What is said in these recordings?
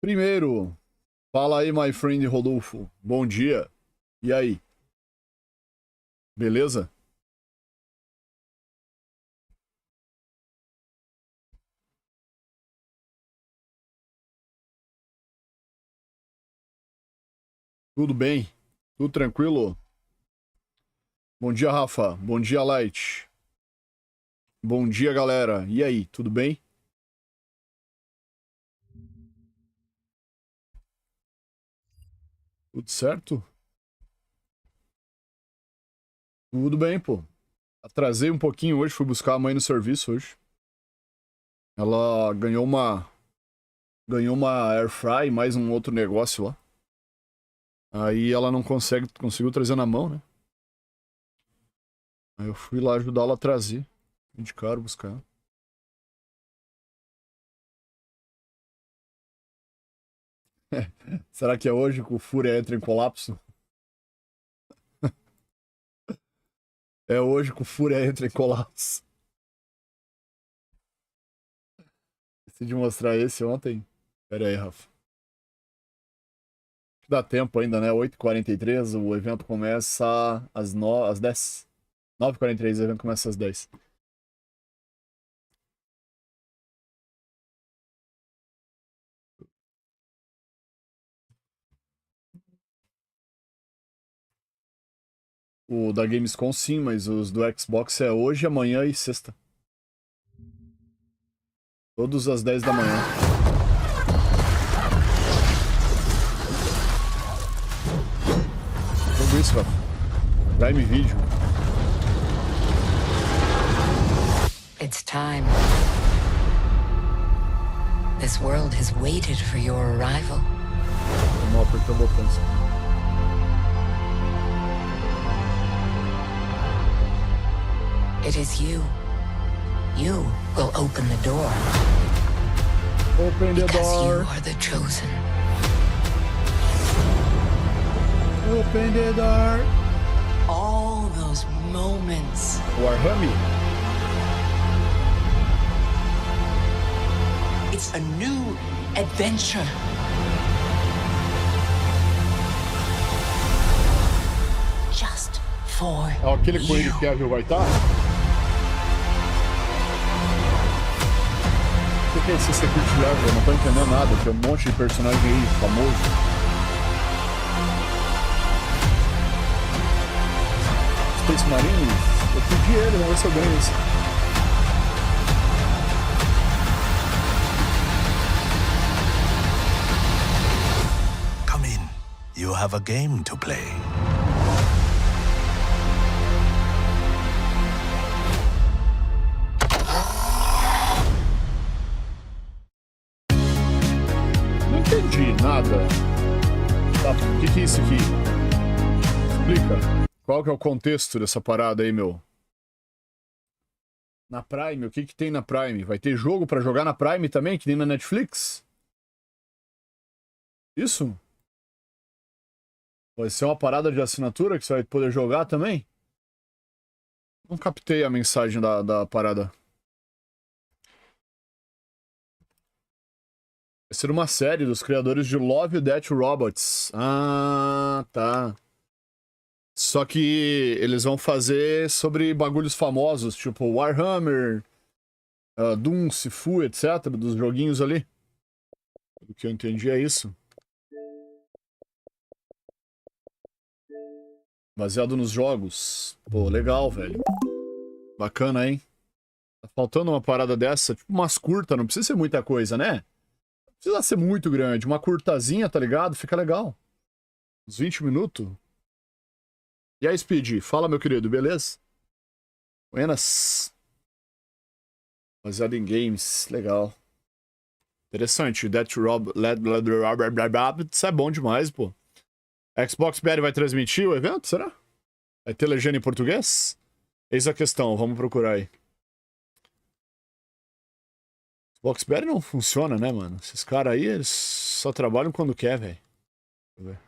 Primeiro, fala aí, my friend Rodolfo. Bom dia. E aí? Beleza? Tudo bem? Tudo tranquilo? Bom dia, Rafa. Bom dia, Light. Bom dia, galera. E aí, tudo bem? Tudo certo? Tudo bem, pô. Atrasei um pouquinho hoje, fui buscar a mãe no serviço hoje. Ela ganhou uma air fry, mais um outro negócio lá. Aí ela não conseguiu trazer na mão, né? Aí eu fui lá ajudar ela a trazer. Vim de caro buscar. Será que é hoje que o Fúria entra em colapso? É hoje que o Fúria entra em colapso. Decidi mostrar esse ontem. Pera aí, Rafa. Dá tempo ainda, né? 8h43, o evento começa às 10. 9h43, o evento começa às 10. O da Gamescom sim, mas os do Xbox é hoje, amanhã e sexta. Todos às 10 da manhã. Tudo isso, Rafa. Prime Video. It's time. This world has waited for your arrival. Vamos apertar o botão. It is you. You will open the door. Open the Because door. you are the chosen. Open the door. All those moments. Warhammer. It's a new adventure. Just for É aquele you. coelho que a Kevin vai estar? O que é esse Secret Level? Eu não tô entendendo nada. Tem um monte de personagem aí famoso. Space Marine? Eu pedi ele, vamos ver se eu ganho esse. Come in. You have a game to play. Não entendi nada. Tá, o que é isso aqui? Explica. Qual que é o contexto dessa parada aí, meu? Na Prime, o que que tem na Prime? Vai ter jogo pra jogar na Prime também, que nem na Netflix? Isso? Vai ser uma parada de assinatura que você vai poder jogar também? Não captei a mensagem da parada. Vai ser uma série dos criadores de Love, Death Robots. Ah, tá. Só que eles vão fazer sobre bagulhos famosos, tipo Warhammer, Doom, Sifu, etc. Dos joguinhos ali. O que eu entendi é isso. Baseado nos jogos. Pô, legal, velho. Bacana, hein? Tá faltando uma parada dessa, tipo umas curtas, não precisa ser muita coisa, né? Não precisa ser muito grande. Uma curtazinha, tá ligado? Fica legal. Uns 20 minutos. E aí, Speed? Fala, meu querido, beleza? Buenas. Baseado em games, legal. Interessante. Isso é bom demais, pô. Xbox BR vai transmitir o evento, será? Vai ter legenda em português? Eis a questão, vamos procurar aí. Xbox BR não funciona, né, mano? Esses caras aí, eles só trabalham quando quer, velho. Deixa eu ver.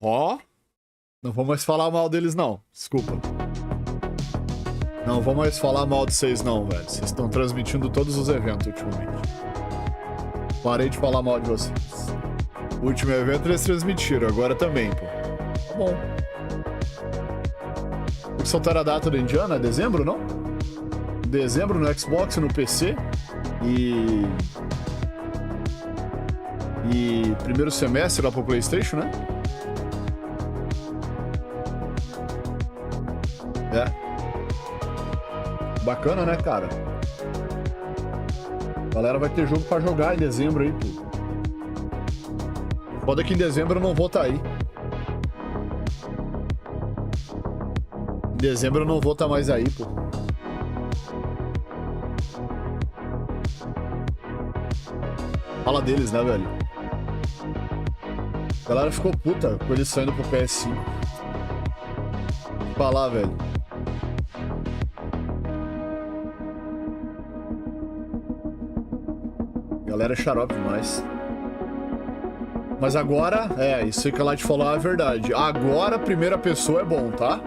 Ó. Não vou mais falar mal deles, não. Desculpa. Não vou mais falar mal de vocês, não, velho. Vocês estão transmitindo todos os eventos ultimamente. Parei de falar mal de vocês. O último evento eles transmitiram, agora também, pô. Tá bom. Tem que soltar a data do Indiana? É dezembro, não? Dezembro no Xbox e no PC. E primeiro semestre lá pro PlayStation, né? É. Bacana, né, cara? A galera vai ter jogo pra jogar em dezembro aí, pô. Foda que em dezembro eu não vou estar aí. Em dezembro eu não vou estar mais aí, pô. Fala deles, né, velho? A galera ficou puta com eles saindo pro PS5. Falar, velho. Galera é xarope demais. Mas agora, isso aí que a Light falou é a verdade. Agora a primeira pessoa é bom, tá?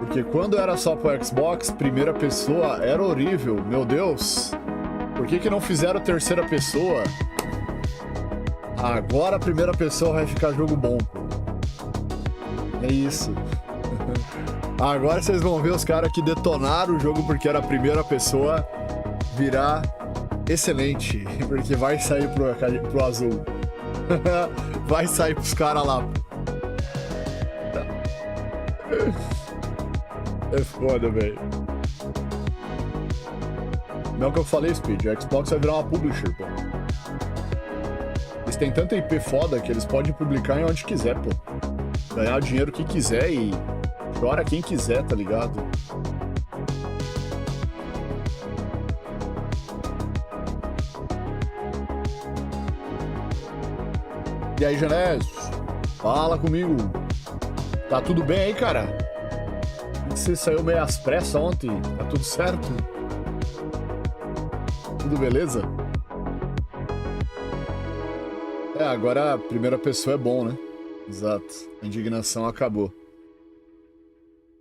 Porque quando era só pro Xbox, primeira pessoa era horrível. Meu Deus. Por que não fizeram terceira pessoa? Agora a primeira pessoa vai ficar jogo bom, pô. É isso. Agora vocês vão ver os caras que detonaram o jogo porque era a primeira pessoa virar excelente. Porque vai sair pro azul. Vai sair pros caras lá. É foda, velho. Não é o que eu falei, Speed. O Xbox vai virar uma publisher, pô. Eles têm tanta IP foda que eles podem publicar em onde quiser, pô. Ganhar o dinheiro que quiser e chora quem quiser, tá ligado? E aí, Janés? Fala comigo. Tá tudo bem aí, cara? Você saiu meio às pressas ontem. Tá tudo certo? Tudo beleza? Agora a primeira pessoa é bom, né? Exato. A indignação acabou.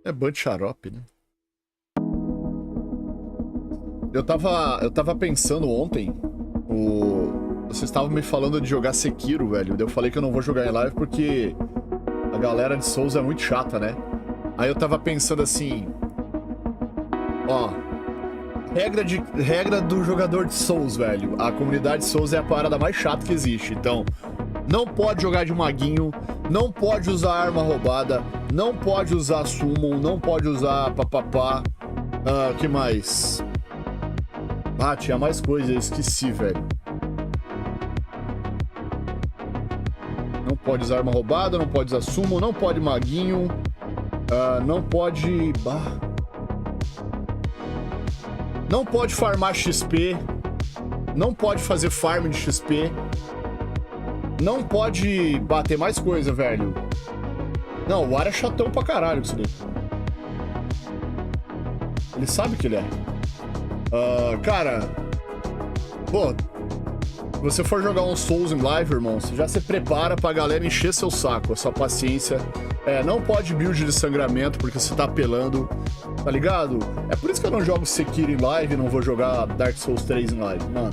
É band xarope, né? Eu tava pensando ontem, vocês estavam me falando de jogar Sekiro, velho. Eu falei que eu não vou jogar em live porque a galera de Souls é muito chata, né? Aí eu tava pensando assim, ó, regra do jogador de Souls, velho. A comunidade de Souls é a parada mais chata que existe. Então, não pode jogar de maguinho, não pode usar arma roubada, não pode usar summon, não pode usar papapá. Que mais? Ah, tinha mais coisa, eu esqueci, velho. Não pode usar arma roubada, não pode usar summon, não pode maguinho, não pode... Não pode farmar XP, não pode fazer farm de XP, não pode bater mais coisa, velho. Não, o Ara é chatão pra caralho com isso daí. Ele sabe que ele é. Cara, pô, se você for jogar um Souls em live, irmão, você já se prepara pra galera encher seu saco, a sua paciência. Não pode build de sangramento porque você tá apelando, tá ligado? É por isso que eu não jogo Sekiro em live e não vou jogar Dark Souls 3 em live, mano.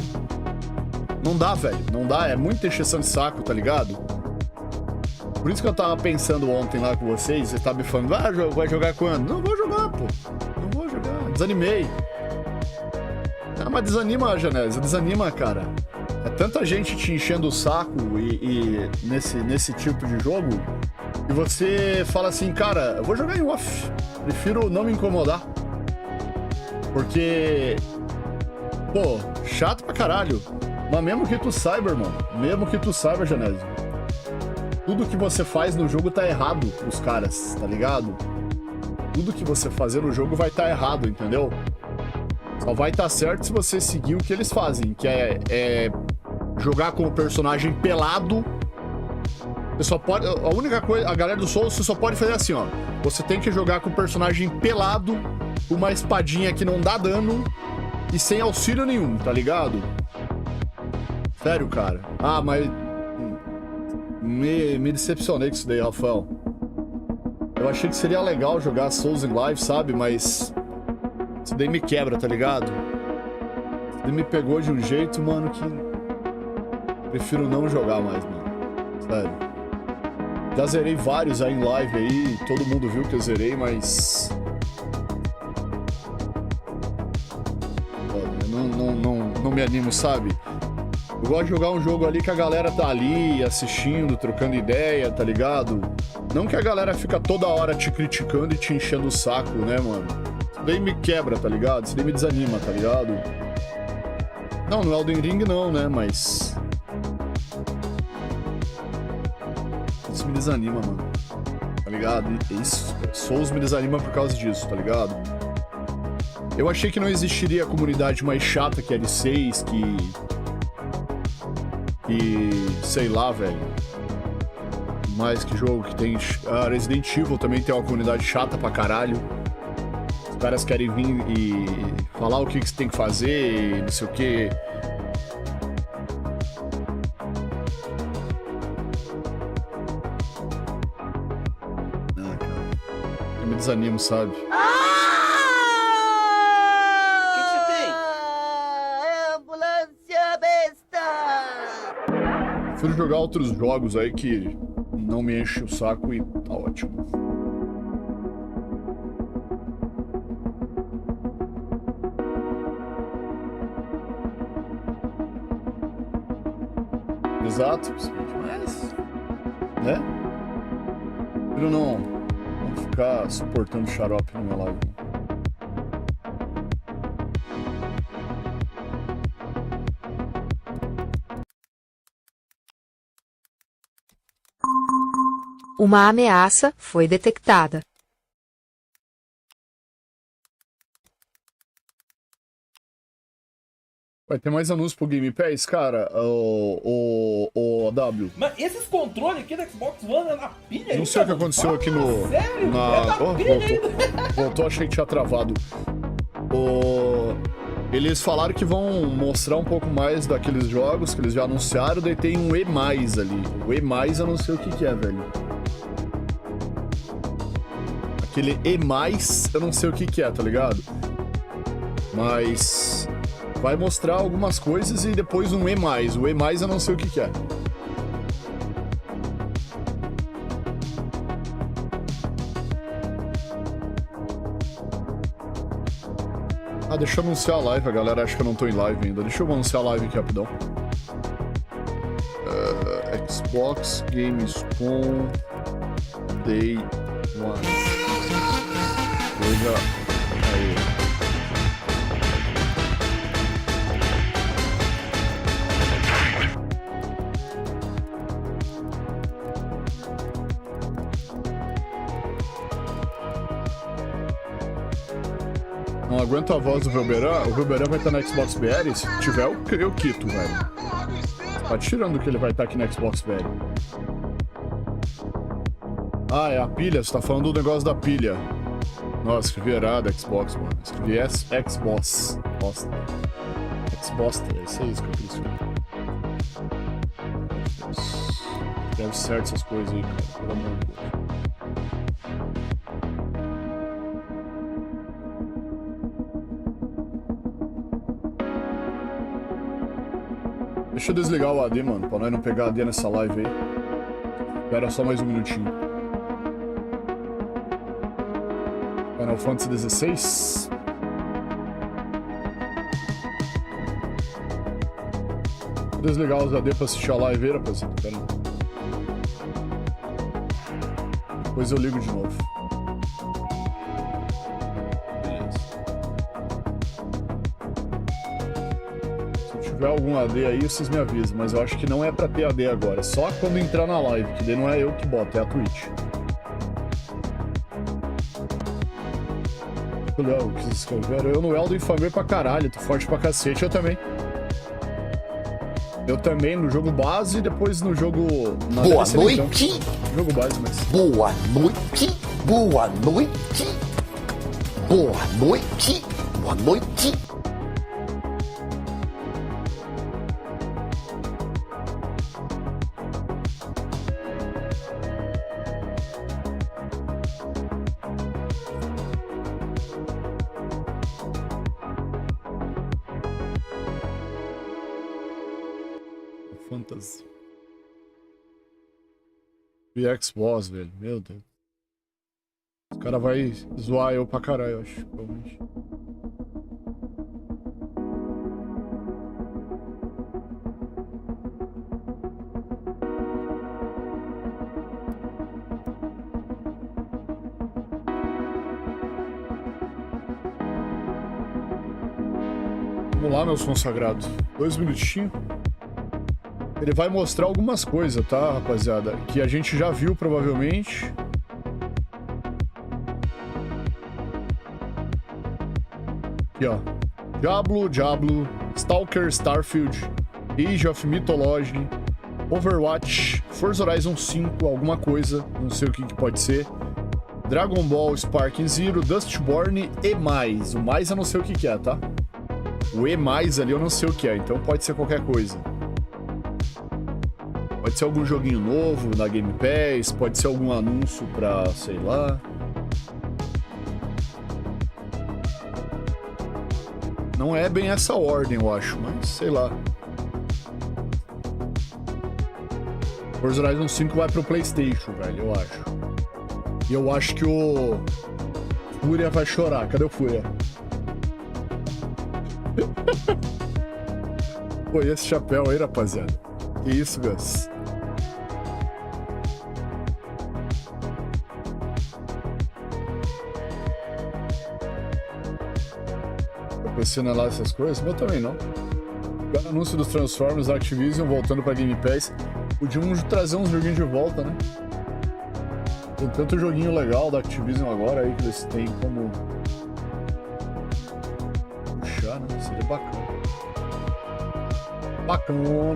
Não dá, velho, não dá, é muita encheção de saco, tá ligado? Por isso que eu tava pensando ontem lá com vocês, você tava me falando, vai jogar quando? Não vou jogar, pô, não vou jogar, desanimei. Mas desanima, Janés, desanima, cara. É tanta gente te enchendo o saco e nesse tipo de jogo que você fala assim, cara, eu vou jogar em off, prefiro não me incomodar. Porque, pô, chato pra caralho. Mas mesmo que tu saiba, irmão, mesmo que tu saiba, Janésio, tudo que você faz no jogo tá errado pros caras, tá ligado? Tudo que você fazer no jogo vai tá errado, entendeu? Só vai estar certo se você seguir o que eles fazem, que é jogar com o personagem pelado. Você só pode... A única coisa... A galera do Souls, você só pode fazer assim, ó. Você tem que jogar com o personagem pelado, uma espadinha que não dá dano e sem auxílio nenhum, tá ligado? Sério, cara. Ah, mas... Me decepcionei com isso daí, Rafael. Eu achei que seria legal jogar Souls em live, sabe? Mas... Isso daí me quebra, tá ligado? Isso daí me pegou de um jeito, mano, que... Prefiro não jogar mais, mano. Sério. Já zerei vários aí em live aí, todo mundo viu que eu zerei, mas... Não me animo, sabe? Eu gosto de jogar um jogo ali que a galera tá ali, assistindo, trocando ideia, tá ligado? Não que a galera fica toda hora te criticando e te enchendo o saco, né, mano? Isso daí me quebra, tá ligado? Isso daí me desanima, tá ligado? Não, no Elden Ring não, né, mas... Isso me desanima, mano. Tá ligado? Isso, Souls me desanima por causa disso, tá ligado? Eu achei que não existiria a comunidade mais chata que L6, que sei lá, velho. Mais que jogo que tem... Resident Evil também tem uma comunidade chata pra caralho. Os caras querem vir e falar o que você tem que fazer e não sei o que. Ah, cara. Eu me desanimo, sabe? Prefiro jogar outros jogos aí que não me enchem o saco e tá ótimo. Exato, mas... né? Prefiro não ficar suportando xarope no meu live. Uma ameaça foi detectada. Vai ter mais anúncios pro Game Pass, cara? O W. Mas esses controles aqui da Xbox One é na pilha? Não sei o que aconteceu aqui no... Sério? Voltou, achei que tinha travado. Eles falaram que vão mostrar um pouco mais daqueles jogos que eles já anunciaram, daí tem um E+, ali. O E+, eu não sei o que é, velho. Aquele E+, eu não sei o que é, tá ligado? Mas... vai mostrar algumas coisas e depois um E+. O E+, eu não sei o que é. Ah, deixa eu anunciar a live, a galera acha que eu não tô em live ainda. Deixa eu anunciar a live aqui rapidão. Xbox Gamescom Day 1. Veja aí. Não aguento a voz do Velberan. O Velberan vai estar na Xbox BR. Se tiver, eu quito, velho. Tá tirando que ele vai estar aqui na Xbox BR. Ah, é a pilha. Você tá falando do negócio da pilha. Nossa, escrevi errado Xbox, mano. Escrevi Xbox. Bosta. Xbox, é isso que eu quis escrever. Deve certo essas coisas aí, cara. Pelo amor de Deus. Deixa eu desligar o AD, mano, pra nós não pegar AD nessa live aí. Espera só mais um minutinho. Final Fantasy XVI. Vou desligar os AD pra assistir a live aí, rapaziada. Pera aí. Depois eu ligo de novo. Se tiver algum AD aí, vocês me avisam, mas eu acho que não é pra ter AD agora, só quando entrar na live, que daí não é eu que boto, é a Twitch. Léo, o que vocês escreveram? Eu no Elden famei pra caralho, tô forte pra cacete, eu também. Eu também no jogo base e depois no jogo... Na Boa DLC, noite! então. Jogo base, mas... Boa noite! Boa noite! Boa noite! Boa noite! Fantasy. VX Boss, velho. Meu Deus. O cara vai zoar eu pra caralho, eu acho. Provavelmente. Vamos lá, meus consagrados. 2 minutinhos. Ele vai mostrar algumas coisas, tá, rapaziada? Que a gente já viu, provavelmente. Aqui, ó. Diablo, Stalker, Starfield, Age of Mythology, Overwatch, Forza Horizon 5, alguma coisa, não sei o que pode ser. Dragon Ball, Sparking Zero, Dustborn e mais. O mais eu não sei o que é, tá? O E mais ali eu não sei o que é, então pode ser qualquer coisa. Pode ser algum joguinho novo na Game Pass, pode ser algum anúncio pra, sei lá. Não é bem essa ordem, eu acho, mas sei lá. Forza Horizon 5 vai pro PlayStation, velho, eu acho. E eu acho que o Fúria vai chorar. Cadê o Fúria? Pô, e esse chapéu aí, rapaziada? Que isso, Gus? Eu pensei lá essas coisas? Meu também não. O anúncio dos Transformers da Activision voltando pra Game Pass. Podiam trazer uns joguinhos de volta, né? Tem tanto joguinho legal da Activision agora aí que eles têm como puxar, né? Seria bacana. Bacana.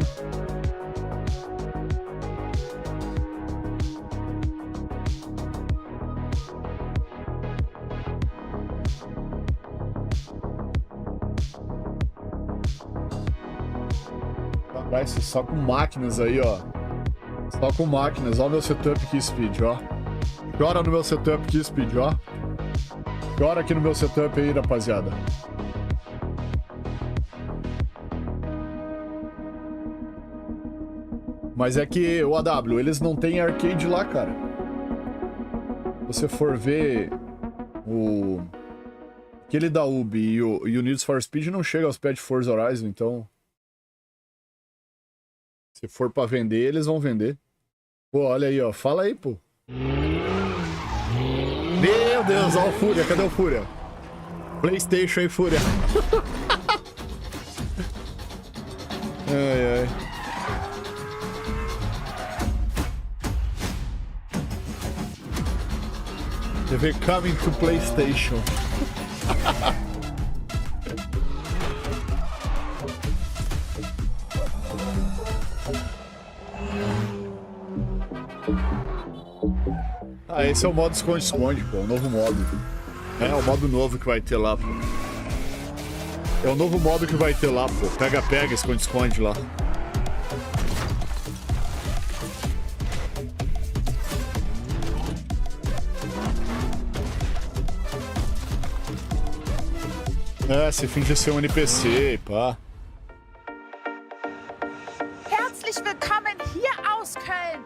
Caralho, só com máquinas aí, ó. Só com máquinas. Ó o meu setup aqui, Speed, ó. Chora no meu setup aqui, Speed, ó. Chora aqui no meu setup aí, rapaziada. Mas é que o AW, eles não tem arcade lá, cara. Se você for ver o... aquele da Ubi e o Need for Speed não chega aos pés de Forza Horizon, então... se for pra vender, eles vão vender. Pô, olha aí, ó. Fala aí, pô. Meu Deus, ó o Fúria. Cadê o Fúria? PlayStation aí, Fúria. Ai, ai. TV coming to PlayStation. Ah, esse é o modo esconde-esconde, pô. O novo modo. É o modo novo que vai ter lá, pô. É o novo modo que vai ter lá, pô. Pega-pega, esconde-esconde lá. É, você finge ser um NPC, pá. Herzlich willkommen hier aus Köln.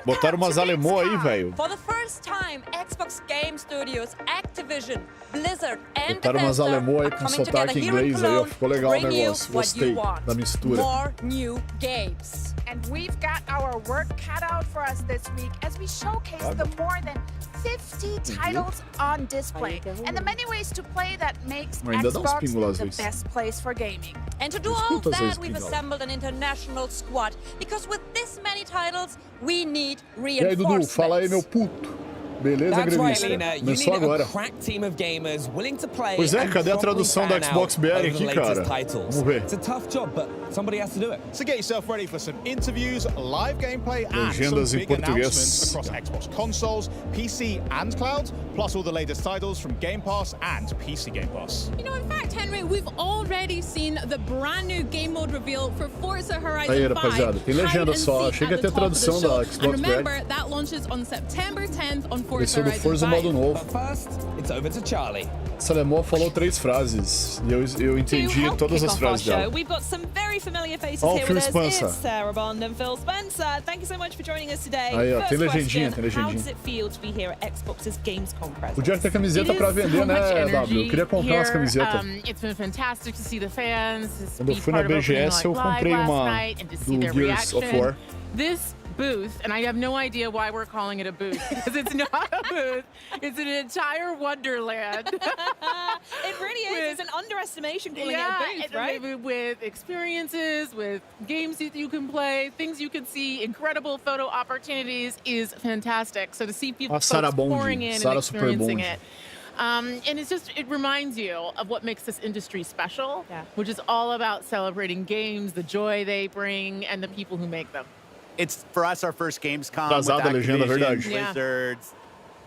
Botaram umas alemô aí, velho. For the first time, Xbox Game Studios, Activision, Blizzard and Botaram umas alemô aí com sotaque inglês aí, ó. Ficou legal o negócio. Gostei da mistura. More new games. And we've got our work cut out for us this week as we showcase the more than 50 titles on display and the many ways to play that makes Xbox the best place for gaming. And to do all that, we've assembled an international squad because with this many titles, we need E aí, Dudu, reinforcements. fala aí, meu puto. Beleza, That's right, gremista. Lena. You need Começou a agora. crack team of gamers willing to play. Pois é, and cadê a properly tradução da fan Xbox out BR over the aqui, latest cara? titles. Vamos ver. It's a tough job, but somebody has to do it. So get yourself ready for some interviews, live gameplay, and Legendas some em big português. announcements across Xbox consoles, PC, and cloud, plus all the latest titles from Game Pass and PC Game Pass. You know, in fact, Henry, we've already seen the brand new game mode reveal for Forza Horizon Aí, 5. rapaziada, tem legenda só. Achei que ia ter tradução da Xbox And remember, BR. that launches on September 10th on Forza Esse é do Horizon Forza 5. modo novo. But first, it's over to Charlie. Salemó falou 3 frases e eu entendi todas as frases dela. We've got some very familiar faces Oh, here Phil with us. Spencer. It's Sarah Bond and Phil Spencer. Thank you so much for joining us today. Aí, ó, tem First legendinha, question, tem how legendinha. does it feel to be here at Xbox's Gamescom presence? Podia ter camiseta pra vender, né, W? Eu queria comprar umas camisetas. It's been fantastic to see the fans. Quando eu fui na BGS, eu comprei uma do Gears of War. This booth, and I have no idea why we're calling it a booth, because it's not a booth. It's an entire wonderland. It really is. It's an underestimation calling it a booth, right? With experiences, with games that you can play, things you can see, incredible photo opportunities is fantastic. So to see people Sarah Bond, pouring in Sarah and Super experiencing Bond. it. And it reminds you of what makes this industry special, Yeah. which is all about celebrating games, the joy they bring, and the people who make them. It's, for us, our first Gamescom with Trazada a legenda, Activision, verdade. Yeah. Blizzards,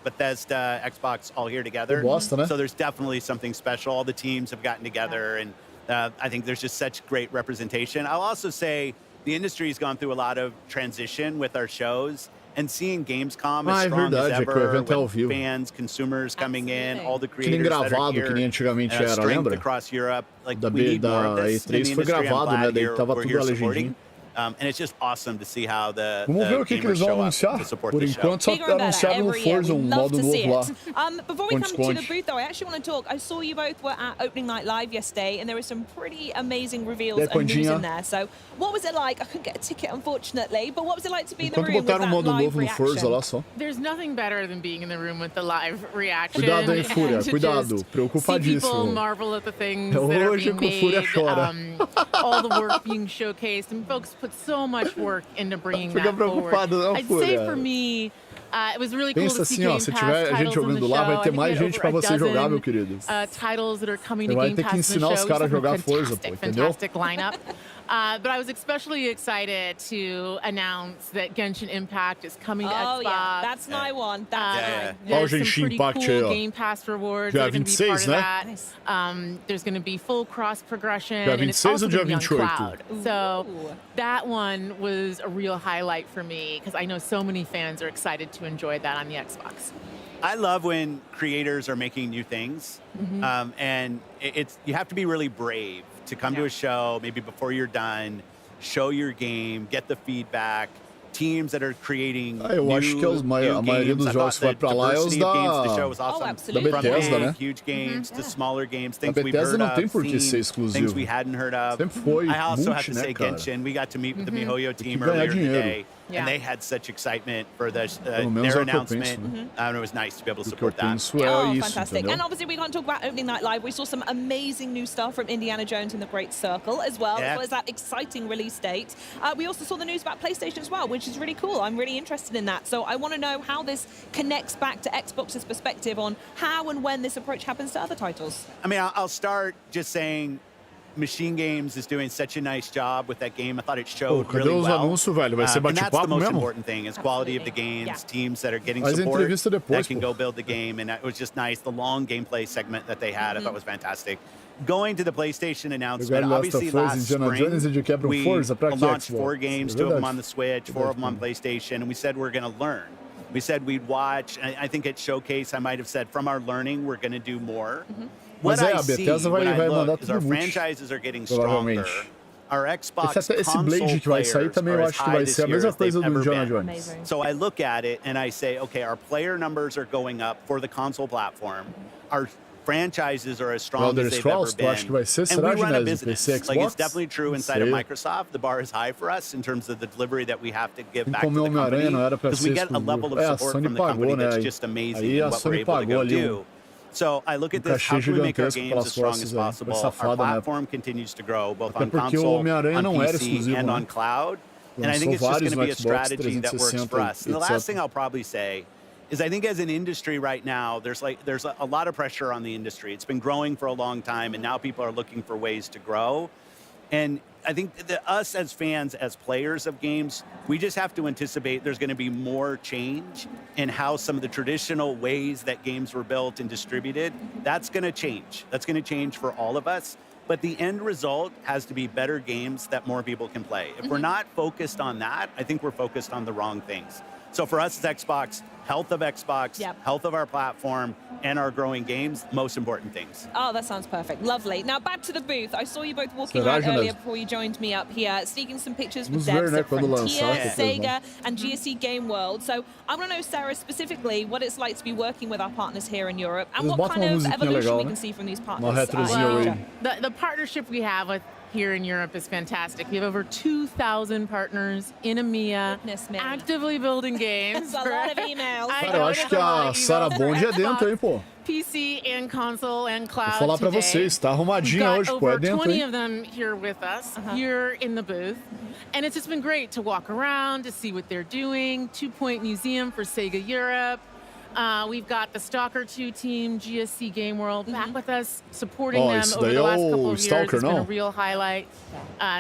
Bethesda, Xbox all here together. Bosta, né? So there's definitely something special. All the teams have gotten together, and I think there's just such great representation. I'll also say the industry has gone through a lot of transition with our shows, and seeing Gamescom as Ah, é strong verdade, as é que o ever, evento é ao with vivo. fans, consumers coming in, Absolutely. all the Que nem creators that are gravado, here, que nem antigamente and a era, strength lembra? across Europe. Like, Da we need more of da this in the E3 foi industry. I'm gravado, glad né? Daí we're tava here tudo a supporting. legendinha. And it's just awesome to see how the Vamos ver o que eles vão gamers show up anunciar. to support Por the show. enquanto só Bigger and better anunciaram no every year. Forza We'd modo love to see novo lá. it. Before we come to the Esconde-esconde. booth, though, I actually want to talk. I saw you both were at opening night live yesterday, and there were some pretty amazing reveals É, and news Condinha. in there. So, what was it like? I couldn't get a ticket, unfortunately, but what was it like to be in the Enquanto room with botaram that um modo live novo no Forza reaction? lá só. There's nothing better than being in the room with the live reaction. Cuidado, hein, Fúria, and to cuidado, just preocupadíssimo. See people marvel at the things that are Hoje being que o Fúria made, chora. all the work being showcased, and folks put so much work into bringing Fica that forward. preocupado, não, I'd say Fúria. for me, it was really cool Pensa to see assim, ó, Game se Pass tiver gente titles on the jogando lá, show. vai I ter think mais we had gente over pra a você jogar, dozen, meu querido. Titles that are coming Você to vai Game ter que Pass in the ensinar os show. caras a Some jogar Forza, fantastic, pô, entendeu? fantastic lineup. But I was especially excited to announce that Genshin Impact is coming to Xbox. Oh, yeah, that's my one. That's Yeah. There's Ó, some Genshin pretty Impact cool aí, ó. Game Pass rewards Dia that are going to be part 26, of né? that. Nice. There's going to be full cross progression. Dia and it's 26 also ou dia gonna be on 28? cloud. So Ooh. that one was a real highlight for me because I know so many fans are excited to enjoy that on the Xbox. I love when creators are making new things, and it's you have to be really brave to come to a show maybe before you're done, show your game, get the feedback. Teams that are creating Ah, eu acho que a maioria games. dos I jogos que thought vai pra lá é os diversity of games to da show was awesome. absolutely. Da From Bethesda, big, né? huge games to smaller games, A things we've Bethesda heard não tem of, por que seen, ser exclusivo. things we hadn't heard of. Sempre foi I also have multi, to né, say cara? Genshin. We got to meet with the MiHoYo team ganhar earlier dinheiro. today, Yeah. and they had such excitement for Pelo menos their é o que eu announcement, penso, né? and it was nice to be able to O que eu support that. penso é Oh, isso, fantastic. entendeu? And obviously we can't talk about opening night live. We saw some amazing new stuff from Indiana Jones and the Great Circle as well Yeah. as that exciting release date. We also saw the news about PlayStation as well, which is really cool. I'm really interested in that. So I want to know how this connects back to Xbox's perspective on how and when this approach happens to other titles. I mean, I'll start just saying Machine Games is doing such a nice job with that game. I thought it showed Pô, cadê really os well. anúncios, velho? Vai ser And that's the bate-papo most mesmo? important thing is quality of the Absolutely. games, Yeah. teams that are getting Faz support entrevista depois, that can pô. go build the game. And it was just nice. The long gameplay segment that they had, I thought was fantastic. Going to the PlayStation announcement, Jogar obviously Last of Us, last Indiana Jones e de quebra spring, Forza pra we que launched Xbox? 4 games, É 2 of them verdade. on the Switch, 4 of them on PlayStation, and we said we're going to learn. We said we'd watch. I think at Showcase, I might have said, from our learning, we're going to do more. What Mas é, I a see Bethesda when I vai mandar look is our tudo multi, franchises are getting stronger. provavelmente. Our Xbox Esse console Blade que vai sair players também are eu as acho que high vai this ser a year mesma as they've coisa do ever Indiana been. Jones. Amazing. So I look at it and I say, okay, our player numbers are going up for the console platform. Our franchises are as strong Elder as they've Scrolls, ever tu acha que vai been. ser? And Será, we run a Genésio? business. PC, Like, it's Xbox? definitely true Não inside of sei. Microsoft. The bar is high for us in terms of the delivery that we have to give Tem back como to the Homem-Aranha, não era company. pra Because we ser get a level of exclusivo. É, a support Sony from the company pagou, né? that's just amazing Aí in a what we're Sony able to pagou go ali do. So I look at this, cachê how can we make our gigantesco games pelas as strong as costas, né? possible? Foi Our safada, né? platform continues to grow, both Até on porque o console, Homem-Aranha on não era PC, exclusivo, and né? on cloud. And I think Lançou it's just vários going to no be a Xbox strategy that works 360, for us. And the last etc. thing I'll probably say is I think as an industry right now, there's a lot of pressure on the industry. It's been growing for a long time, and now people are looking for ways to grow. And I think that us as fans, as players of games, we just have to anticipate there's going to be more change in how some of the traditional ways that games were built and distributed. That's going to change. That's going to change for all of us. But the end result has to be better games that more people can play. If we're not focused on that, I think we're focused on the wrong things. So for us as Xbox, health of Xbox, health of our platform, and our growing games, most important things. Oh, that sounds perfect. Lovely. Now back to the booth. I saw you both walking around earlier before you joined me up here, sneaking some pictures with devs at Frontier, Sega, and GSC Game World. So I want to know, Sarah, specifically what it's like to be working with our partners here in Europe, and what kind of evolution we can see from these partners. Well, the partnership we have with here in Europe is fantastic. We have over 2,000 partners in EMEA actively building games. That's a lot of emails. Cara, eu acho que a Sarah Bond é dentro, hein, pô. PC and console and cloud. Vou falar pra vocês, tá arrumadinha hoje, pô, é dentro, over 20 hein. of them here with us, here in the booth. And it's just been great to walk around, to see what they're doing. 2 Point Museum for Sega Europe. We've got the Stalker 2 team, GSC Game World, back with us, supporting them over the last couple of years. It's been a real highlight.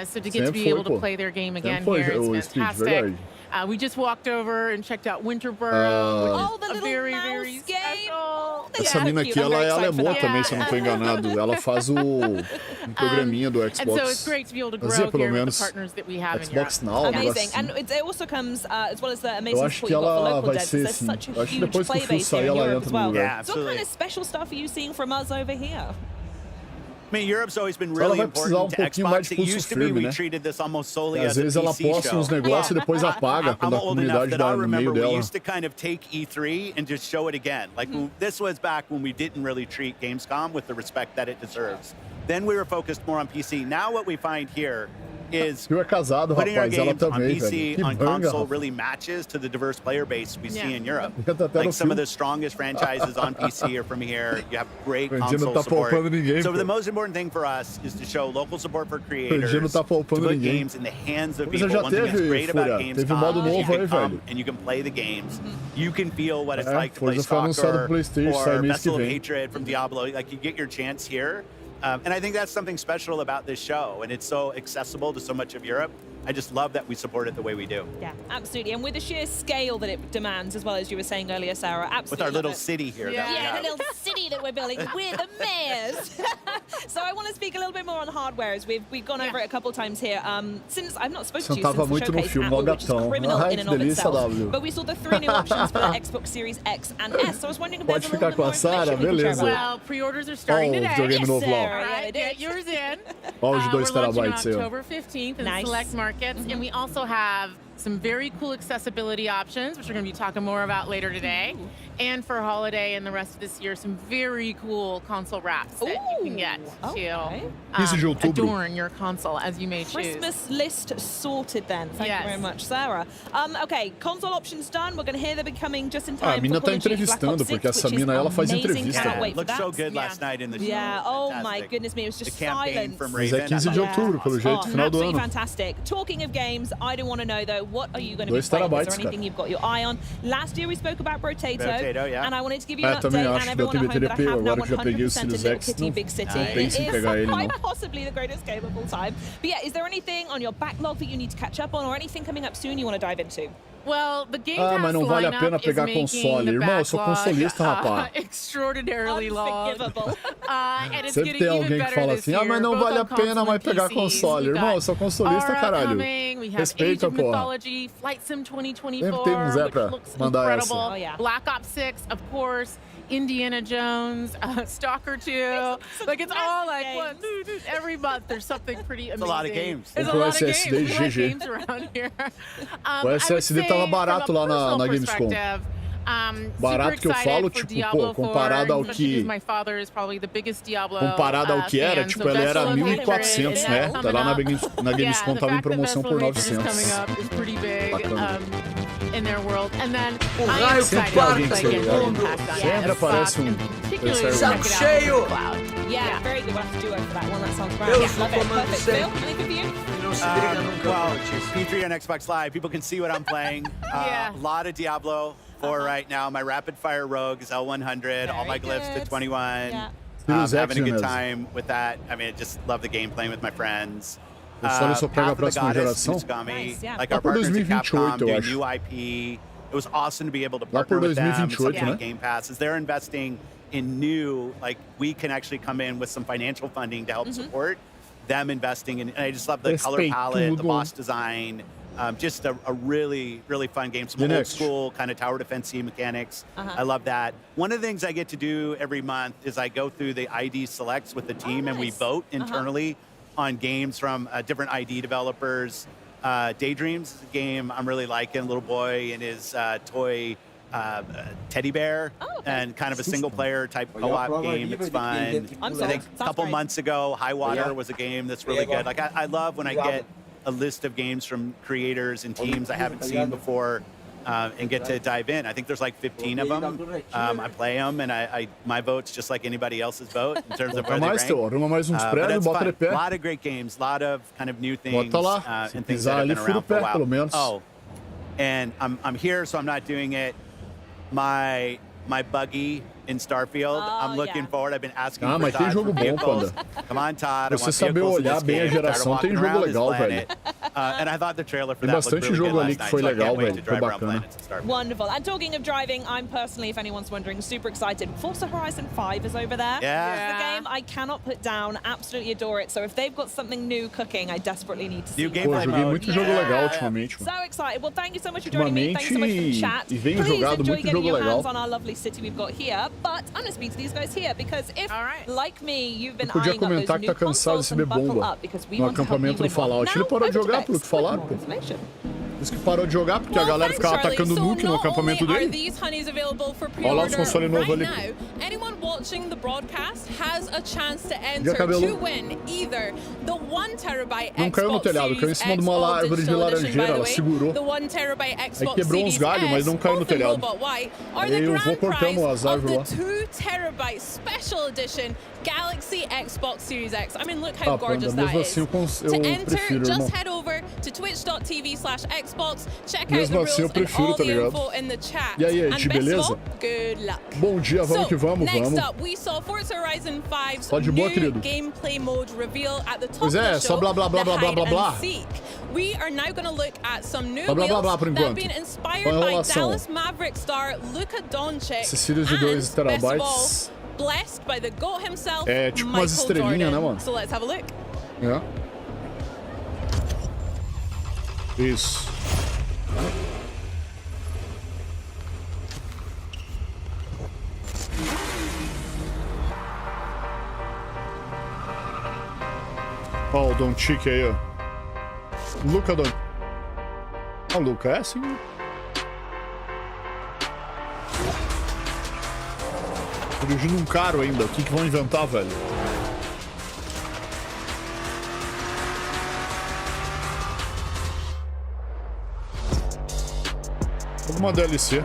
So to get to be able to play their game again here is fantastic. We just walked over and checked out Winterborough, which is a very, very special. Essa mina aqui, ela é alemã também, se eu não tô enganado. Ela faz um programinha do Xbox. And so it's great to be able to grow here with the partners that we have in Europe. Xbox Now, amazing. And it also comes, as well as the amazing support you've got for local devs, there's such a huge play base here in Europe as well. Yeah, so what kind of special stuff are you seeing from us over here? I mean, Europe's always been really important to Xbox. It used to be we treated this almost solely as a PC show. Às vezes ela posta uns negócios e depois apaga quando a comunidade dá no meio dela. We used to kind of take E3 and just show it again. Like this was back when we didn't really treat Gamescom with the respect that it deserves. Then we were focused more on PC. Now what we find here is putting our games on PC, on console really matches to the diverse player base we see in Europe. Like some of the strongest franchises on PC are from here. You have great console support. So the most important thing for us is to show local support for creators, to put games in the hands of people. One thing that's great about Gamescom is you can come and you can play the games. You can feel what it's like to play Stalker or Vessel of Hatred from Diablo. Like you get your chance here. And I think that's something special about this show, and it's so accessible to so much of Europe. I just love that we support it the way we do. Yeah, absolutely. And with the sheer scale that it demands, as well as you were saying earlier, Sarah, absolutely. With our little city here. Yeah, the little city that we're building. We're the mayors. So I want to speak a little bit more on hardware, as we've gone over it a couple times here. Since I've not spoken to you since the showcase, Apple, which is criminal in and of itself. But we saw the 3 new options for the Xbox Series X and S. So I was wondering if there's a little bit more information we can share. Well, pre-orders are starting today. Yes, Sarah. All right, get yours in. Ó, os 2 We're launching terabytes aí, ó. October 15th in select markets, and we also have some very cool accessibility options, which we're going to be talking more about later today. And for holiday and the rest of this year, some very cool console wraps that you can get to adorn your console as you may choose. Christmas list sorted then. Thank you very much, Sarah. Okay, console options done. We're going to hear they'll be coming just in time. A mina tá entrevistando, porque essa mina, ela faz entrevista. Looked so good last night in the show. Yeah, oh my goodness me, it was just silence. Mas é 15 de outubro, pelo jeito, final do ano. Fantastic. Talking of games, I do want to know though, what are you going to be playing? Is there anything you've got your eye on? Last year we spoke about Brotato, and I wanted to give you an update, and everyone at home that I have now 100% in Little Kitty Big City. It is quite possibly the greatest game of all time. But yeah, is there anything on your backlog that you need to catch up on, or anything coming up soon you want to dive into? Well, the Game Pass mas não vale a pena pegar console. Irmão, eu sou consolista, rapaz. Extraordinarily long. And it's Sempre tem alguém que fala assim, mas não vale a pena mais pegar console. Irmão, eu sou consolista, caralho. Respeita, porra. Flight Sim 2024, Sempre tem um Zé pra mandar essa. Black Ops 6, of course. Indiana Jones, Stalker 2. Like, it's all like, what, every month there's something pretty amazing. It's a lot of games. There's a lot of games. There's a lot of games around here. O SSD tava barato lá na Gamescom. Barato que eu falo, tipo, pô, comparado ao que... Comparado ao que era, tipo, ele era 1.400, né? Tá lá na Gamescom tava em promoção por 900. Bacana. In their world, and then Sempre alguém que você sempre aparece saco cheio. Yeah, very good. We'll have to do it for that one. That sounds great. Yeah, love it. Perfect. Phil, anything for you? Well, P3 on Xbox Live, people can see what I'm playing. A lot of Diablo 4 right now. My rapid fire rogue is L100. All my glyphs to 21. Having a good time with that. I mean, I just love the game playing with my friends. Só pega a próxima geração. Like our partners at Capcom doing new IP. It was awesome to be able to partner with them. And Game Pass, as they're investing in new, like we can actually come in with some financial funding to help support them investing in. And I just love the color palette, the boss design. Just a really, really fun game. Some old school kind of tower defense mechanics. I love that. One of the things I get to do every month is I go through the ID selects with the team and we vote internally on games from different ID developers. Daydreams is a game I'm really liking. Little boy and his toy teddy bear and kind of a single player type co-op game. It's fun. I think a couple months ago, High Water was a game that's really good. Like I love when I get a list of games from creators and teams I haven't seen before and get to dive in. I think there's like 15 of them. I play them and my vote's just like anybody else's vote in terms of where they rank. But it's fun. A lot of great games, a lot of kind of new things and things that have been around for a while. Oh, and I'm here, so I'm not doing it. My buggy in Starfield, I'm looking forward. I've been asking for mas tem jogo bom, Panda. Come on, Todd. Você saber olhar bem a geração, tem jogo legal, velho. And I thought the trailer for Tem bastante jogo ali que foi legal, velho. Foi bacana. Wonderful. And talking of driving, I'm personally, if anyone's wondering, super excited. Forza Horizon 5 is over there. Yeah. It's the game I cannot put down. Absolutely adore it. So if they've got something new cooking, I desperately need to see. Pô, joguei muito jogo legal ultimamente, mano. So excited. Well, thank you so much for joining me. Thanks so much for the chat. Please enjoy getting your hands on our lovely city we've got here. But I'm going to speak to these guys here because if, like me, you've been podia comentar que tá cansado de receber bomba no acampamento do Fallout. Ele parou de jogar pelo que falaram, pô. Diz que parou de jogar porque a galera ficava atacando nuke no acampamento dele. Olha lá os consoles novos ali. Anyone watching the broadcast has a chance to enter to win either the 1 terabyte não caiu no telhado, caiu em cima de uma árvore de laranjeira, ela segurou. Aí quebrou uns galhos, mas não caiu no telhado. Aí eu vou cortando as árvores lá. 2 terabyte special edition Galaxy Xbox Series X. I mean, look how gorgeous that is. Assim, to enter, just head over to twitch.tv/Xbox. Check out the rules and all the info in the chat. E aí, Ed, beleza? Good luck. Bom dia, vamos que vamos, Next up, we saw Forza Horizon 5's de boa, new querido. gameplay mode reveal at the top Pois é, of the show, só blá blá blá blá blá blá blá. We are now going to look at some new blá, blá, blá, blá, wheels that have been inspired by Dallas Maverick star Luka Doncic. Esse series de 2 terabytes. All, blessed by the GOAT himself, é tipo umas estrelinhas, né, mano? So let's have a look. É. Isso. Ó, o Doncic aí, ó. Luka Doncic. Ó, o Luka é assim. Dirigindo um caro ainda. O que vão inventar, velho? Alguma DLC.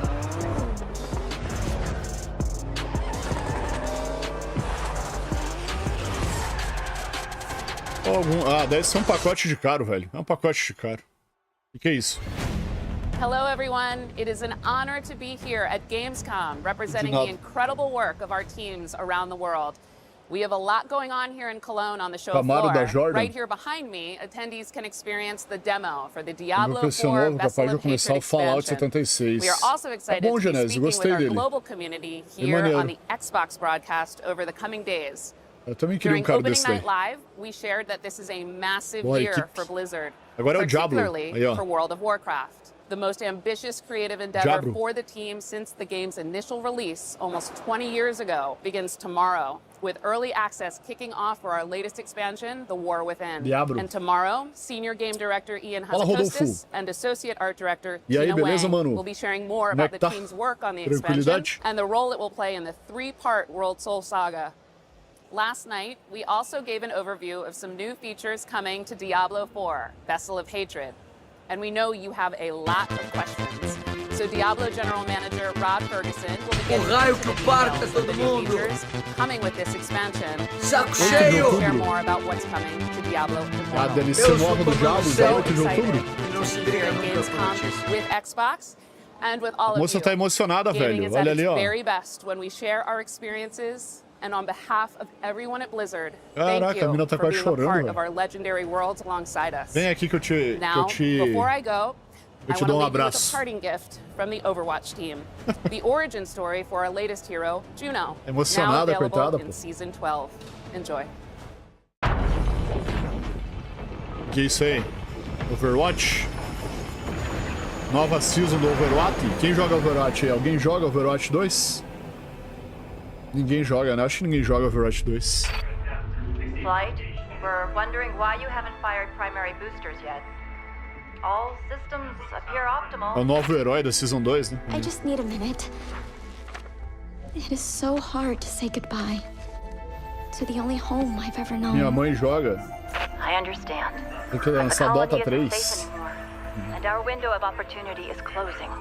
Deve ser um pacote de caro, velho. É um pacote de caro. O que é isso? Hello, everyone. It is an honor to be here at Gamescom, representing the incredible work of our teams around the world. We have a lot going on here in Cologne on the show floor. Right here behind me, attendees can experience the demo for the Diablo 4 Vessel of Hatred expansion. We are also excited to be speaking with our global community here on the Xbox broadcast over the coming days. During Opening Night Live, we shared that this is a massive year for Blizzard, particularly for World of Warcraft. The most ambitious creative endeavor for the team since the game's initial release almost 20 years ago begins tomorrow, with early access kicking off for our latest expansion, The War Within. And tomorrow, Senior Game Director Ian Hatzakostas and Associate Art Director Tina Wang will be sharing more about the team's work on the expansion and the role it will play in the 3-part World Soul Saga. Last night, we also gave an overview of some new features coming to Diablo 4, Vessel of Hatred. And we know you have a lot of questions. So Diablo General Manager Rod Ferguson will be getting raio que parta todo mundo. Coming with this expansion. Saco cheio. Share more about what's coming to Diablo. A DLC nova do Diablo, 8 de outubro. Gamescom with Xbox and with all A moça tá emocionada, velho. Olha ali, ó. Very best when we share our experiences. And on behalf of everyone at Blizzard, Caraca, thank you a mina tá for quase being a part chorando, of our legendary worlds alongside us. Vem aqui que eu te Before I go, I want to dou leave you with abraço. a parting gift from the Overwatch team. The origin story for our latest hero, Juno. Emocionada, now available coitada, in pô. Season 12. Enjoy. Que isso aí? Overwatch? Nova season do Overwatch? Quem joga Overwatch aí? Alguém joga Overwatch 2? Ninguém joga, né? Acho que ninguém joga Overwatch 2. Flight, we're wondering why you haven't fired primary boosters yet. All systems appear optimal. É o novo herói da Season 2, né? I just need a minute. It is so hard to say goodbye to the only home I've ever known. Minha mãe joga. I understand. Tem que lançar Dota 3. And our window of opportunity is closing.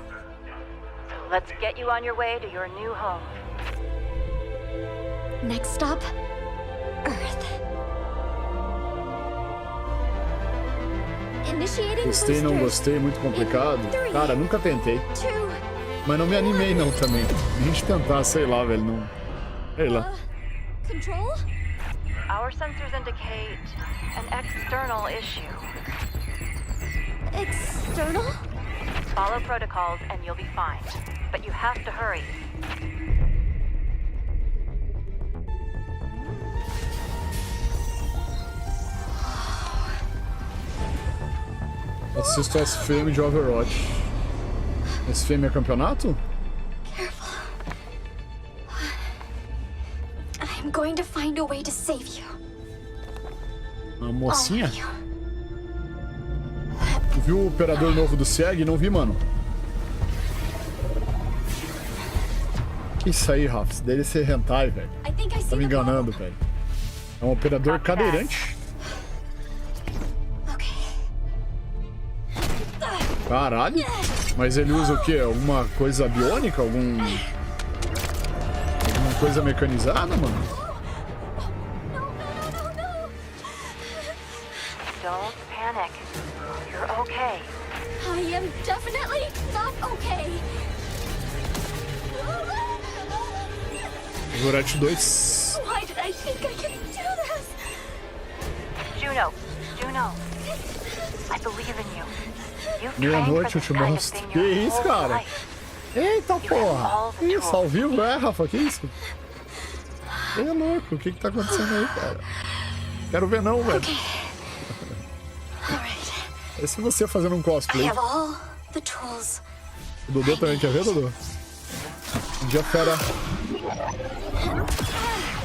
So let's get you on your way to your new home. Next stop, Earth. Initiating Gostei, não gostei, muito complicado. Cara, nunca tentei. Mas não me animei não também. Nem de tentar, sei lá, velho, não. Sei lá. Control? Our sensors indicate an external issue. External? Follow protocols and you'll be fine. But you have to hurry. Assisto SFM de Overwatch. SFM é campeonato? Careful. I'm going to find a way to save you. Uma mocinha? Tu viu o operador novo do SEG? Não vi, mano. Que isso aí, Rafa? Isso deve ser hentai, velho. Tá me enganando, velho. É um operador cadeirante. Caralho. Mas ele usa o quê? Alguma coisa biônica? Alguma coisa mecanizada, mano? Don't panic. You're okay. I am definitely not okay. Overwatch 2. Why did I think I could do this? Juno, I believe in you. Meia-noite eu te mostro. Que isso, cara? Eita porra! Que isso, ao vivo é, Rafa? Que isso? É louco, o que tá acontecendo aí, cara? Quero ver não, velho. Esse é você fazendo um cosplay. O Dodô também quer ver, Dodô? Um dia fera.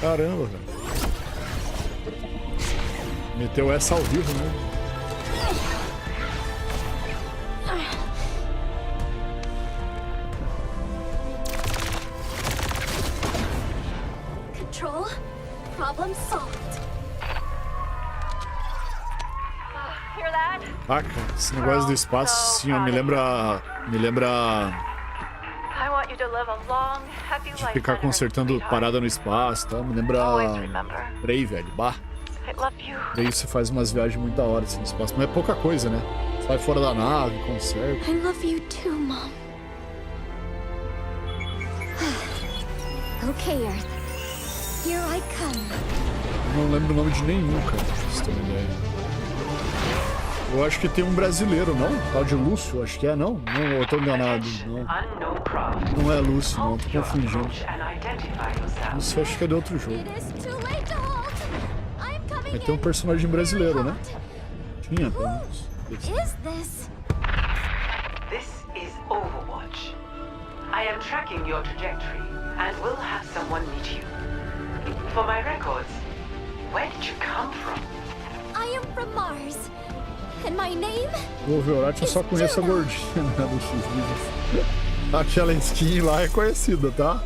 Caramba, velho. Meteu essa ao vivo, né? Control, problem solved. Hear that? Ah, cara, esse negócio do espaço, sim, me lembra I want you to live a long, happy de life. ficar consertando parada no espaço, tá? Me lembra Prey, velho, bah. I love you. Daí você faz umas viagens muito da hora assim, no espaço, mas é pouca coisa, né? Sai fora da nave, conserta. I love you too, Mom. Okay, Earth. Here I come. Não lembro o nome de nenhum, cara, pra vocês terem ideia. Eu acho que tem um brasileiro, não? Tal de Lúcio, acho que é, não? Não, eu tô enganado, não. Não é Lúcio, não, tô confundindo. Lúcio, acho que é de outro jogo. Mas tem um personagem brasileiro, né? Tinha, pelo menos. This is Overwatch. I am tracking your trajectory and will have someone meet you. For my records, where did you come from? I am from Mars. And my name? O Overwatch eu só conheço a gordinha, né, do X-Videos. Aquela skin lá é conhecida, tá?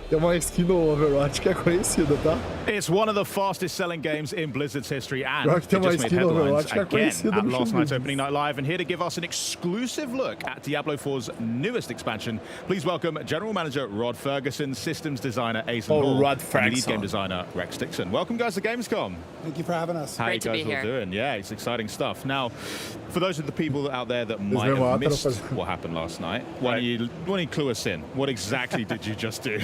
Tem uma skin do Overwatch que é conhecida, tá? It's one of the fastest selling games in Blizzard's history, and Pior it que tem uma just made skin no headlines Overwatch que é again conhecida at no last night's Xbox. opening night live. And here to give us an exclusive look at Diablo 4's newest expansion, please welcome General Manager Rod Ferguson, Systems Designer Aizen Hall, Rod and Ferguson. Lead Game Designer Rex Dixon. Welcome, guys, to Gamescom. Thank you for having us. How Great you to guys be all here. doing? Yeah, it's exciting stuff. Now, for those of the people out there that might have missed what happened last night, why don't you clue us in? What exactly did you just do?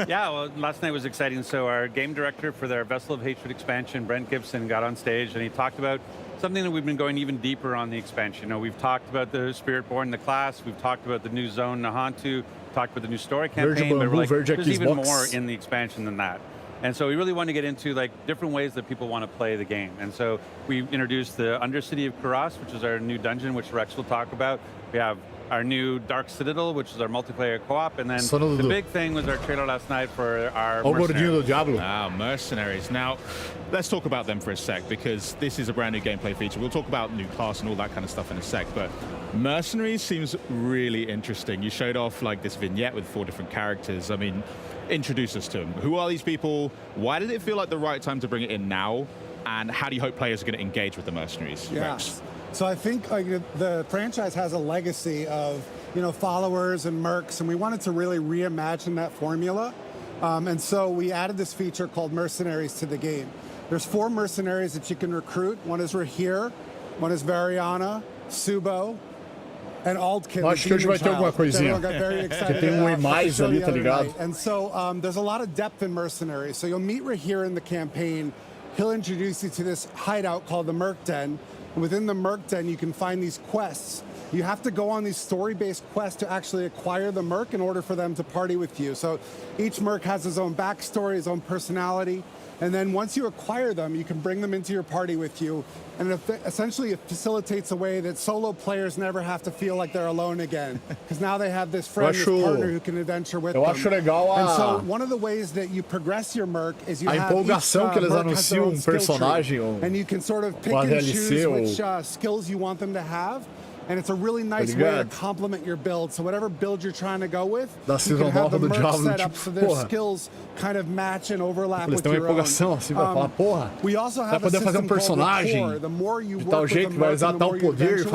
Yeah, well, last night was exciting. So our game director for their Vessel of Hatred expansion, Brent Gibson, got on stage and he talked about something that we've been going even deeper on the expansion. You know, we've talked about the Spiritborn, the class, we've talked about the new zone, Nahantu, talked about the new story campaign, but we're like, there's even more in the expansion than that. And so we really want to get into like different ways that people want to play the game. And so we introduced the Undercity of Kuras, which is our new dungeon, which Rex will talk about. We have our new Dark Citadel, which is our multiplayer co-op, and then the big thing was our trailer last night for our mercenaries. Wow, mercenaries. Now, let's talk about them for a sec, because this is a brand new gameplay feature. We'll talk about new class and all that kind of stuff in a sec, but mercenaries seems really interesting. You showed off like this vignette with 4 different characters. I mean, introduce us to them. Who are these people? Why did it feel like the right time to bring it in now? And how do you hope players are going to engage with the mercenaries? Yeah. Rex? So I think the franchise has a legacy of, you know, followers and mercs, and we wanted to really reimagine that formula. And so we added this feature called Mercenaries to the game. There's 4 mercenaries that you can recruit. One is Rahir, one is Variana, Subo, and Aldkin. Acho que hoje vai ter alguma coisinha. Que tem mais ali, tá ligado? And so there's a lot of depth in mercenaries. So you'll meet Rahir in the campaign. He'll introduce you to this hideout called the Merc Den. And within the Merc Den, you can find these quests. You have to go on these story-based quests to actually acquire the Merc in order for them to party with you. So each Merc has his own backstory, his own personality. And then once you acquire them, you can bring them into your party with you. And essentially it facilitates a way that solo players never have to feel like they're alone again. Because now they have this friend, this partner who can adventure with them. And so one of the ways that you progress your Merc is you have empolgação que eles anunciam personagem. And you can sort of pick and choose which skills you want them to have. And it's a really nice way to complement your build. So whatever build you're trying to go with, you can have the Merc set up so their skills kind of match and overlap with your own. We also have a system called Rapport. The more you work with the Merc and the more you adventure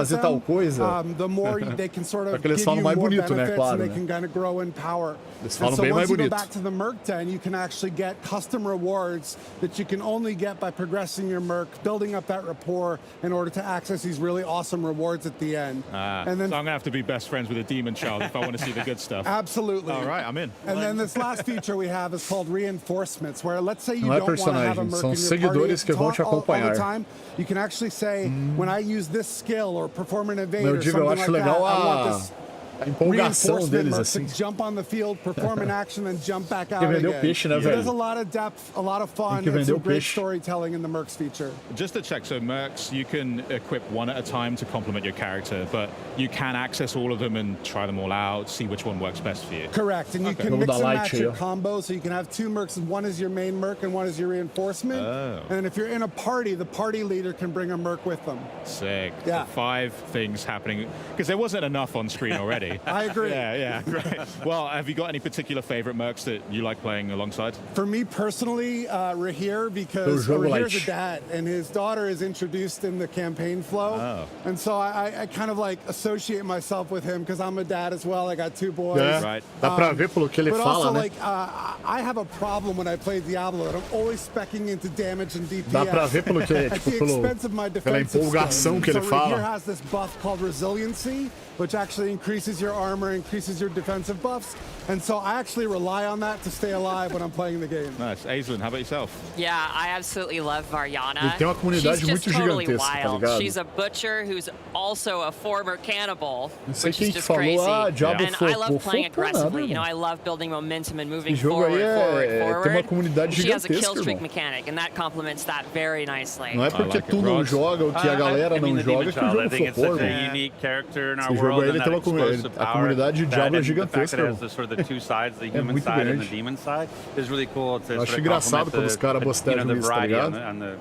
with them, the more they can sort of give you more benefits and they can kind of grow in power. And so once you go back to the Merc Den, you can actually get custom rewards that you can only get by progressing your Merc, building up that rapport in order to access these really awesome rewards at the end. And then, so I'm going to have to be best friends with a demon child if I want to see the good stuff. Absolutely. All right, I'm in. And then this last feature we have is called reinforcements, where let's say you don't want to have a Merc in your party all the time. You can actually say, when I use this skill or perform an evade or something like that, I want this empolgação deles assim. Jump on the field, perform an action, and jump back out again. Peixe, né, so there's a lot of depth, a lot of fun, and some great storytelling in the Mercs feature. Just to check, so Mercs, you can equip one at a time to complement your character, but you can access all of them and try them all out, see which one works best for you. Correct, and you can mix and match your combos, so you can have 2 Mercs, and one is your main Merc and one is your reinforcement. And if you're in a party, the party leader can bring a Merc with them. Sick. Yeah. So 5 things happening, because there wasn't enough on screen already. I agree. Yeah, great. Well, have you got any particular favorite Mercs that you like playing alongside? For me personally, Rahir, because Rahir's a dad, and his daughter is introduced in the campaign flow. And so I kind of like associate myself with him because I'm a dad as well. I got 2 boys. Right. Dá pra ver pelo que ele but fala, also, né? like, I have a problem when I play Diablo, and I'm always speccing into damage and DPS. Dá pra ver pelo que at the expense of my pela defensive empolgação que ele so fala. Rahir has this buff called resiliency, which actually increases your armor, increases your defensive buffs. And so I actually rely on that to stay alive when I'm playing the game. Nice. Aizen, how about yourself? Yeah, I absolutely love Variana. Tem uma comunidade She's muito just totally gigantesca, tá wild. ligado? She's a butcher who's also a former cannibal, sei which quem is que just falou, crazy. Diablo And I love playing flopou aggressively. nada, You know, mano. I love building momentum and moving Esse jogo forward, aí tem uma comunidade She has a gigantesca, kill streak irmão. mechanic, and that complements that very nicely. Não é porque tu não joga ou que a galera não joga que o jogo I think it's flopou, such a irmão. unique character in our Esse jogo world, aí and ele that tem uma explosive a power, comunidade de Diablo é the fact gigantesca, that it has irmão. the sort of the 2 sides, the human muito side and grande. the demon side, is really cool to Eu acho sort of engraçado quando os caras complement bostejam the isso, tá variety ligado?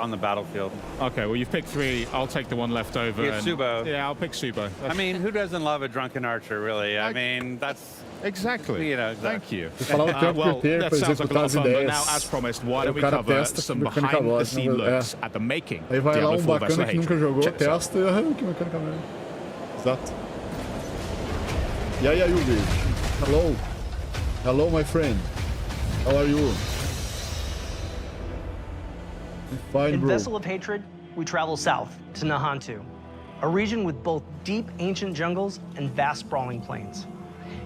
on the battlefield. Okay, well, you've picked 3. I'll take the one left over. It's Subo. Yeah, I'll pick Subo. I mean, who doesn't love a drunken archer, really? I mean, that's Exactly. You know, Thank you. Well, that sounds like a lot of fun, but now, as promised, why don't we cover some behind-the-scene looks at the making Aí vai lá Diablo 4 bacana Vessel que nunca Hatred. jogou, Check this out. testa e... que mecânica mesmo. Exato. E aí, Yubi? Hello. Hello, my friend. How are you? I'm fine, In bro. Vessel of Hatred, we travel south to Nahantu, a region with both deep ancient jungles and vast sprawling plains.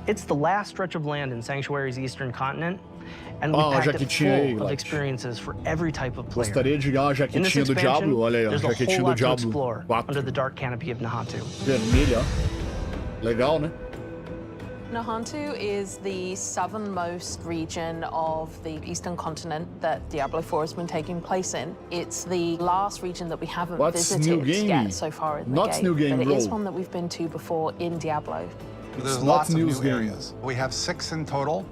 It's the last stretch of land in Sanctuary's eastern continent, and we packed it full of experiences for every type of player. Gostaria de ganhar a jaquetinha do Diablo. Olha aí, ó, there's a jaquetinha whole do lot to Diablo explore 4. under the dark canopy of Nahantu. Vermelha, ó. Legal, né? Nahantu is the southernmost region of the eastern continent that Diablo 4 has been taking place in. It's the last region that we haven't visited yet so far in the game, but it is one that we've been to before in Diablo. There's lots of new areas. We have 6 in total.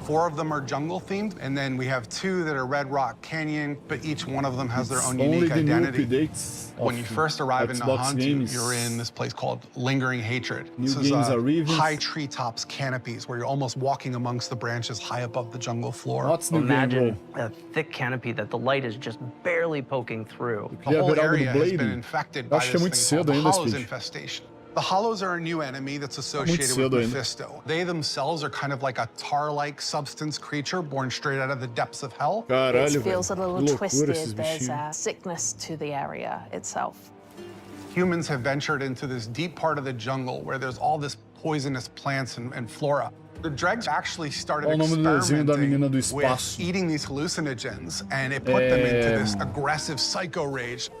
4 of them are jungle themed, and then we have 2 that are Red Rock Canyon, but each one of them has their own unique identity. When you first arrive in Nahantu, you're in this place called Lingering Hatred. This is high treetops canopies where you're almost walking amongst the branches high above the jungle floor. Imagine a thick canopy that the light is just barely poking through. The whole area has been infected by this thing called the Hollows infestation. The Hollows are a new enemy that's associated with Mephisto. They themselves are kind of like a tar-like substance creature born straight out of the depths of hell. It feels a little twisted. There's a sickness to the area itself. Humans have ventured into this deep part of the jungle where there's all this poisonous plants and flora. The dregs actually started experimenting with eating these hallucinogens, and it put them into this aggressive psycho rage.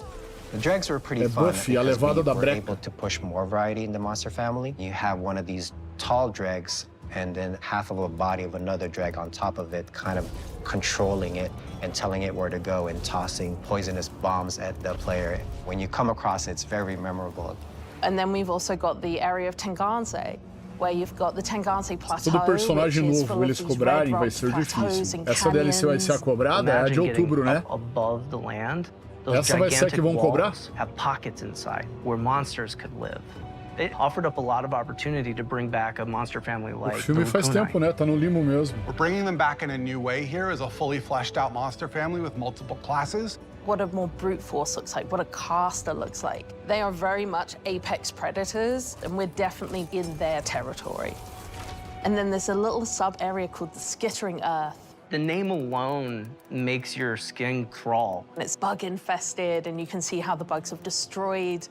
The dregs were pretty fun because we were able to push more variety in the monster family. You have one of these tall dregs and then half of a body of another dreg on top of it, kind of controlling it and telling it where to go and tossing poisonous bombs at the player. When you come across it, it's very memorable. And then we've also got the area of Tenganse, where you've got the Tenganse Plateau, Todo personagem novo eles cobrarem vai ser difícil. Essa DLC vai ser a cobrada, é a de outubro, né? Above the land. Essa vai ser a que vão cobrar? Have pockets inside where monsters could live. It offered up a lot of opportunity to bring back a monster family like O filme faz tempo, né? Tá no limbo mesmo. We're bringing them back in a new way here as a fully fleshed out monster family with multiple classes. What a more brute force looks like, what a caster looks like. They are very much apex predators, and we're definitely in their territory. And then there's a little sub-area called the Skittering Earth. The name alone makes your skin crawl. It's bug infested, and you can see how the bugs have destroyed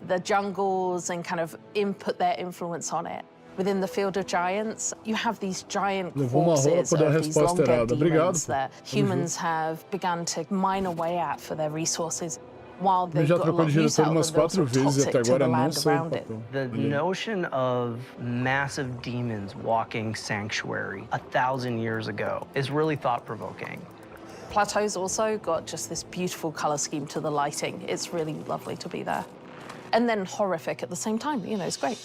the jungles and kind of put their influence on it. Within the Field of Giants, you have these giant corpses of these long-dead demons that humans have begun to mine away at for their resources. While they've got a lot of use out of them, they're also toxic to the land around it. The notion of massive demons walking Sanctuary 1,000 years ago is really thought-provoking. Plateau's also got just this beautiful color scheme to the lighting. It's really lovely to be there. And then horrific at the same time, you know, it's great.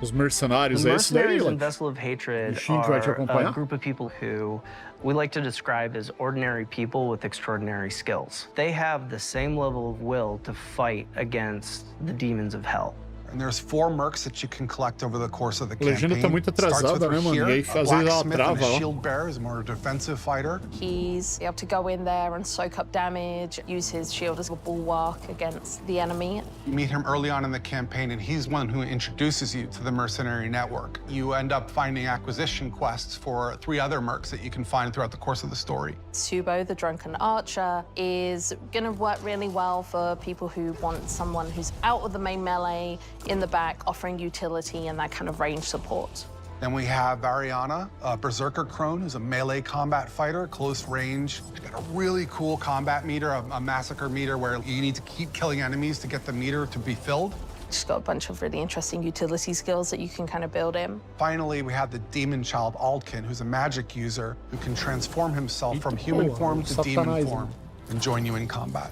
Os mercenários, the é isso daí? Mercenaries in Vessel of Hatred are a group of people who we like to describe as ordinary people with extraordinary skills. They have the same level of will to fight against the demons of hell. And there's 4 mercs that you can collect over the course of the campaign. A legenda tá muito atrasada, né, mano? E aí, às vezes ela trava, ó. Shield bearer is more a defensive fighter. He's able to go in there and soak up damage, use his shield as a bulwark against the enemy. You meet him early on in the campaign, and he's one who introduces you to the mercenary network. You end up finding acquisition quests for 3 other mercs that you can find throughout the course of the story. Subo, the drunken archer, is gonna work really well for people who want someone who's out of the main melee, in the back, offering utility and that kind of range support. Then we have Ariana, a Berserker Crone, who's a melee combat fighter, close range. She's got a really cool combat meter, a massacre meter, where you need to keep killing enemies to get the meter to be filled. She's got a bunch of really interesting utility skills that you can kind of build in. Finally, we have the demon child Aldkin, who's a magic user who can transform himself from human form to demon form and join you in combat.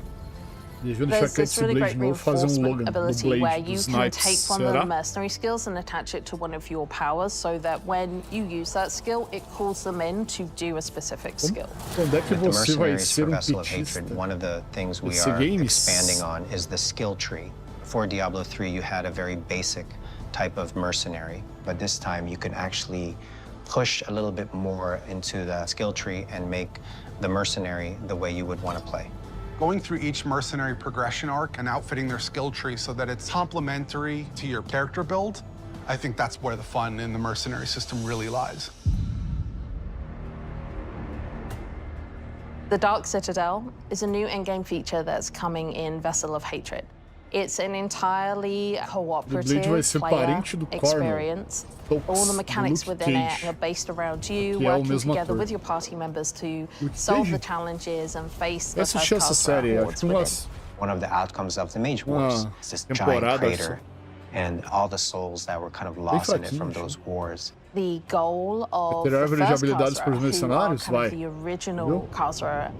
There's this really great reinforcement ability where you can take one of the mercenary skills and attach it to one of your powers so that when you use that skill, it calls them in to do a specific skill. With the mercenaries for Vessel of Hatred, one of the things we are expanding on is the skill tree. For Diablo 3, you had a very basic type of mercenary. but this time you can actually push a little bit more into the skill tree and make the mercenary the way you would want to play. Going through each mercenary progression arc and outfitting their skill tree so that it's complementary to your character build, I think that's where the fun in the mercenary system really lies. The Dark Citadel is a new in-game feature that's coming in Vessel of Hatred. It's an entirely cooperative player experience. All the mechanics within it are based around you working together with your party members to solve the challenges and face the first-class rewards within. One of the outcomes of the Mage Wars is this giant crater and all the souls that were kind of lost in it from those wars. The goal of the first Khazra, who are kind of the original Khazra,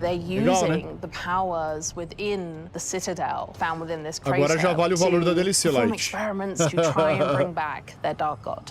they're using the powers within the Citadel found within this crater to perform experiments to try and bring back their Dark God.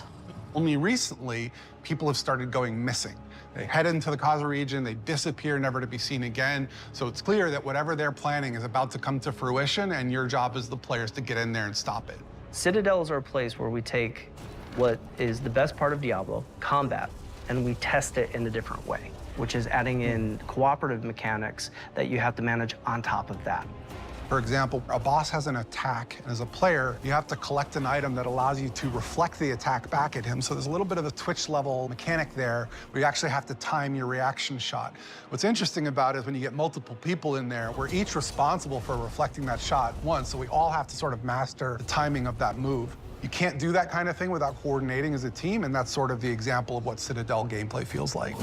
Only recently, people have started going missing. They head into the Khazra region, they disappear, never to be seen again. So it's clear that whatever they're planning is about to come to fruition, and your job as the players to get in there and stop it. Citadels are a place where we take what is the best part of Diablo, combat, and we test it in a different way, which is adding in cooperative mechanics that you have to manage on top of that. For example, a boss has an attack, and as a player, you have to collect an item that allows you to reflect the attack back at him. So there's a little bit of a Twitch-level mechanic there where you actually have to time your reaction shot. What's interesting about it is when you get multiple people in there, we're each responsible for reflecting that shot once, so we all have to sort of master the timing of that move. You can't do that kind of thing without coordinating as a team, and that's sort of the example of what Citadel gameplay feels like.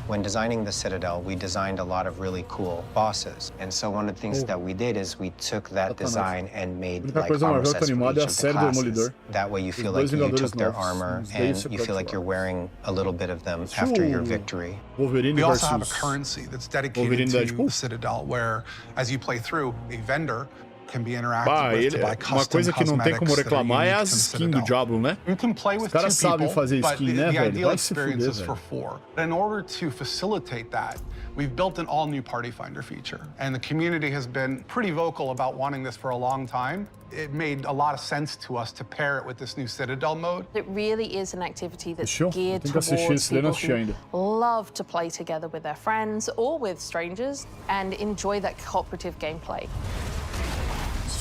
When designing the Citadel, we designed a lot of really cool bosses. And so one of the things that we did is we took that design and made like armor sets for each of the classes. That way you feel like you took their armor and you feel like you're wearing a little bit of them after your victory. We also have a currency that's dedicated to the Citadel, where as you play through, a vendor can be interacted with to buy custom uma coisa que não tem como reclamar é as skins do Diablo, né? You can play with Os caras sabem fazer skin, né, the velho? ideal Vai se experience fuder, is for 4. In order to facilitate that, we've built an all-new Party Finder feature, and the community has been pretty vocal about wanting this for a long time. It made a lot of sense to us to pair it with this new Citadel mode. It really is an activity that's geared towards people who love to play together with their friends or with strangers and enjoy that cooperative gameplay.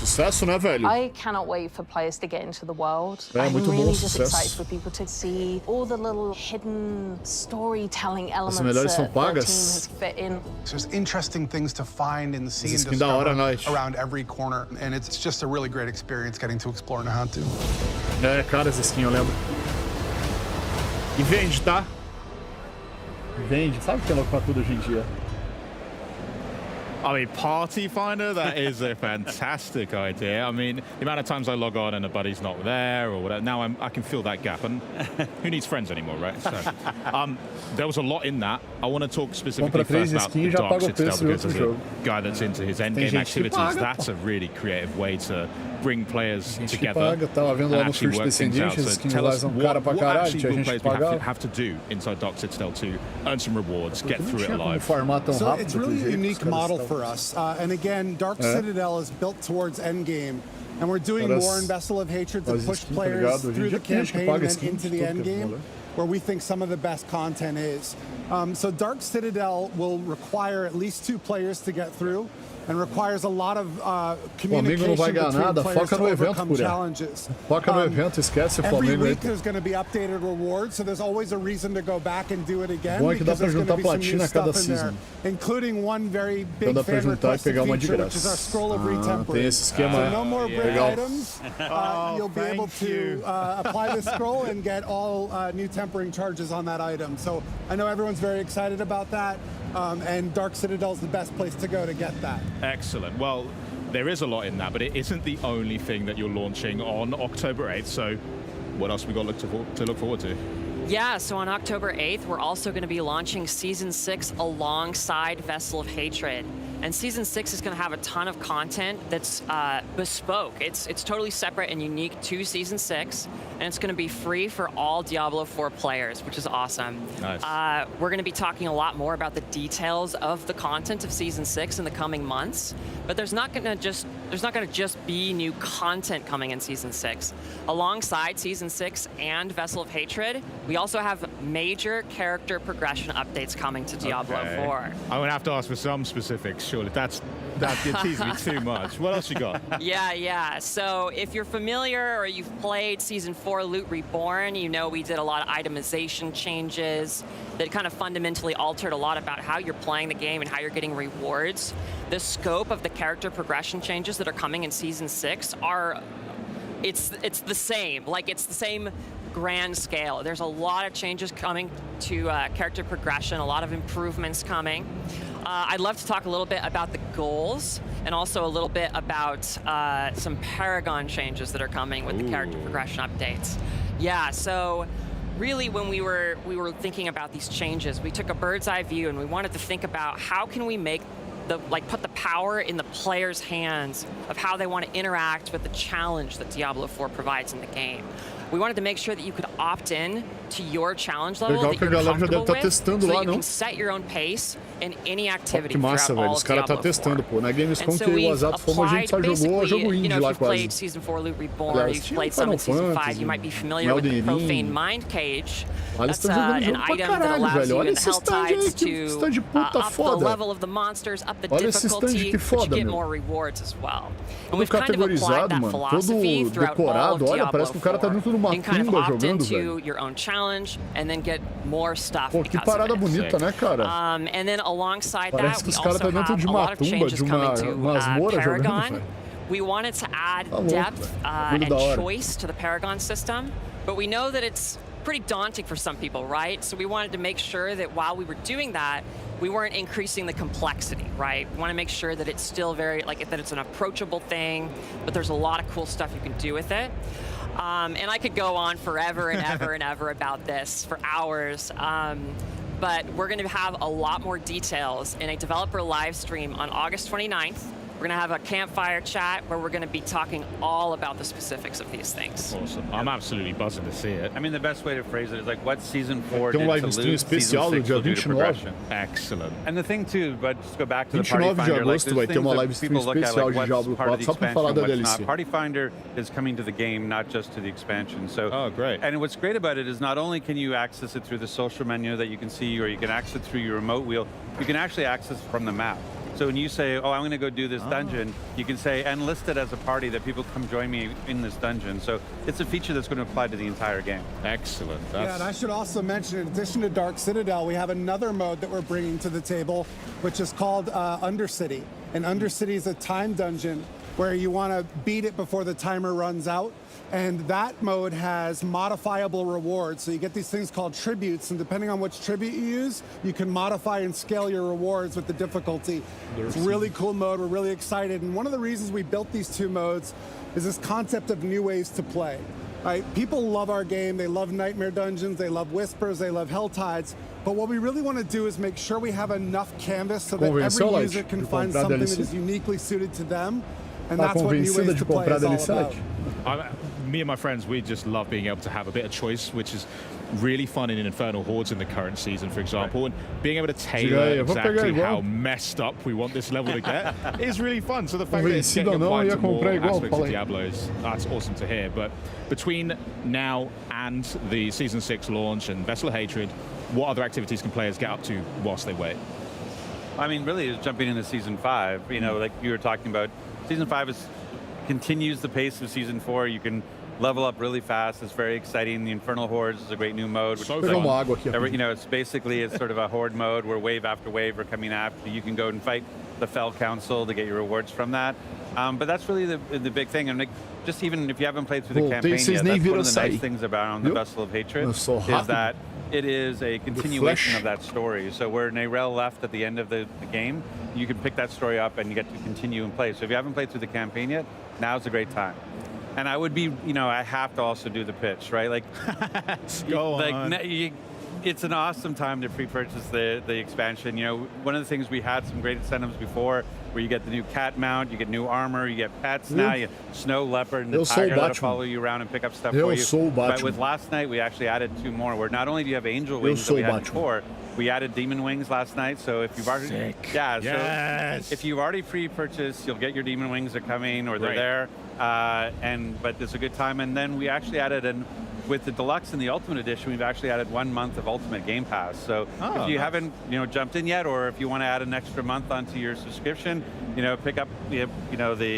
Sucesso, né, velho? I cannot wait for players to get into the world. I'm really just excited for people to see all the little hidden storytelling elements that the team has fit in. So there's interesting things to find and see and discover around every corner, and it's just a really great experience getting to explore Nahantu. É, cara, essa skin eu lembro. E vende, tá? Vende. Sabe que é louco pra tudo hoje em dia? I mean, Party Finder, that is a fantastic idea. I mean, the amount of times I log on and a buddy's not there or whatever, now I can fill that gap. And who needs friends anymore, right? So, there was a lot in that. I want to talk specifically first about the Dark Citadel, because as a guy that's into his endgame activities, that's a really creative way to bring players together and actually work things out. So tell us what actually will players have to do inside Dark Citadel to earn some rewards, get through it alive. So it's really a unique model for us. And again, Dark Citadel is built towards endgame. And we're doing more in Vessel of Hatred to push players through the campaign and then into the endgame, where we think some of the best content is. So Dark Citadel will require at least 2 players to get through, and requires a lot of communication between players to overcome challenges. Foca no evento, esquece o Flamengo. Every week there's going to be updated rewards, so there's always a reason to go back and do it again, because there's going to be some new stuff in there, including one very big fan requested feature, which is our scroll of retempering. So no more break items. You'll be able to apply the scroll and get all new tempering charges on that item. So I know everyone's very excited about that. And Dark Citadel is the best place to go to get that. Excellent. Well, there is a lot in that, but it isn't the only thing that you're launching on October 8th. So what else we got to look forward to? Yeah, so on October 8th, we're also going to be launching Season 6 alongside Vessel of Hatred. And Season 6 is going to have a ton of content that's bespoke. It's totally separate and unique to Season 6, and it's going to be free for all Diablo 4 players, which is awesome. Nice. We're going to be talking a lot more about the details of the content of Season 6 in the coming months, but there's not going to just there's not going to just be new content coming in Season 6. Alongside Season 6 and Vessel of Hatred, we also have major character progression updates coming to Diablo 4. I'm going to have to ask for some specifics, surely. That teases me too much. What else you got? Yeah. So if you're familiar or you've played Season 4 Loot Reborn, you know we did a lot of itemization changes that kind of fundamentally altered a lot about how you're playing the game and how you're getting rewards. The scope of the character progression changes that are coming in Season 6 are, it's the same. Like, it's the same grand scale. There's a lot of changes coming to character progression, a lot of improvements coming. I'd love to talk a little bit about the goals and also a little bit about some Paragon changes that are coming with the character progression updates. Yeah, so really when we were thinking about these changes, we took a bird's eye view and we wanted to think about how can we make put the power in the player's hands of how they want to interact with the challenge that Diablo 4 provides in the game. We wanted to make sure that you could opt in to your challenge level that you're comfortable with, so that you can set your own pace in any activity throughout all of Diablo 4. Testando, pô. Na Gamescom que eu e o Azato fomos, a gente só jogou jogo indie lá quase. If you've played Season 4 Loot Reborn, you've played some in Season 5, you might be familiar with the Profane Mind Cage. That's an item that allows you in the Hell Tides to up the level of the monsters, up the difficulty, but you get more rewards as well. And we've kind of applied that philosophy throughout all of Diablo 4. You can kind of opt into your own challenge and then get more stuff because of it. Bonita, né, cara? And then alongside that, we also have a lot of changes coming to Paragon. We wanted to add depth and choice to the Paragon system, but we know that it's pretty daunting for some people, right? So we wanted to make sure that while we were doing that, we weren't increasing the complexity, right? We want to make sure that it's still very, that it's an approachable thing, but there's a lot of cool stuff you can do with it. And I could go on forever and ever and ever about this for hours. But we're going to have a lot more details in a developer live stream on August 29th. We're going to have a campfire chat where we're going to be talking all about the specifics of these things. Awesome. I'm absolutely buzzing to see it. I mean, the best way to phrase it is like what Season 4 did to lose Season 6 will do to progression. Excellent. And the thing too, but just go back to the Party Finder, like there's things that people look at, like what's part of the expansion, what's not. Party Finder is coming to the game, not just to the expansion. So, great. And what's great about it is not only can you access it through the social menu that you can see, or you can access it through your remote wheel, you can actually access it from the map. So when you say, oh, I'm going to go do this dungeon, you can say, and list it as a party that people come join me in this dungeon. So it's a feature that's going to apply to the entire game. Excellent. Yeah, and I should also mention, in addition to Dark Citadel, we have another mode that we're bringing to the table, which is called Undercity. And Undercity is a time dungeon where you want to beat it before the timer runs out. And that mode has modifiable rewards. So you get these things called tributes, and depending on which tribute you use, you can modify and scale your rewards with the difficulty. It's a really cool mode. We're really excited. And one of the reasons we built these two modes is this concept of new ways to play. Right? People love our game. They love Nightmare Dungeons. They love Whispers. They love Hell Tides. But what we really want to do is make sure we have enough canvas so that every user can find something that is uniquely suited to them. And that's what new ways to play is all about. Me and my friends, we just love being able to have a bit of choice, which is really fun in Infernal Hordes in the current season, for example, and being able to tailor exactly how messed up we want this level to get is really fun. So the fact that it's getting applied to more aspects of Diablo that's awesome to hear. But between now and the Season 6 launch and Vessel of Hatred, what other activities can players get up to whilst they wait? I mean, really, just jumping into Season 5, you know, like you were talking about, Season 5 continues the pace of Season 4. You can level up really fast. It's very exciting. The Infernal Hordes is a great new mode. Which is like, you know, it's basically sort of a horde mode where wave after wave are coming after you. You can go and fight the Fell Council to get your rewards from that. But that's really the big thing. And like, just even if you haven't played through the campaign yet, that's one of the nice things about the Vessel of Hatred is that it is a continuation of that story. So where Neyrelle left at the end of the game, you can pick that story up and you get to continue and play. So if you haven't played through the campaign yet, now's a great time. And I would be, you know, I have to also do the pitch, right? Like, go on. It's an awesome time to pre-purchase the expansion. You know, one of the things we had some great incentives before, where you get the new cat mount, you get new armor, you get pets now, you Snow Leopard and the Tiger that'll follow you around and pick up stuff for you. But with last night, we actually added 2 more, where not only do you have Angel Wings that we had before, We added demon wings last night, so if you've already so if you've already pre-purchased, you'll get your demon wings. They're coming, or they're there. But it's a good time. And then we actually added with the deluxe and the ultimate edition, we've actually added 1 month of ultimate game pass. So if you haven't jumped in yet, or if you want to add an extra month onto your subscription, pick up the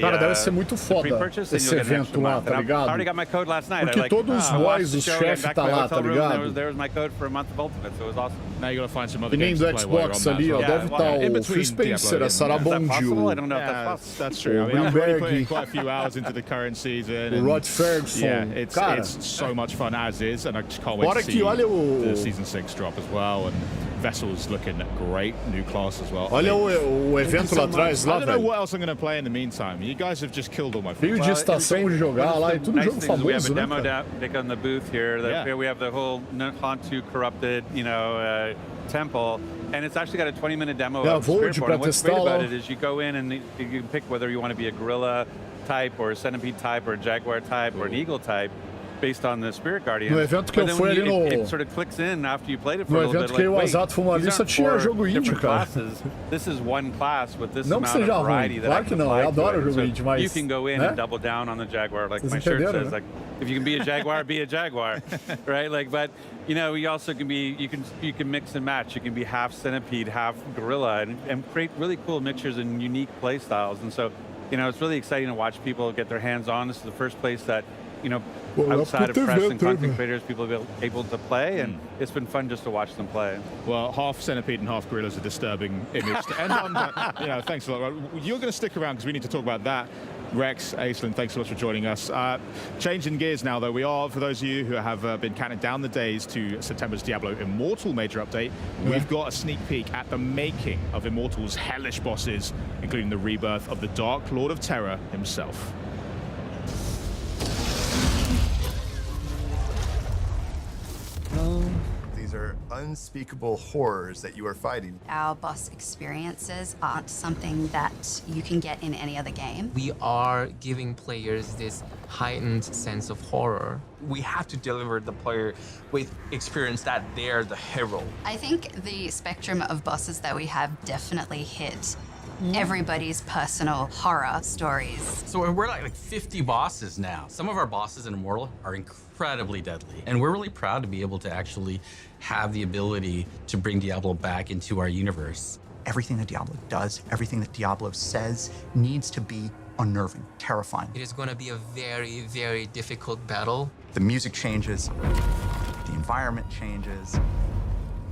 Cara, deve ser muito foda esse evento lá, tá ligado? I already got my code last night. Porque todos os boys, os chefes tá lá, tá ligado? There was my code for a month of ultimate, so it was awesome. Now you got to find some other E nem games do to play while you're on Xbox that ali, as ó, well. deve estar o Phil Spencer, a Sarah Bondio, I don't know if that's possible. That's true. I mean, I'm really putting quite a few hours into the current season. o Rod Ferguson. Yeah, Cara, it's so much fun as is, and I just can't wait Fora to que see olha the Season 6 drop as well, and Vessel's looking great, new class as well. Olha o evento lá atrás, lá, I don't know velho. what else I'm going to play in the meantime. You guys have just killed all my Veio friends. de estação de jogar lá, e tudo jogo famoso, We have a né, demo cara? deck on the booth here. We have the whole Hantu corrupted, temple, and it's actually got a 20-minute demo of Spirit Born. And what's great about it is you go in and you can pick whether you want to be a gorilla type, or a centipede type, or a jaguar type, or an eagle type, based on the Spirit Guardian. No evento que eu fui ali no... It sort of clicks in after you played it for No a little bit. evento que eu e o Azato fomos ali, só tinha jogo indie, cara. This is one class with this Não que amount seja of variety ruim, that claro I que can não, eu apply adoro to it. jogo indie, mas... You can go in and double down on the jaguar, like my shirt says, like, if you can be a jaguar, be a jaguar, right? Like, but you also can be, you can mix and match. You can be half centipede, half gorilla, and create really cool mixtures and unique play styles. And so, it's really exciting to watch people get their hands on. This is the first place that, outside of press and content creators, people have been able to play, and it's been fun just to watch them play. Well, half centipede and half gorilla is a disturbing image to end on. But, thanks a lot. You're going to stick around because we need to talk about that. Rex, Aislinn, thanks so much for joining us. Changing gears now, though, we are, for those of you who have been counting down the days to September's Diablo Immortal major update, we've got a sneak peek at the making of Immortal's hellish bosses, including the rebirth of the Dark Lord of Terror himself. These are unspeakable horrors that you are fighting. Our boss experiences aren't something that you can get in any other game. We are giving players this heightened sense of horror. We have to deliver the player with experience that they're the hero. I think the spectrum of bosses that we have definitely hit everybody's personal horror stories. So we're like 50 bosses now. Some of our bosses in Immortal are incredibly deadly. And we're really proud to be able to actually have the ability to bring Diablo back into our universe. Everything that Diablo does, everything that Diablo says needs to be unnerving, terrifying. It is going to be a very, very difficult battle. The music changes, the environment changes,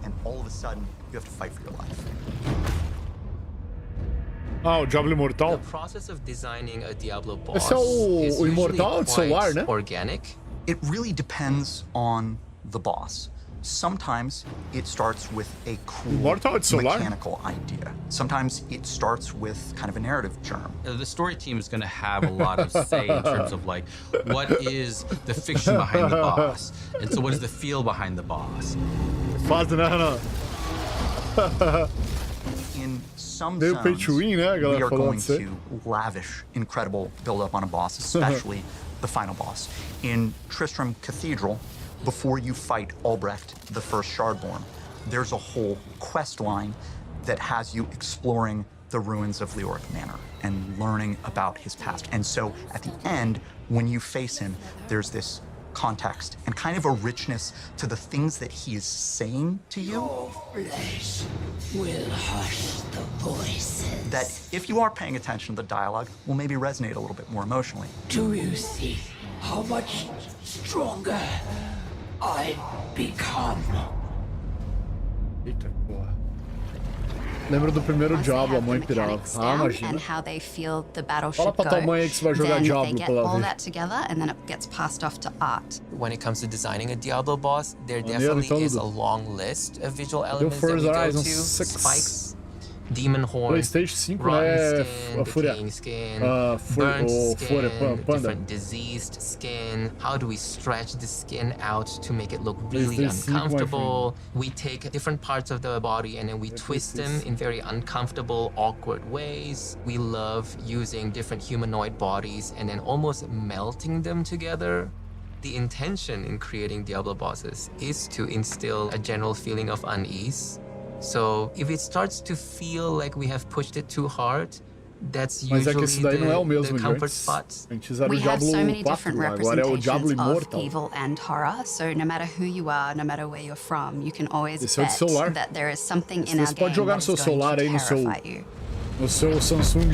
and all of a sudden, you have to fight for your life. Ah, o Diablo Immortal. The process of designing a Diablo boss Esse é o Immortal de celular, né? Organic. It really depends on the boss. Sometimes it starts with a cool mechanical idea. Sometimes it starts with kind of a narrative germ. The story team is going to have a lot of say in terms of like, what is the fiction behind the boss? And so what is the feel behind the boss? In some zones, we are going to lavish incredible build-up on a boss, especially the final boss. In Tristram Cathedral, before you fight Albrecht, the first Shardborn, there's a whole quest line that has you exploring the ruins of Leoric Manor and learning about his past. And so at the end, when you face him, there's this context and kind of a richness to the things that he is saying to you. Your flesh will hush the voices. That if you are paying attention to the dialogue, will maybe resonate a little bit more emotionally. Do you see how much stronger I've become? Eita porra. Lembra do primeiro Diablo, a mãe pirava. Ah, imagina. And how they feel the battle should Fala pra tua mãe aí que você vai jogar then Diablo they get pela all vez. that together and then it gets passed off to art. When it comes to designing a Diablo boss, there definitely is a long list of visual elements that we go to. Spikes, demon horn, PlayStation 5, rotten né? skin, decaying skin, burnt skin, different diseased skin. How do we stretch the skin out to make it look really uncomfortable? We take different parts of the body and then we twist them in very uncomfortable, awkward ways. We love using different humanoid bodies and then almost melting them together. The intention in creating Diablo bosses is to instill a general feeling of unease So if it starts to feel like we have pushed it too hard, that's usually the comfort spots. We have so many different representations of evil and horror, so no matter who you are, no matter where you're from, you can always bet that there is something in our game that is going to terrify you. No seu Samsung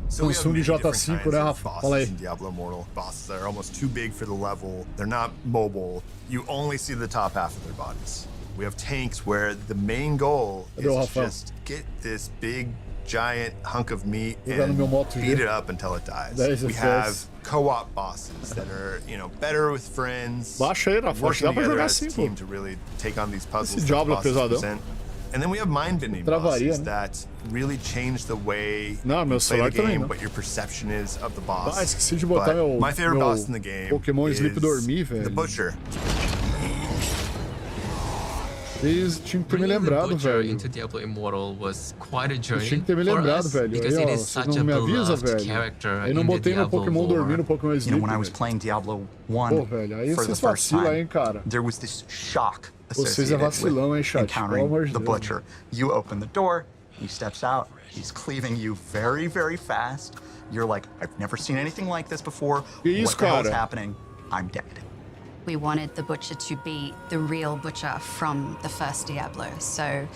J5, né, Rafa? Fala aí. In Diablo Immortal, bosses that are almost too big for the level. They're not mobile. You only see the top half of their bodies. We have tanks where the main goal is to just get this big, giant hunk of meat and beat it up until it dies. We have co-op bosses that are, you know, better with friends. Baixa aí, Rafa. Dá pra jogar assim, pô. To really take on these puzzles. Esse Diablo é pesadão. And then we have mind-bending bosses that really change the way you play the game, what your perception is of the boss. Esqueci de botar my favorite boss in the game Pokémon is Sleep dormir, velho. the Butcher. Eles tinham que ter me lembrado, velho. Into Diablo Immortal was quite a journey tinha que ter me lembrado, velho. Because aí, it ó, is such a beloved character. Aí não botei no Pokémon dormir, no Pokémon Sleep. You know, when I was playing Diablo 1 Pô, velho, aí for the vocês first vacilam, time, hein, cara. there was this shock Vocês é vacilão, hein, chat? encountering the Butcher. You open the door, he steps out, he's cleaving you very, very fast. You're like, I've never seen anything like this before. What the hell is happening? I'm dead. We wanted the Butcher to be the real Butcher from the first Diablo. So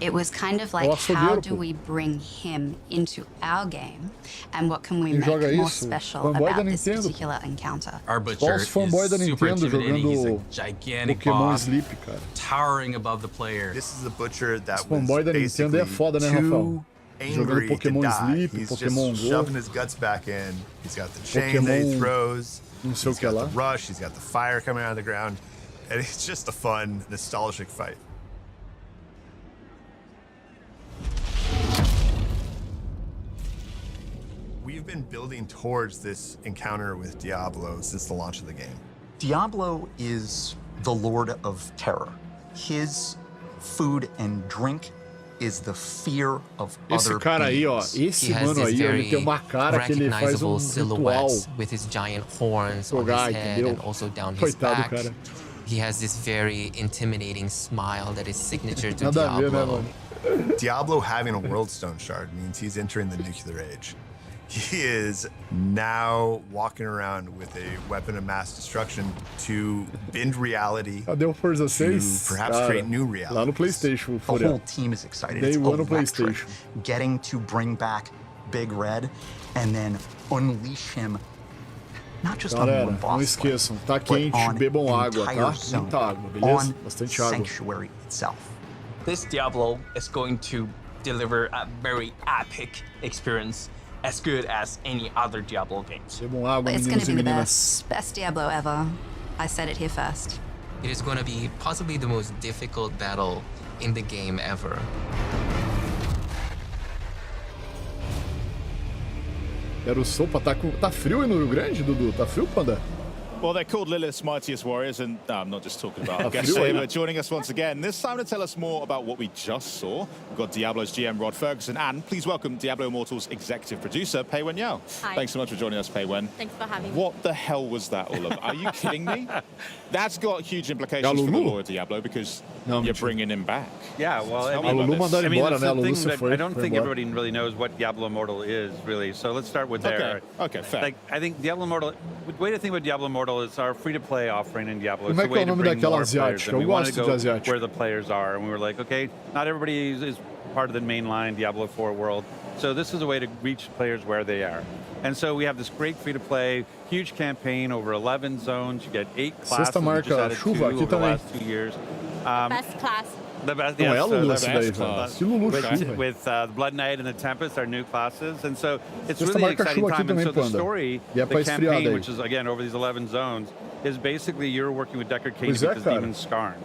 it was kind of like, how do we bring him into our game? And what can we make more special about this particular encounter? Our Butcher is super intimidating. He's a gigantic boss, towering above the player. This is the Butcher that was basically too angry to die. He's just shoving his guts back in. He's got the chain that he throws. He's got the rush, he's got the fire coming out of the ground, and it's just a fun, nostalgic fight. We've been building towards this encounter with Diablo since the launch of the game. Diablo is the Lord of Terror. His food and drink is the fear of esse other cara aí, ó, esse mano aí, ele tem uma cara que ele faz ritual. With his giant horns on his head and also down his back. Cara. He has this very intimidating smile that is signature to Nada Diablo. A ver, né, mano? Diablo having a World Stone Shard means he's entering the nuclear age. He is now walking around with a weapon of mass destruction to bend reality. Cadê o Forza 6? To perhaps create new reality. Lá no PlayStation, the whole team is excited. It's electric. Getting to bring back Big Red and then unleash him. Not just on one boss, não esqueçam, tá quente, bebam água, tá? Muita água, beleza? Bastante água. Sanctuary itself. This Diablo is going to deliver a very epic experience, as good as any other Diablo games. Bebam água, it's going to be the meninas. best Diablo ever. I said it here first. It is going to be possibly the most difficult battle in the game ever. Quero sopa, tá frio aí no Rio Grande, Dudu? Tá frio, Panda? Well, they're called Lilith's Mightiest Warriors, and no, I'm not just talking about our guests here, but joining us once again. This time to tell us more about what we just saw. We've got Diablo's GM, Rod Ferguson, and please welcome Diablo Immortal's executive producer, Pei Wen Yao. Hi. Thanks so much for joining us, Pei Wen. Thanks for having me. What the hell was that all about? Are you kidding me? That's got huge implications for the lore of Diablo, because you're bringing him back. Yeah, well, I don't think everybody really knows what Diablo Immortal is, really, so let's start with there. Okay, fair. Like, I think Diablo Immortal, the way to think about Diablo Immortal is our free-to-play offering in Diablo. Como é que é o nome daquela asiática? Eu gosto de asiática. Where the players are, and we were like, okay, not everybody is part of the mainline Diablo 4 world, so this is a way to reach players where they are. And so we have this great free-to-play, huge campaign, over 11 zones. You get 8 classes. Sexta marca chuva aqui over the também. last 2 years. Best class. The best, não é Lulu best daí, class. With Blood Knight and the Tempest, our new classes. And so it's really an exciting time. And so the story, the campaign, which is, again, over these 11 zones, is basically you're working with Deckard Cain to get this demon Skarn.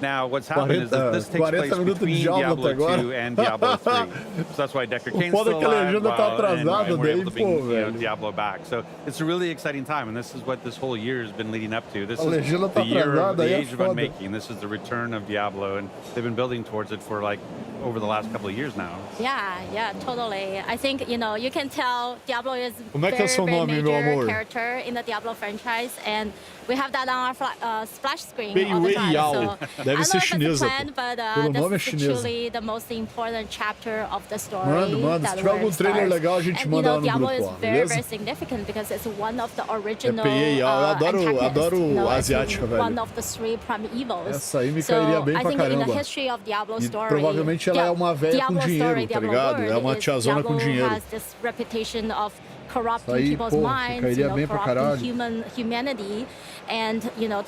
Now, what's happened is that this takes place between Diablo 2 and Diablo 3. So that's why Deckard Cain's still alive, and we're able to bring Diablo back. So it's a really exciting time, and this is what this whole year has been leading up to. This is the year of the Age of Unmaking. This is the return of Diablo, and they've been building towards it for like over the last couple of years now. Yeah, totally. I think, you know, you can tell Diablo is Como é que é seu very nome, meu amor? character in the Diablo franchise, and we have that on our splash screen all the time. So Deve ser chinesa. but Pelo nome é this is chinesa. truly the most important chapter of the story. Manda. Se tiver algum trailer legal, a gente manda lá no Diablo grupo, is ó, very beleza? significant because it's one of the original eu adoro you know, asiática, velho. One of the three prime evils. Essa aí me cairia bem I pra think in the caramba. history of Diablo E story, provavelmente ela é uma velha com dinheiro, tá ligado? É uma tiazona com dinheiro. has this reputation of corrupting Aí, people's pô, minds, cairia bem pra corrupting caralho. humanity, and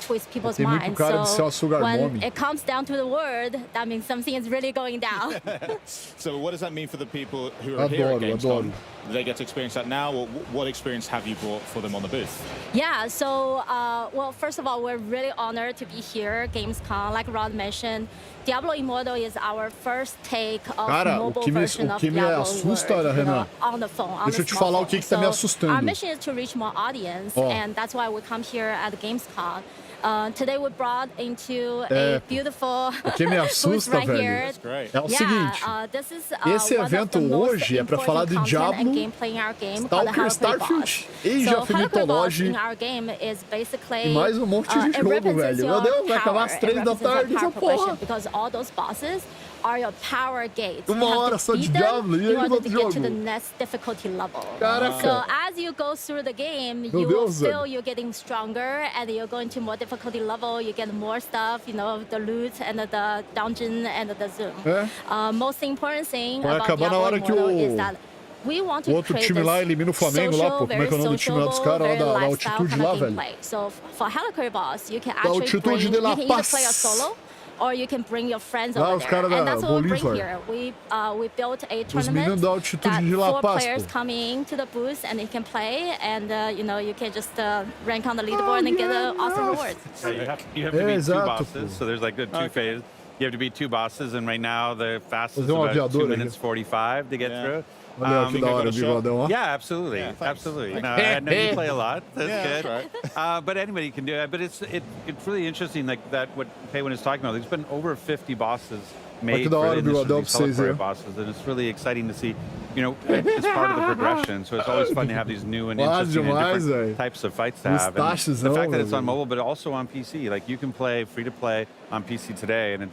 twist people's Tem muito minds. cara de ser uma So sugar when mommy. it comes down to the word, that means something is really going down. So what does that mean for the people who are here at Gamescom? Adoro. Do they get to experience that now, or what experience have you brought for them on the booth? Yeah, so, well, first of all, we're really honored to be here, Gamescom. Like Rod mentioned, Diablo Immortal is our first take of Cara, mobile o que me version of assusta, Diablo Renan, on the phone, on deixa the eu te falar o que tá me Our assustando. mission is to reach more audience, Ó. and that's why we come here at Gamescom. Today we brought into É, a beautiful O que me booth assusta, right velho, here. é o seguinte. This is, Esse one of evento the most hoje é pra falar de important Diablo, content and gameplay in our game called the Stalker, Hellcry Starfield, Boss. Age So of Hellcry Boss Mythology in our game is basically e mais um monte de it jogo, represents velho. your Meu Deus, vai acabar às power, 3 it da represents tarde your essa power progression, porra. because all those bosses are your power gates. Uma You have hora to só de beat them Diablo, e aí in no order outro to get to jogo? the next difficulty level. Caraca. So as you go through the game, Meu you will Deus, feel velho. you're getting stronger, and you're going to more difficulty level. You get more stuff, the loot and the dungeon and the zoom. É. Most important thing Vai about acabar na Diablo hora que Immortal is that we want to o outro create time lá this elimina o Flamengo lá, pô. Como é que é o nome do time lá dos caras, lá da altitude lá, velho? So for Hellcry Boss, you can Da actually altitude bring, de you La can either Paz. play a solo, or you can bring your friends Lá, over os there. caras da And that's what we bring Bolívar. here. We built a Os meninos tournament da altitude that de La 4 Paz, players pô. come in to the booth and they can play, and you can just rank on the leaderboard and get awesome rewards. Yeah, you have to beat two bosses, so there's like the two phases. You have to beat 2 bosses, and right now the fastest is about 2 minutes 45 to get through. Olha que da hora, bigodão, ó. Yeah, absolutely, absolutely. No, I know you play a lot. That's good. But anybody can do it. But it's really interesting, like that what Paywan is talking about. There's been over 50 bosses made que da hora, for these bigodão, pra vocês, Hellcry é. bosses, and it's really exciting to see. It's part of the progression, so it's always fun to have these new and interesting and different types of fights to have. And the fact that it's on mobile, but also on PC, like you can play free to play on PC today, and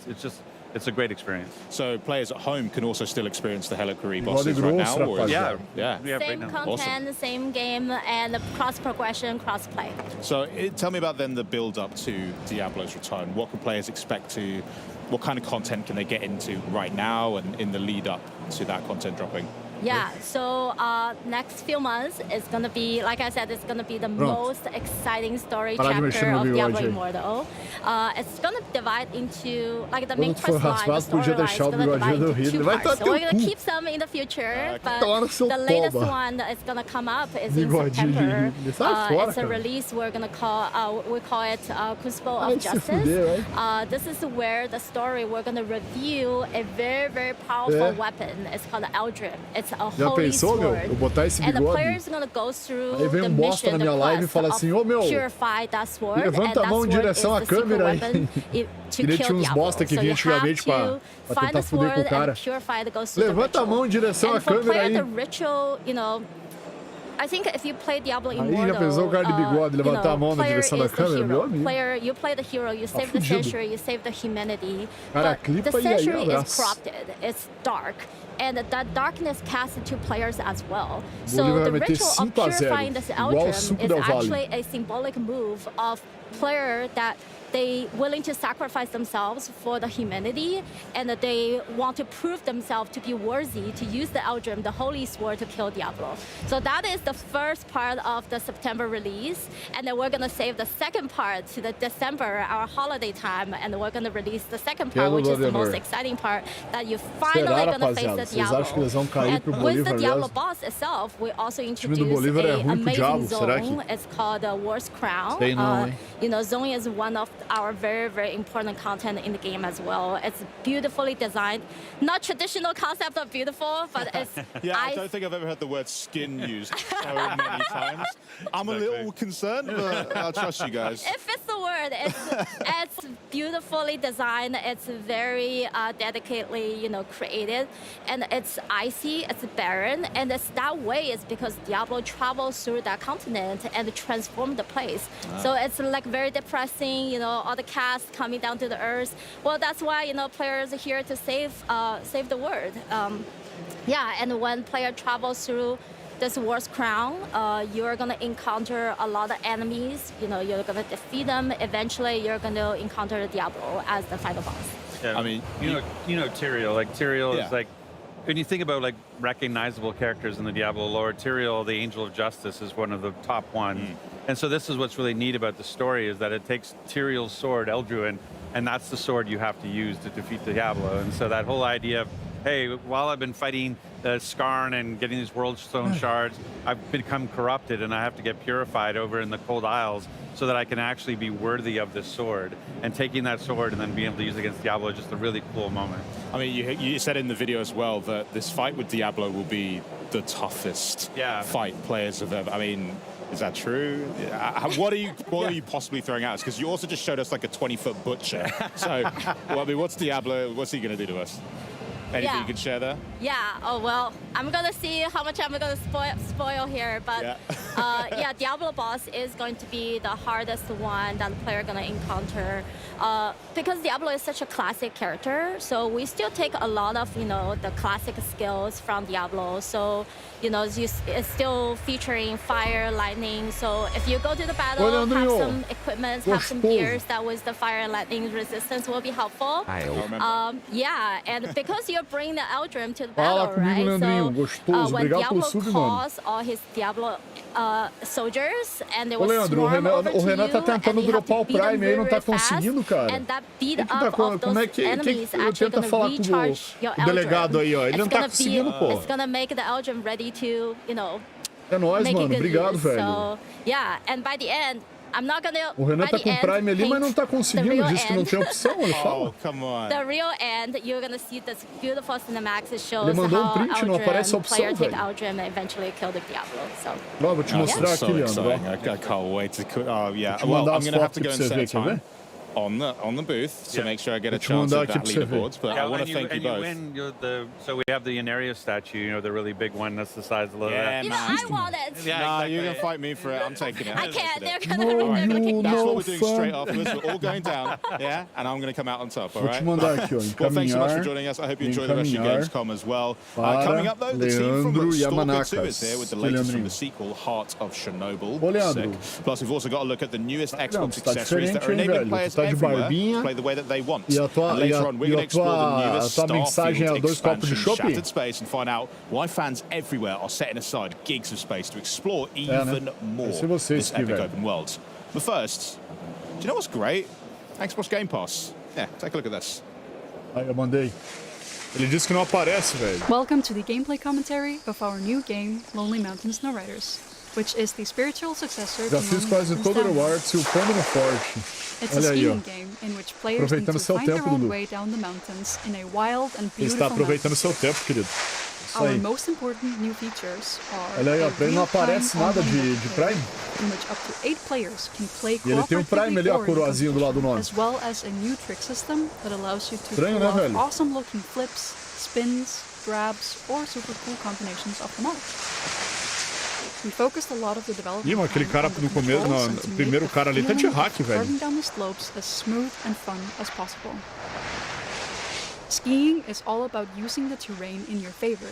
it's a great experience. So players at home can also still experience the Hellcry bosses right now? Or Yeah. Same content, same game, and cross progression, cross play. So tell me about then the build up to Diablo's return. What can players expect to, what kind of content can they get into right now and in the lead up to that content dropping? Yeah, so next few months is going to be, like I said, it's going to be the most exciting story chapter of Diablo Immortal. It's going to divide into, like the main quest line, the storyline is going to divide into 2 parts. So we're going to keep some in the future, but the latest one that is going to come up is in September. It's a release we're going to call, we call it Crucible of Justice. This is where the story, we're going to review a very, very powerful weapon. It's called the Eldrim. It's a holy sword. Eu botar esse And the bigode. player's gonna go through Aí vem the bosta na mission, minha the live e quest fala assim, ô meu, purify that sword, levanta a and mão that em sword direção is à the secret câmera aí. weapon Que nem tinha uns bosta que vinha antigamente pra tentar fuder com o cara. Levanta a mão em direção à câmera aí. The ritual, I think if you play Diablo Immortal, Aí já pensou o cara de bigode levantar a mão na direção da câmera, meu amigo. You play the hero, you save the century, you save the humanity. Cara, But the clipa e aí, century is abraço. corrupted, it's dark. And that darkness casts into players as well. So Bolívar the vai meter ritual of 5 a 0, purifying this igual o Eldrim suco is del Vale. actually a symbolic move of player that they willing to sacrifice themselves for the humanity, and that they want to prove themselves to be worthy to use the Eldrim, the holy sword, to kill Diablo. So that is the first part of the September release, and then we're gonna save the second part to the December, our holiday time, and we're gonna release the second part, which is the most exciting part, that you finally gonna face the Diablo. And with the Diablo boss itself, we also introduced an amazing zone. It's called the War's Crown. Zone is one of our very, very important content in the game as well. It's beautifully designed. Not traditional concept of beautiful, but it's... I don't think I've ever heard the word skin used so many times. I'm a little concerned, but I'll trust you guys. It fits the word. sword. It's beautifully designed. It's very dedicatedly, you know, created, and it's icy. It's barren, and it's that way is because Diablo travels through that continent and transformed the place. So it's like very depressing. You know, all the cast coming down to the earth. Well, that's why, you know, players are here to save the world. Yeah, and when player travels through this war's crown, you're gonna encounter a lot of enemies. You know, you're gonna defeat them. Eventually, you're gonna encounter Diablo as the final boss. Yeah, I mean, you know Tyrael. Like Tyrael is like, when you think about like recognizable characters in the Diablo lore, Tyrael, the Angel of Justice, is one of the top ones. And so this is what's really neat about the story, is that it takes Tyrael's sword, Eldruin, and that's the sword you have to use to defeat Diablo. And so that whole idea of, hey, while I've been fighting Skarn and getting these World Stone shards, I've become corrupted and I have to get purified over in the Cold Isles so that I can actually be worthy of this sword. And taking that sword and then being able to use it against Diablo is just a really cool moment. I mean, you said in the video as well that this fight with Diablo will be the toughest fight players have ever. I mean, is that true? What are you possibly throwing at us? Because you also just showed us like a 20-foot butcher. So, well, I mean, what's Diablo? What's he going to do to us? Anything you can share there? Yeah. Oh well, I'm gonna see how much I'm gonna spoil here, but yeah, Diablo boss is going to be the hardest one that the player gonna encounter, because Diablo is such a classic character. So we still take a lot of, you know, the classic skills from Diablo. So, you know, it's still featuring fire, lightning. So if you go to the battle, have some equipment, have some gears that with the fire and lightning resistance will be helpful. Yeah, and because you're bringing the Eldrim to the battle, right? So when Diablo calls all his Diablo soldiers, and they will swarm over to you, and you have to beat them very fast, and that beat up of those enemies actually gonna recharge your Eldrim. It's gonna make the Eldrim ready to, you know, make it good use. So yeah, and by the end, I'm not gonna. O Renan tá com Prime ali, mas não tá conseguindo, disse que não tinha opção, ele fala. Oh, come on. The real end, you're gonna see this beautiful cinematics that shows ele mandou how print, não aparece a opção, player take Eldrim and eventually kill the Diablo. So. Vou te mostrar aqui, Leandro. I can't wait to. Oh yeah. Well, I'm gonna have to go and set time on the booth to make sure I get a chance at that leaderboards. But I want to thank you both. So we have the Inaria statue, you know, the really big one that's the size of the. Yeah, you know, I want it. Yeah, nah, you're gonna fight me for it. I'm taking it. I can't. They're gonna kick me That's out. what we're doing straight afterwards. We're all going down, yeah, and I'm gonna come out on top. All right. Well, thanks so much for joining us. I hope you enjoy the rest of your Gamescom as well. Coming up though, the team from Stalker 2 is here with the latest from the sequel, Heart of Chernobyl. Plus, we've also got a look at the newest Xbox accessories that are enabling players everywhere play the way that they want. And later on, we're going to explore the newest Starfield expansion, Shattered Space, and find out why fans everywhere are setting aside gigs of space to explore even more this epic open world. But first, do you know what's great? Xbox Game Pass. Yeah, take a look at this. Aí eu mandei. Ele disse que não aparece, velho. Welcome to the gameplay commentary of our new game, Lonely Mountain Snow Riders, which is the spiritual successor to Desafios quase todo o ar, se upando no forte. It's a skiing game in which players need to find their own way down the mountains in a wild and beautiful aproveitando seu tempo, querido. Our most important new features are olha aí, ó, pra ele não aparece nada de Prime. In which up to 8 players can play e ele tem Prime ali, ó, a coroazinha do lado do nome. As well as a new trick system that allows you to pull off awesome looking flips, spins, grabs, or super cool combinations of them all. We focused a lot of the development. Ih, mas aquele cara no começo, no primeiro cara ali tá de hack, velho. Driving down the slopes as smooth and fun as possible. Skiing is all about using the terrain in your favor.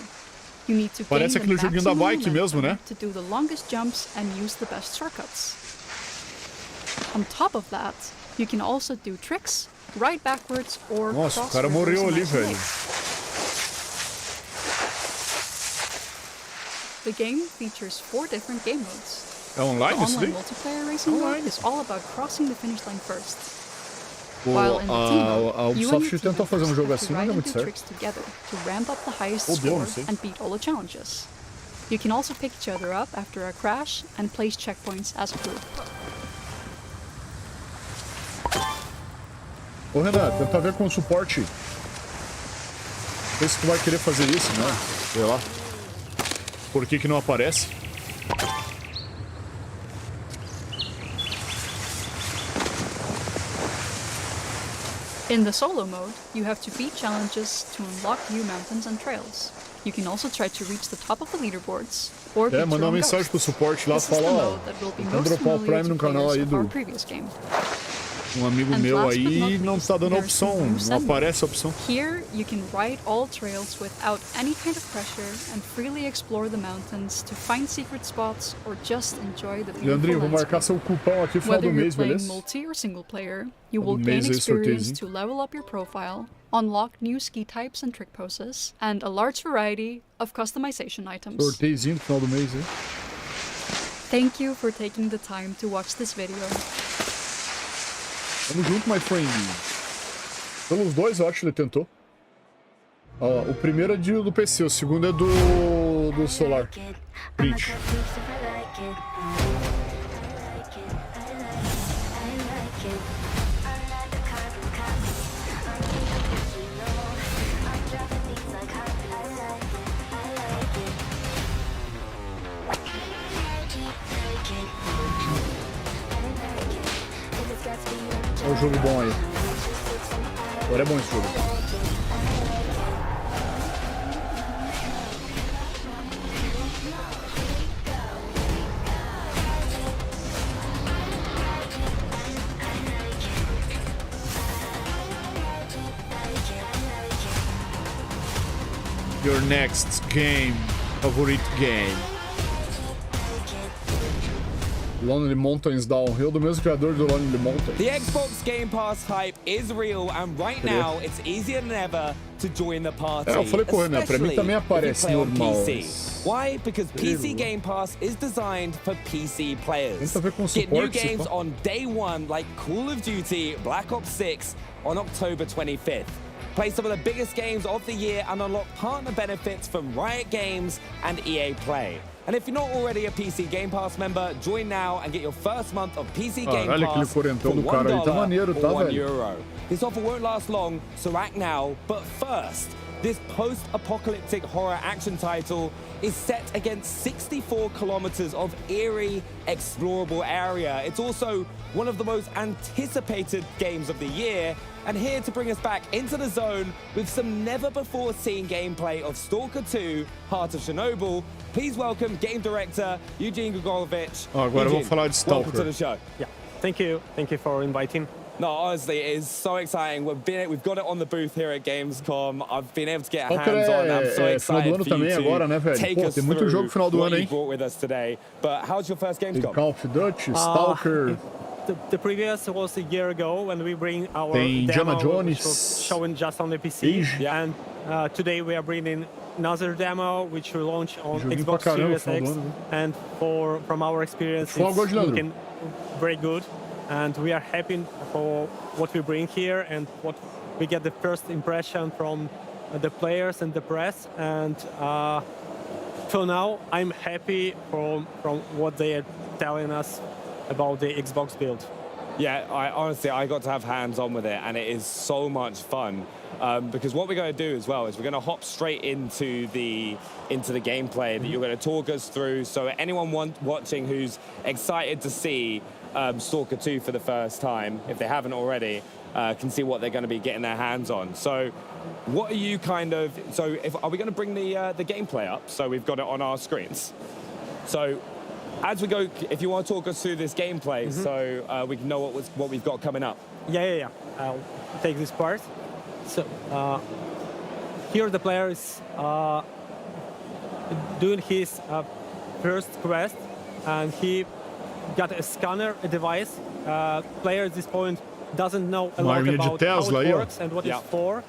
You need to parece aquele joguinho da bike mesmo, né? To do the longest jumps and use the best shortcuts. On top of that, you can also do tricks, ride backwards or nossa, o cara morreu ali, velho. The game features 4 different game modes. É online the online multiplayer racing mode is all about crossing the finish line first. While in the team mode, you and your team fazer jogo assim, ride and do tricks together to ramp up the highest score and beat all the challenges. You can also pick each other up after a crash and place checkpoints as a group. Ô Renato, tenta ver com o suporte. Não sei se tu vai querer fazer isso, né? Sei lá. Por que não aparece? In the solo mode, you have to beat challenges to unlock new mountains and trails. You can also try to reach the top of the leaderboards, or beat mandar uma mensagem pro suporte lá, fala, ó, vamos dropar o Prime no canal aí do amigo meu aí, não tá dando a opção, não aparece a opção. Here, you can ride all trails without any kind of pressure and freely explore the mountains to find secret spots or just enjoy the beautiful Leandrinho, vou marcar seu cupom aqui no final do mês, beleza? Whether you're playing multi or single player, you will gain experience to level up your profile, unlock new ski types and trick poses, and a large variety of customization items. Sorteiozinho no final do mês, hein? Thank you for taking the time to watch this video. Tamo junto, my friend. Pelos dois, eu acho que ele tentou. Ó, o primeiro é do PC, o segundo é do celular. Print. Olha o jogo bom aí. Agora é bom esse jogo. Your next game, favorite game. Lonely Mountains Downhill, do mesmo criador do Lonely Mountains. The Xbox Game Pass hype is real, and right now it's easier than ever to join the party. Eu falei pro Renan, pra mim também aparece normal. Why? Because PC Game Pass is designed for PC players. Get new games on day one like Call of Duty Black Ops 6 on October 25th. Play some of the biggest games of the year and unlock partner benefits from Riot Games and EA Play. And if you're not already a PC Game Pass member, join now and get your first month of PC Game Pass for $1 or €1. This offer won't last long, so act now. But first, this post-apocalyptic horror action title is set against 64 kilometers of eerie, explorable area. It's also one of the most anticipated games of the year, and here to bring us back into the zone with some never-before-seen gameplay of Stalker 2, Heart of Chernobyl, please welcome game director Eugene Gregorovic. Agora vamos falar de Stalker. Welcome to the show. Yeah, thank you for inviting. No, honestly, it is so exciting. We've got it on the booth here at Gamescom. I've been able to get hands on. I'm so excited for you to take us through what you brought with us today. But how's your first Gamescom? Call of Duty, Stalker. The previous was a year ago when we bring our demo, which was shown just on the PC. Yeah. And today we are bringing another demo, which will launch on Xbox Series X. And from our experience, it's looking very good. And we are happy for what we bring here and what we get the first impression from the players and the press. And for now, I'm happy from what they are telling us about the Xbox build. Yeah, I got to have hands-on with it, and it is so much fun. Because what we're going to do as well is we're going to hop straight into the gameplay that you're going to talk us through. So anyone watching who's excited to see Stalker 2 for the first time, if they haven't already, can see what they're going to be getting their hands on. So what are you are we going to bring the gameplay up? So we've got it on our screens. So as we go, if you want to talk us through this gameplay, so we can know what we've got coming up. Yeah. I'll take this part. So here the player is doing his first quest, and he got a scanner, a device. Player at this point doesn't know a lot about how it works and what it's for.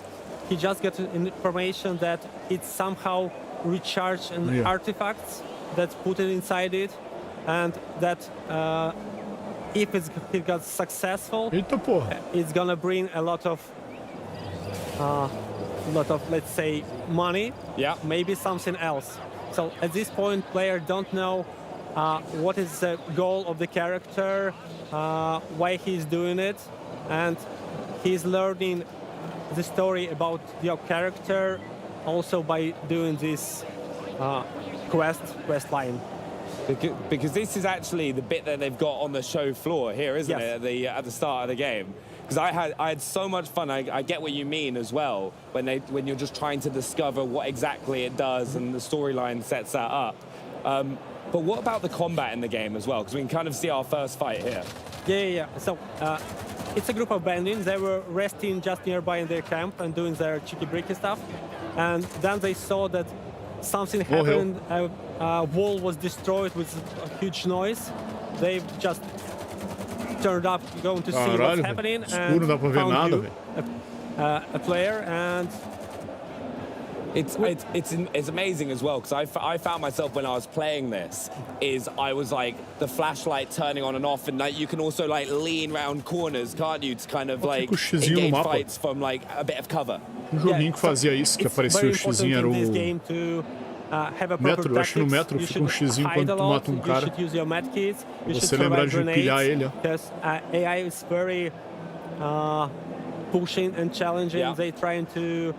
He just gets information that it's somehow recharged an artifacts that's put it inside it, and that if it got successful, it's gonna bring a lot of let's say money. Yeah, maybe something else. So at this point, player don't know what is the goal of the character, why he's doing it, and he's learning the story about your character also by doing this quest line. Because this is actually the bit that they've got on the show floor here, isn't it? At the start of the game. Because I had so much fun. I get what you mean as well when you're just trying to discover what exactly it does and the storyline sets that up. But what about the combat in the game as well? Because we can kind of see our first fight here. Yeah. So it's a group of bandits. They were resting just nearby in their camp and doing their cheeky-breaky stuff. And then they saw that something happened. A wall was destroyed with a huge noise. They just turned up, going to see what's happening, and found you, a player, and it's amazing as well, because I found myself when I was playing this, I was like the flashlight turning on and off, and like you can also like lean around corners, can't you, to kind of like engage fights from like a bit of cover. Joguinho que fazia isso, que aparecia o xizinho, era o Metro, eu acho que no Metro fica um xizinho quando tu mata um cara. Você lembrar de pilhar ele. Because AI is very pushing and challenging. They trying to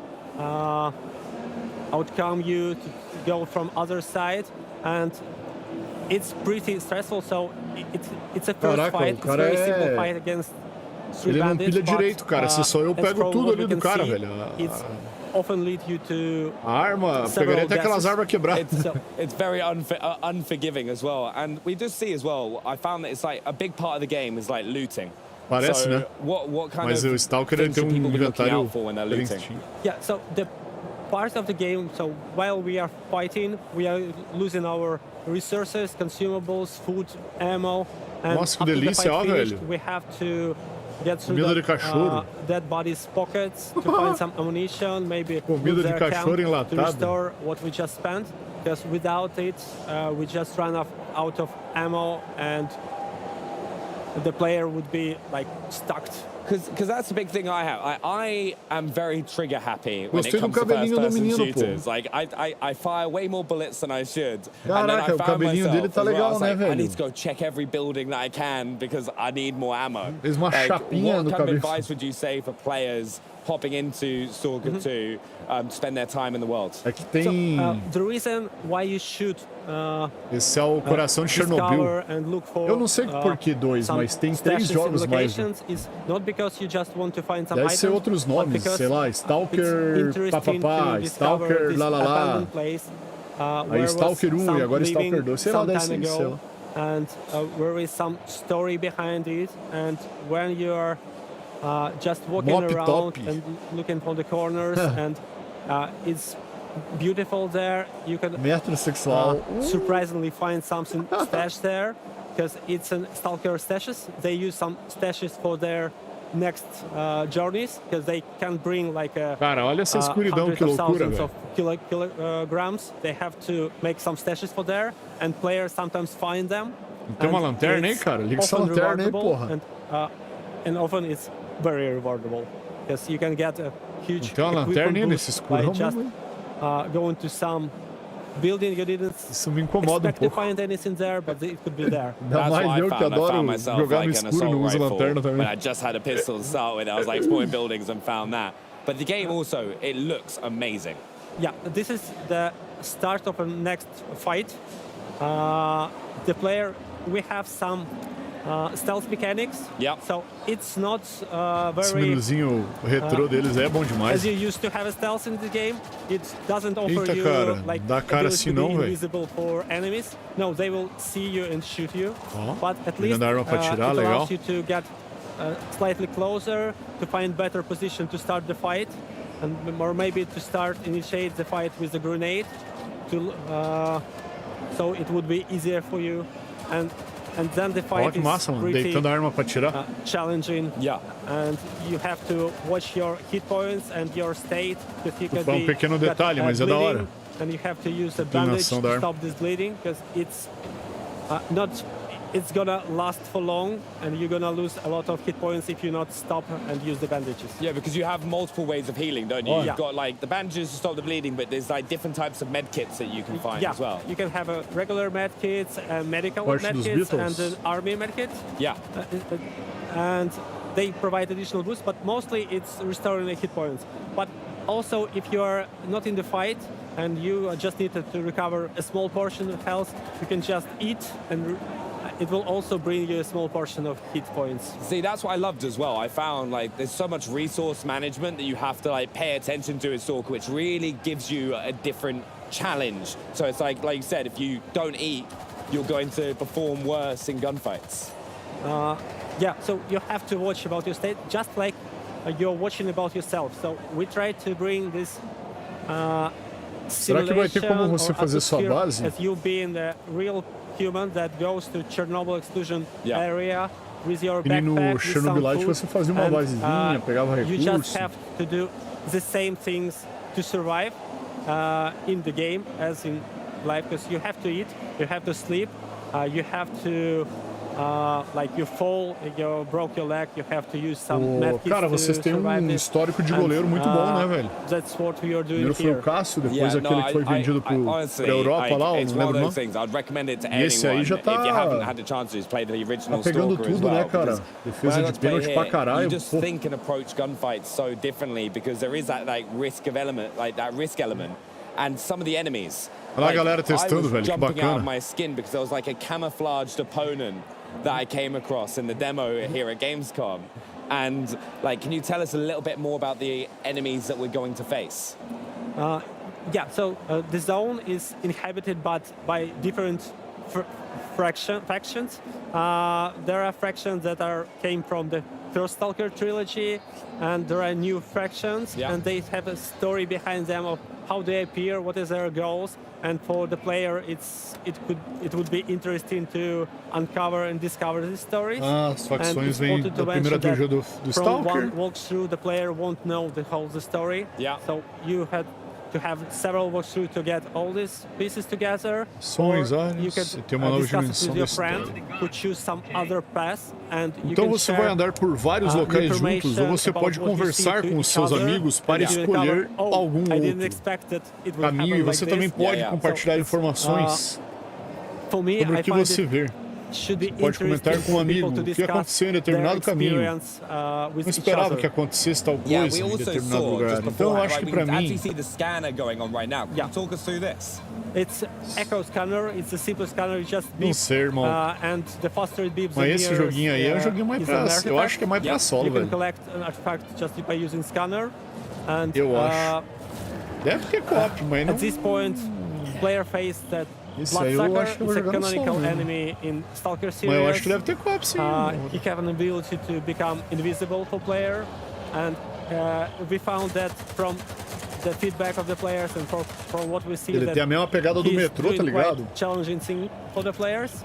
outcome you, to go from other side, and it's pretty stressful. So it's a first fight. It's a very simple fight against three bandits. Ele não pilha direito, cara. Se só eu pego tudo ali do cara, velho. Often lead you to arma, pegaria até aquelas armas quebradas. It's very unforgiving as well, and we just see as well. I found that it's like a big part of the game is like looting. Parece, né? What kind Mas of o Stalker tem inventário looting. Yeah, so the part of the game. So while we are fighting, we are losing our resources, consumables, food, ammo, and nossa, que delícia, ó, velho. We have to get through dead bodies' pockets to find some ammunition, maybe comida de cachorro enlatada, to restore what we just spent. Because without it, we just run out of ammo, and the player would be like stuck. Because that's the big thing I have. I am very trigger happy when it comes to first-person shooters. Like I fire way more bullets than I should. Caraca, and then I found myself tá legal, né, velho? I need to go check every building that I can because I need more ammo. Fez uma chapinha no what kind of cabeça. advice would you say for players hopping into Stalker 2 to spend their time in the world? É que tem... the reason why you should esse é o coração de Chernobyl. Eu não sei por que 2, mas tem 3 jogos mais. Deve ser outros nomes, sei lá, Stalker papapá, Stalker lalala. Aí Stalker 1 e agora Stalker 2, sei lá, deve ser isso, sei lá. And there is some story behind it, and when you're just walking around and looking for the corners, and it's beautiful there. You can surprisingly find something stashed there, because it's a Stalker stashes. They use some stashes for their next journeys, because they can bring like a hundreds of thousands of kilograms. They have to make some stashes for there, and players sometimes find them. Tem uma lanterna aí, cara? Liga essa lanterna aí, porra. And often it's very rewardable, because you can get a huge tem uma lanterna aí nesse escuro, just going to some building you didn't expect to find anything there, but it could be there. That's what I found. I found myself like an assault rifle when I just had a pistol to start with. I was like exploring buildings and found that. But the game also, it looks amazing. Yeah, this is the start of a next fight. The player, we have some stealth mechanics. Yeah. So it's not very. Esse menuzinho retrô deles é bom demais. As you used to have a stealth in the game, it doesn't offer Eita, you cara, like dá cara assim não, velho. invisible for enemies. No, they will see you and shoot you. But at least arma pra tirar, it legal. allows you to get slightly closer, to find better position to start the fight, and or maybe to initiate the fight with a grenade, so it would be easier for you. And then the fight is pretty challenging. Yeah. And you have to watch your hit points and your state, because you can be pequeno detalhe, mas é da hora. And you have to use a bandage to stop this bleeding, because it's gonna last for long, and you're gonna lose a lot of hit points if you not stop and use the bandages. Yeah, because you have multiple ways of healing, don't you? You've got like the bandages to stop the bleeding, but there's like different types of med kits that you can find as well. You can have a regular med kits, a medical med kits, and an army med kit. Yeah. And they provide additional boosts, but mostly it's restoring the hit points. But also, if you are not in the fight, and you just need to recover a small portion of health. You can just eat, and it will also bring you a small portion of hit points. See, that's what I loved as well. I found like there's so much resource management that you have to like pay attention to in Stalker, which really gives you a different challenge. So it's like you said, if you don't eat, you're going to perform worse in gunfights. Yeah, so you have to watch about your state, just like you're watching about yourself. So we try to bring this Será que vai ter como você fazer sua base? as you being the real human that goes to Chernobyl exclusion area with your backpack, with some food, você fazia uma basezinha, pegava recursos. You just have to do the same things to survive in the game as in life, because you have to eat, you have to sleep, you have to like you fall, you broke your leg, you have to use some medkits. Cara, vocês têm histórico de goleiro muito bom, né, velho? That's what we are doing Primeiro foi o Cássio, depois aquele que foi vendido pra Europa lá, não lembro não. E esse aí já tá pegando tudo, né, cara? Defesa de pênalti pra caralho. You just think and approach gunfights so differently because there is that like risk element, and some of the enemies. Olha a galera testando, velho, que jumping out of bacana. my skin because there was like a camouflaged opponent that I came across in the demo here at Gamescom. And like, can you tell us a little bit more about the enemies that we're going to face? Yeah, so the zone is inhabited by different factions. There are factions that came from the first Stalker trilogy, and there are new factions, and they have a story behind them of how they appear, what is their goals, and for the player, it would be interesting to uncover and discover these stories. As facções vêm da primeira trilogia do Stalker. From one walkthrough, the player won't know the whole story. Yeah. So you had to have several walkthroughs to get all these pieces together. Ações, you can tem uma nova discuss it dimensão with your da friend história. who choose some other path, and you Então can você share, vai andar por vários locais juntos, ou você pode conversar com os seus amigos para escolher algum outro caminho, e você também pode compartilhar informações sobre o que você vê. Você pode comentar com um amigo o que aconteceu em determinado caminho. Não esperava que acontecesse tal coisa em determinado lugar. Então eu acho que para mim... It's Echo Scanner, it's a simple scanner, it just beeps. Não sei, irmão. And the faster it beeps, Mas esse joguinho aí é um joguinho mais pra... Eu acho que é mais pra solo, velho. You can collect an artifact just by using scanner. And, eu acho. Deve ter co-op, mas não... At this point, player face that Bloodsucker is a canonical enemy in Stalker series. Mas eu acho que deve ter co-op, sim. He have an ability to become invisible for player, and we found that from the feedback of the players and from what we see, ele tem a mesma pegada do metrô, tá ligado? Challenging thing for the players.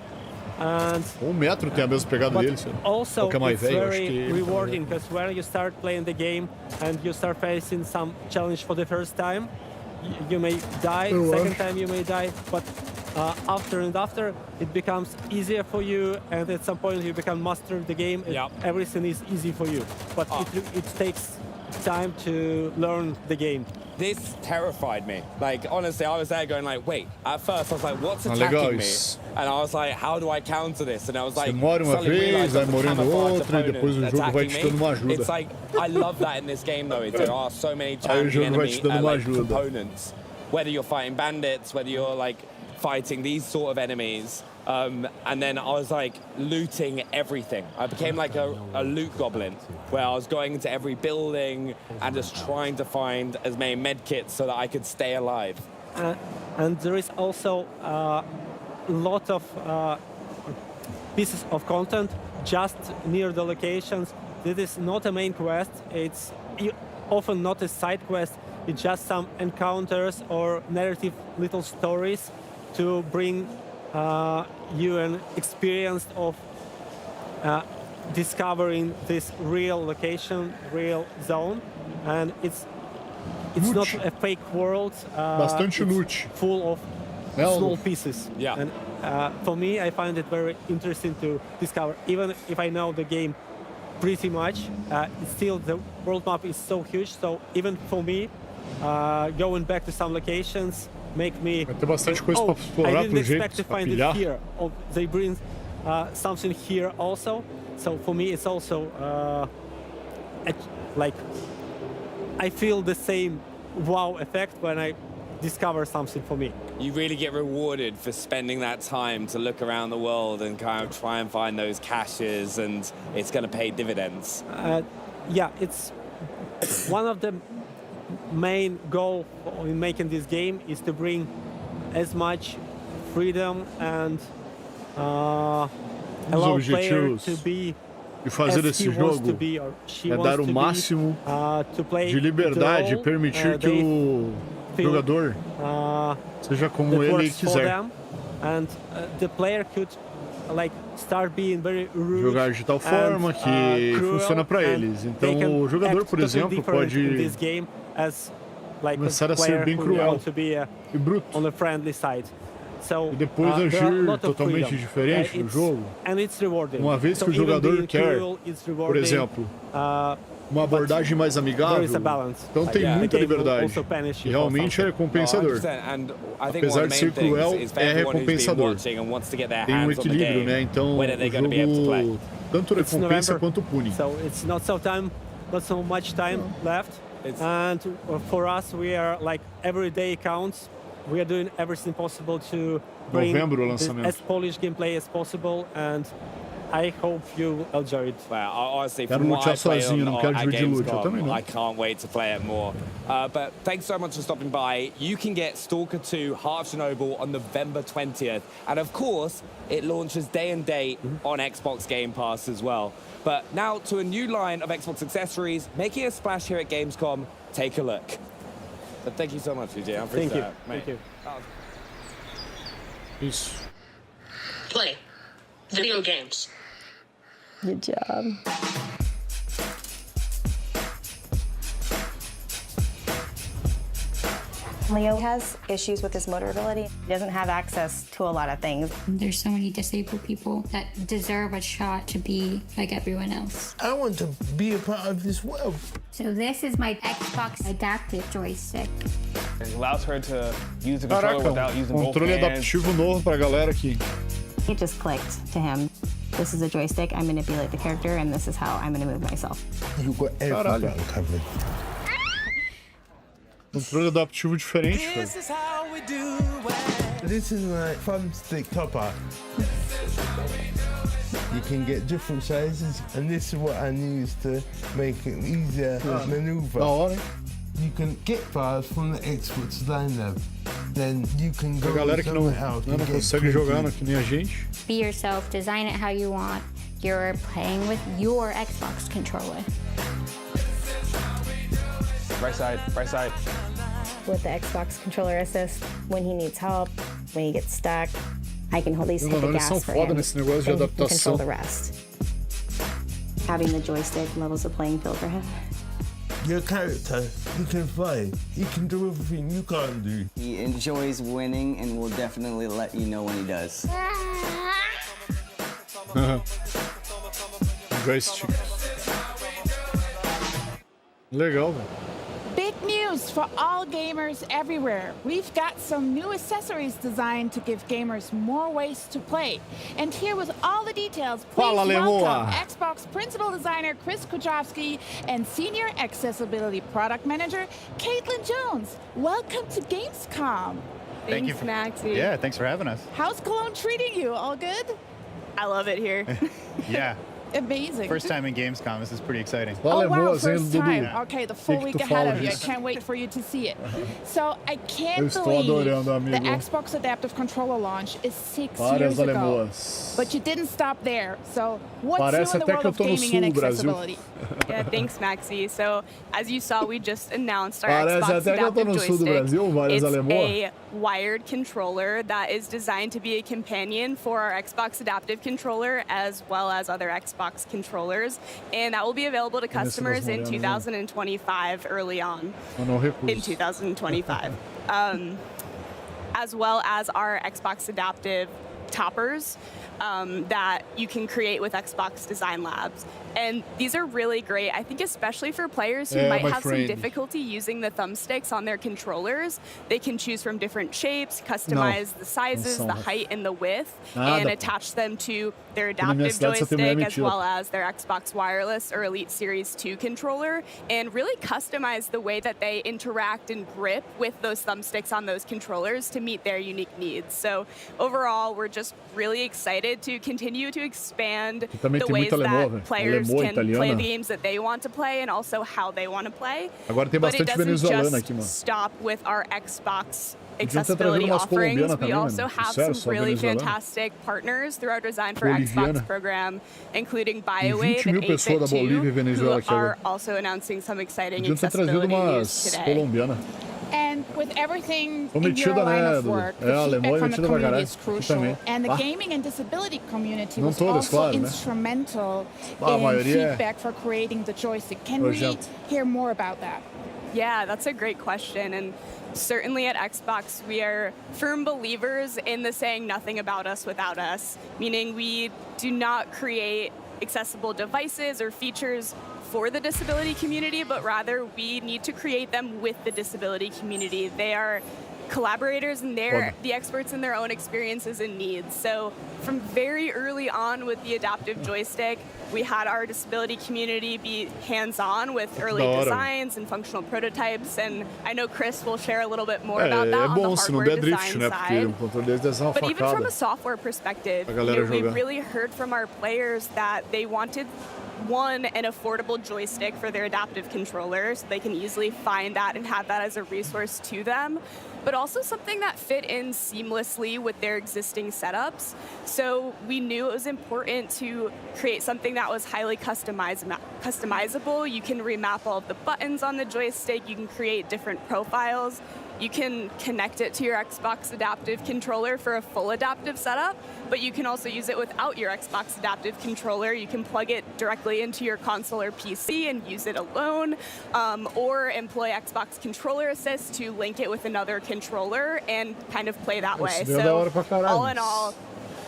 And o metro tem a mesma pegada dele, also que é mais it's velho, very acho que rewarding because when you start playing the game and you start facing some challenge for the first time, you may die, second time you may die, but after it becomes easier for you, and at some point you become master of the game, and everything is easy for you, but it takes time to learn the game. This terrified me. Like, honestly, I was there going like, wait, at first I was like, what's attacking me? And I was like, how do I counter this? And I was like, você morre uma vez, vai morrendo outra, e depois o jogo vai te dando uma ajuda. It's like, I love that in this game though, there are so many challenging enemy components. Whether you're fighting bandits, whether you're like fighting these sort of enemies, and then I was like looting everything. I became like a loot goblin, where I was going into every building and just trying to find as many medkits so that I could stay alive. And there is also a lot of pieces of content just near the locations. This is not a main quest. It's often not a side quest. It's just some encounters or narrative little stories to bring you an experience of discovering this real location, real zone, and it's not a fake world. Bastante loot. Full of small pieces. Yeah. And for me, I find it very interesting to discover. Even if I know the game pretty much, still the world map is so huge. So even for me, going back to some locations make me. Vai ter bastante coisa para explorar, I didn't expect to find it here. Or they bring something here also. So for me, it's also like I feel the same wow effect when I discover something for me. You really get rewarded for spending that time to look around the world and kind of try and find those caches, and it's going to pay dividends. Yeah, it's one of the main goal in making this game is to bring as much freedom and allow player to be de fazer esse jogo é dar o máximo de liberdade, permitir que o jogador seja como ele quiser. And the player could like start being very rude, jogar de tal forma que funciona para eles. Então o jogador, por exemplo, pode começar a ser bem cruel e bruto. On the friendly side. So, e depois agir totalmente diferente no jogo. Uma vez que o jogador quer, por exemplo, uma abordagem mais amigável, então tem muita liberdade. E realmente é recompensador. Apesar de ser cruel, é recompensador. Tem um equilíbrio, né? Então o jogo tanto recompensa quanto pune. So it's not so much time left. And for us, we are like every day counts. We are doing everything possible to bring as Polish gameplay as possible, and I hope you enjoy it. Well, honestly, from what I played at Gamescom, I can't wait to play it more. But thanks so much for stopping by. You can get Stalker 2 Heart of Chernobyl on November 20th. And of course, it launches day and date on Xbox Game Pass as well. But now to a new line of Xbox accessories, making a splash here at Gamescom. Take a look. But thank you so much, VJ. I'm Thank you. Thank you. Isso. Play video games. Good job. Leo has issues with his motor ability. He doesn't have access to a lot of things. There's so many disabled people that deserve a shot to be like everyone else. I want to be a part of this world. So this is my Xbox adaptive joystick. It allows her to use the controller without using both hands. Controle adaptivo novo pra galera aqui. It just clicked to him. This is a joystick. I manipulate the character, and this is how I'm going to move myself. You've got everything covered. Controle adaptivo diferente, velho. This is my thumbstick topper. You can get different sizes, and this is what I use to make it easier to maneuver. You can get bars from the Xbox Line Lab. Then you can go galera que não consegue jogar, que nem a gente. Be yourself, design it how you want. You're playing with your Xbox controller. Right side, right side. With the Xbox controller assist, when he needs help, when he gets stuck, I can hold these hit the gas for him, and he can control the rest. Having the joystick levels the playing field for him. Your character, he can fly. He can do everything you can't do. He enjoys winning and will definitely let you know when he does. Joystick. Legal, velho. Big news for all gamers everywhere. We've got some new accessories designed to give gamers more ways to play. And here with all the details, please welcome Xbox Principal Designer Chris Kujawski and Senior Accessibility Product Manager Caitlin Jones. Welcome to Gamescom. Thank you, Maxie. Yeah, thanks for having us. How's Cologne treating you? All good? I love it here. Yeah. Amazing. First time in Gamescom. This is pretty exciting. Oh, wow, first time. Okay, the full week ahead of you. I can't wait for you to see it. So I can't believe the Xbox Adaptive Controller launch is 6 years ago. But you didn't stop there. So what's new in the world of gaming and accessibility? Yeah, thanks, Maxie. So as you saw, we just announced our Xbox Adaptive Joystick. It's a wired controller that is designed to be a companion for our Xbox Adaptive Controller as well as other Xbox controllers, and that will be available to customers in 2025, early on in 2025. As well as our Xbox Adaptive toppers that you can create with Xbox Design Labs. And these are really great, I think, especially for players who might have some difficulty using the thumbsticks on their controllers. They can choose from different shapes, customize the sizes, the height, and the width, and attach them to their adaptive joystick as well as their Xbox Wireless or Elite Series 2 controller, and really customize the way that they interact and grip with those thumbsticks on those controllers to meet their unique needs. So overall, we're just really excited to continue to expand the ways that players can play the games that they want to play and also how they want to play. Agora tem bastante venezuelano aqui, mano. Stop with our Xbox accessibility offerings. We also have some really fantastic partners through our Design for Xbox program, including BioWave and 8bit2, who are also announcing some exciting accessibility news today. And with everything in your line of work, the feedback from the community is crucial. And the gaming and disability community was also instrumental in feedback for creating the joystick. Can we hear more about that? Yeah, that's a great question. And certainly at Xbox, we are firm believers in the saying nothing about us without us, meaning we do not create accessible devices or features for the disability community, but rather we need to create them with the disability community. They are collaborators and they're the experts in their own experiences and needs. So from very early on with the adaptive joystick, we had our disability community be hands-on with early designs and functional prototypes, and I know Chris will share a little bit more about that on the hardware design side. But even from a software perspective, we really heard from our players that they wanted one, an affordable joystick for their adaptive controller so they can easily find that and have that as a resource to them, but also something that fit in seamlessly with their existing setups. So we knew it was important to create something that was highly customizable. You can remap all of the buttons on the joystick, you can create different profiles, you can connect it to your Xbox adaptive controller for a full adaptive setup, but you can also use it without your Xbox adaptive controller. You can plug it directly into your console or PC and use it alone, or employ Xbox Controller Assist to link it with another controller and kind of play that way. So all in all,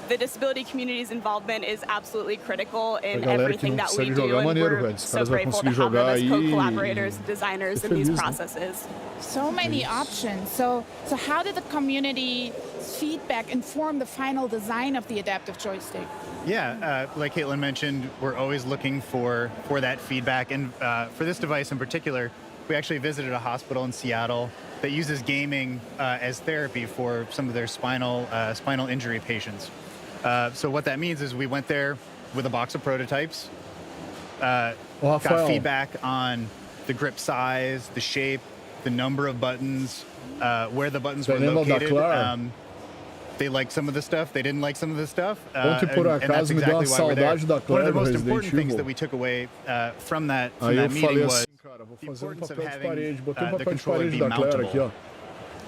the disability community's involvement is absolutely critical in everything that we do, and we're so grateful to have them as co-collaborators, designers in these processes. So many options. So how did the community feedback inform the final design of the adaptive joystick? Yeah, like Caitlin mentioned, we're always looking for that feedback, and for this device in particular, we actually visited a hospital in Seattle that uses gaming as therapy for some of their spinal injury patients. So what that means is we went there with a box of prototypes, got feedback on the grip size, the shape, the number of buttons, where the buttons were located. They liked some of the stuff, they didn't like some of the stuff, and that's exactly why we're there. One of the most important things that we took away from that meeting was the importance of having the controller be mountable.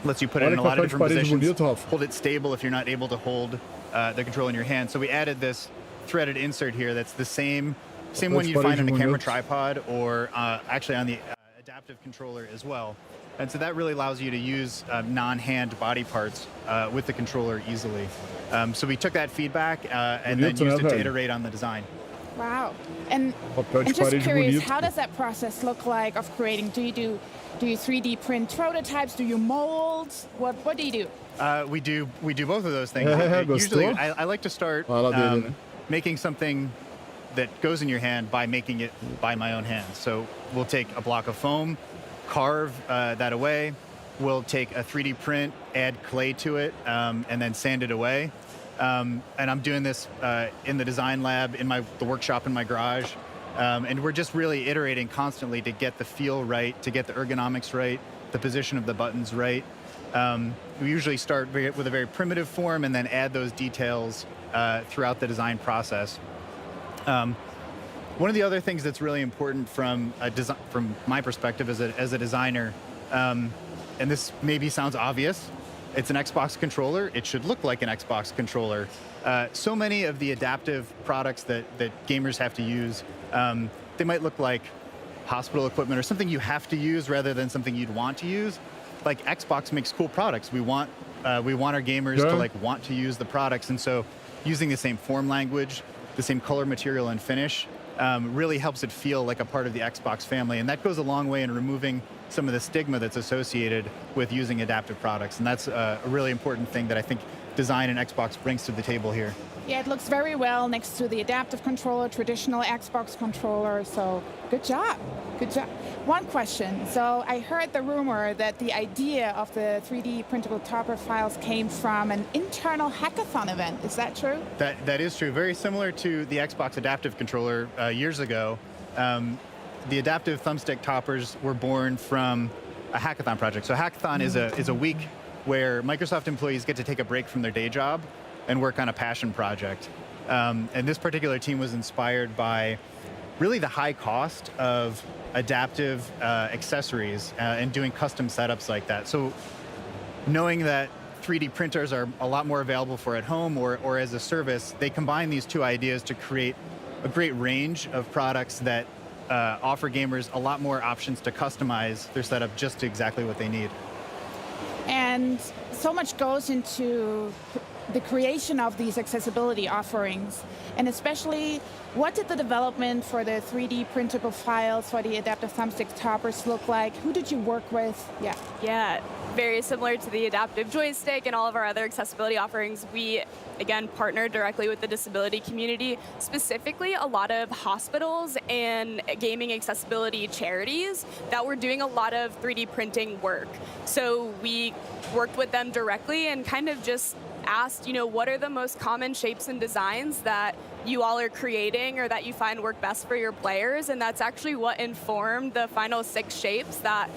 Lets you put it in a lot of different positions, hold it stable if you're not able to hold the controller in your hand. So we added this threaded insert here that's the same one you'd find on a camera tripod or actually on the adaptive controller as well. And so that really allows you to use non-hand body parts with the controller easily. So we took that feedback and then used it to iterate on the design. Wow. And just curious, how does that process look like of creating? Do you 3D print prototypes? Do you mold? What do you do? We do both of those things. Usually, I like to start making something that goes in your hand by making it by my own hands. So we'll take a block of foam, carve that away. We'll take a 3D print, add clay to it, and then sand it away. And I'm doing this in the design lab, in the workshop in my garage. And we're just really iterating constantly to get the feel right, to get the ergonomics right, the position of the buttons right. We usually start with a very primitive form and then add those details throughout the design process. One of the other things that's really important from my perspective as a designer, and this maybe sounds obvious, it's an Xbox controller. It should look like an Xbox controller. So many of the adaptive products that gamers have to use, they might look like hospital equipment or something you have to use rather than something you'd want to use. Like Xbox makes cool products. We want we want our gamers to like want to use the products, and so using the same form language, the same color, material, and finish really helps it feel like a part of the Xbox family, and that goes a long way in removing some of the stigma that's associated with using adaptive products, and that's a really important thing that I think design and Xbox brings to the table here. Yeah, it looks very well next to the adaptive controller, traditional Xbox controller, so good job. Good job. One question. So I heard the rumor that the idea of the 3D printable topper files came from an internal hackathon event. Is that true? That is true. Very similar to the Xbox adaptive controller years ago. The adaptive thumbstick toppers were born from a hackathon project. So hackathon is a week where Microsoft employees get to take a break from their day job and work on a passion project. And this particular team was inspired by really the high cost of adaptive accessories and doing custom setups like that. So knowing that 3D printers are a lot more available for at home or as a service, they combine these two ideas to create a great range of products that offer gamers a lot more options to customize their setup just to exactly what they need. And so much goes into the creation of these accessibility offerings, and especially what did the development for the 3D printable files for the adaptive thumbstick toppers look like? Who did you work with? Yeah, very similar to the adaptive joystick and all of our other accessibility offerings. We, again, partner directly with the disability community, specifically a lot of hospitals and gaming accessibility charities that were doing a lot of 3D printing work. So we worked with them directly and kind of just asked, what are the most common shapes and designs that you all are creating or that you find work best for your players, and that's actually what informed the final 6 shapes that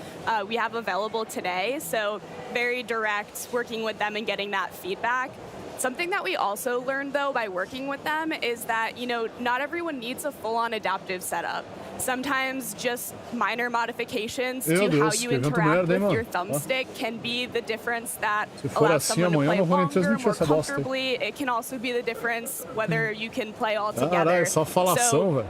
we have available today. So very direct, working with them and getting that feedback. Something that we also learned, though, by working with them is that, not everyone needs a full-on adaptive setup. Sometimes just minor modifications to how you interact with your thumbstick can be the difference that allows someone to play longer, more comfortably. It can also be the difference whether you can play all together. So,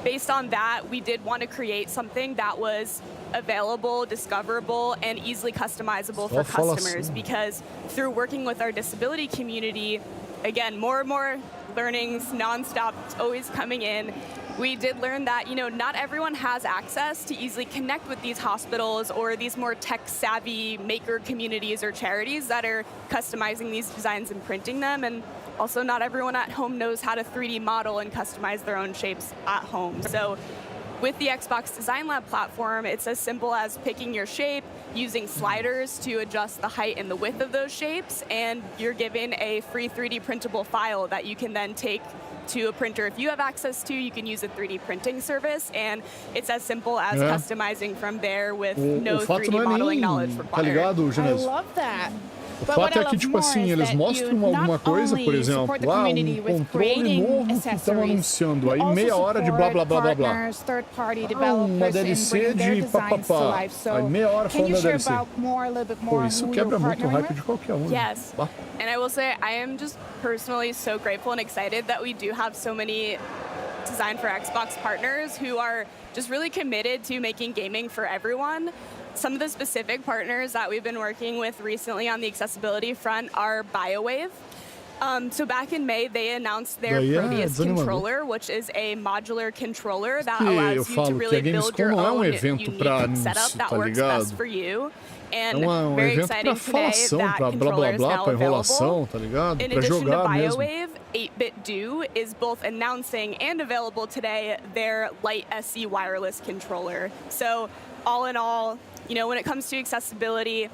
based on that, we did want to create something that was available, discoverable, and easily customizable for customers, because through working with our disability community, again, more and more learnings nonstop, always coming in. We did learn that, not everyone has access to easily connect with these hospitals or these more tech-savvy maker communities or charities that are customizing these designs and printing them. And also not everyone at home knows how to 3D model and customize their own shapes at home. So with the Xbox Design Lab platform, it's as simple as picking your shape, using sliders to adjust the height and the width of those shapes, and you're given a free 3D printable file that you can then take to a printer. If you have access to, you can use a 3D printing service, and it's as simple as customizing from there with no 3D modeling knowledge required. I love that. O fato é que, tipo assim, eles mostram alguma coisa, por exemplo, um controle novo que estão anunciando, aí meia hora de blá blá blá blá blá. Uma DLC de papapá, aí meia hora falando da DLC. Pô, isso quebra muito o hype de qualquer um. Yes, and I will say, I am just personally so grateful and excited that we do have so many Design for Xbox partners who are just really committed to making gaming for everyone. Some of the specific partners that we've been working with recently on the accessibility front are BioWave. So back in May, they announced their Proteus controller, which is a modular controller that allows you to really build your own unique setup that works best for you. And very exciting today, that controller is now available. In addition to BioWave, 8-Bit Do is both announcing and available today their Lite SE wireless controller. So all in all, when it comes to accessibility,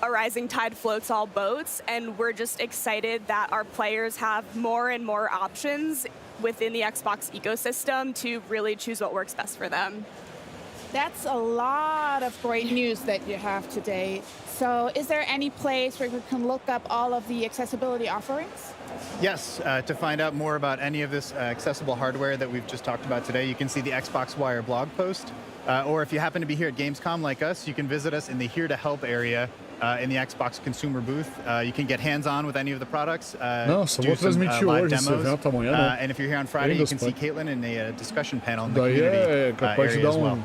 a rising tide floats all boats, and we're just excited that our players have more and more options within the Xbox ecosystem to really choose what works best for them. That's a lot of great news that you have today. So is there any place where we can look up all of the accessibility offerings? Yes, to find out more about any of this accessible hardware that we've just talked about today, you can see the Xbox Wire blog post. Or if you happen to be here at Gamescom like us, you can visit us in the Here to Help area in the Xbox consumer booth. You can get hands-on with any of the products, do some live demos. And if you're here on Friday, you can see Caitlin in a discussion panel in the community area as well.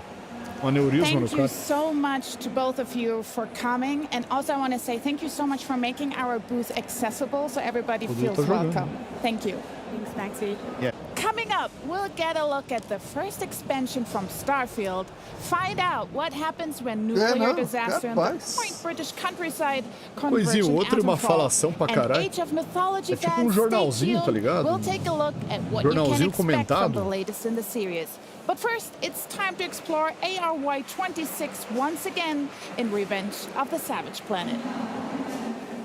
aneurisma no Thank you cara. so much to both of you for coming, and also I want to say thank you so much for making our booth accessible so everybody feels welcome. Thank you. Thanks, Maxie. Yeah. Coming up, we'll get a look at the first expansion from Starfield, find out what happens when nuclear disaster in the quaint British countryside converts Coisinha an outra e uma falação pra and caralho. Age of Mythology É tipo fans, jornalzinho, stay tá tuned. ligado? We'll take a look at what you can Jornalzinho expect from comentado. the latest in the series. But first, it's time to explore ARY 26 once again in Revenge of the Savage Planet.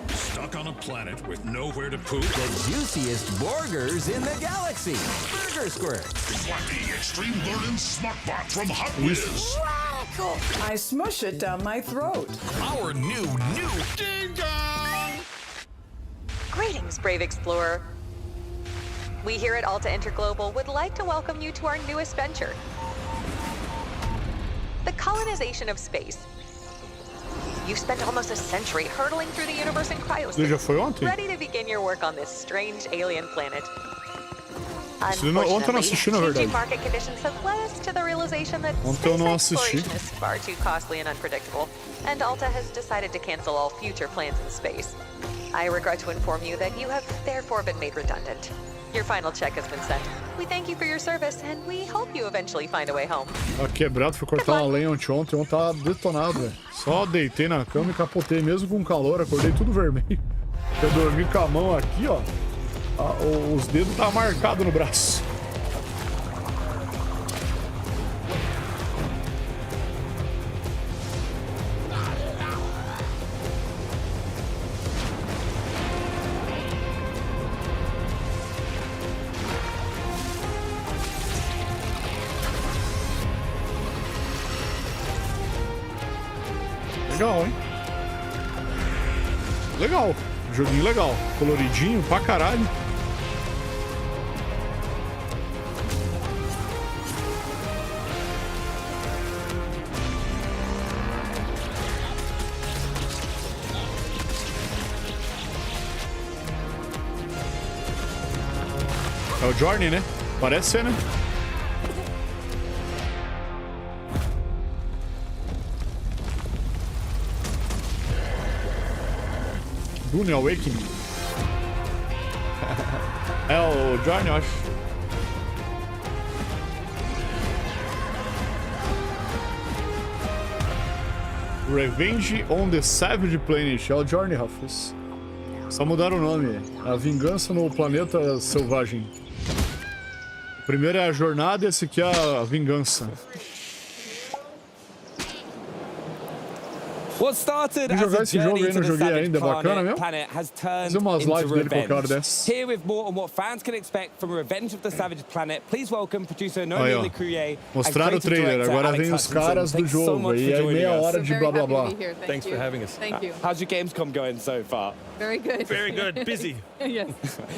Stuck on a planet with nowhere to poop? The juiciest burgers in the galaxy. Burger Squirt. Wacky Extreme Burden Smartbot from Hot Whiz. Radical. I smush it down my throat. Our new Ding Dong. Greetings, brave explorer. We here at Alta Interglobal would like to welcome you to our newest venture, the colonization of space. You've spent almost a century hurtling through the universe in cryospace, ready to begin your work on this strange alien planet. Ontem eu não assisti, na verdade. Changing market conditions have led us to the realization that Ontem eu space não assisti. exploration is far too costly and unpredictable, and Alta has decided to cancel all future plans in space. I regret to inform you that you have therefore been made redundant. Your final check has been sent. We thank you for your service, and we hope you eventually find a way home. Tá quebrado, fui cortar uma lenha ontem tava detonado, velho. Só deitei na cama e capotei, mesmo com calor, acordei tudo vermelho. Eu dormi com a mão aqui, ó. Os dedos tá marcados no braço. Legal, hein? Legal. Joguinho legal. Coloridinho pra caralho. É o Journey, né? Parece ser, né? Dune Awakening. É o Journey, eu acho. Revenge on the Savage Planet. É o Journey, Rafus. Só mudaram o nome. A Vingança no Planeta Selvagem. O primeiro é a jornada e esse aqui é a vingança. What started as a journey to the savage planet has turned into revenge. Here with more on what fans can expect from Revenge of the Savage Planet, please welcome producer Nomi Lecruyer. Mostraram o trailer, agora vem os caras do jogo. E aí meia hora de blá blá blá. Thanks for having us. Thank you. How's your Gamescom going so far? Very good. Very good. Busy. Yes.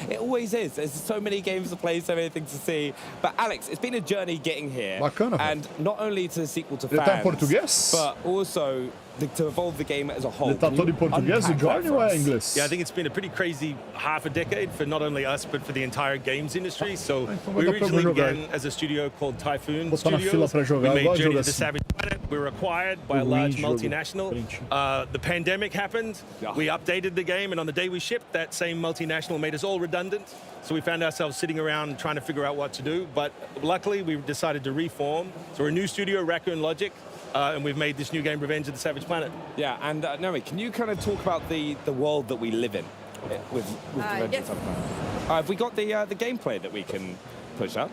It always is. There's so many games to play, so many things to see. But Alex, it's been a journey getting here. Bacana. And not only to the sequel to Ele fans, tá em português? but also to evolve the game as a whole. Ele tá todo em português, o Journey, ou é inglês? Yeah, I think it's been a pretty crazy half a decade for not only us, but for the entire games industry. So we originally began as a studio called Typhoon Studios. We made Journey to the Savage Planet. We were acquired by a large multinational. The pandemic happened. We updated the game, and on the day we shipped, that same multinational made us all redundant. So we found ourselves sitting around trying to figure out what to do. But luckily, we decided to reform. So we're a new studio, Raccoon Logic. And we've made this new game, Revenge of the Savage Planet. Yeah, and Nomi, can you kind of talk about the world that we live in with Revenge of the Savage Planet? Have we got the gameplay that we can push up?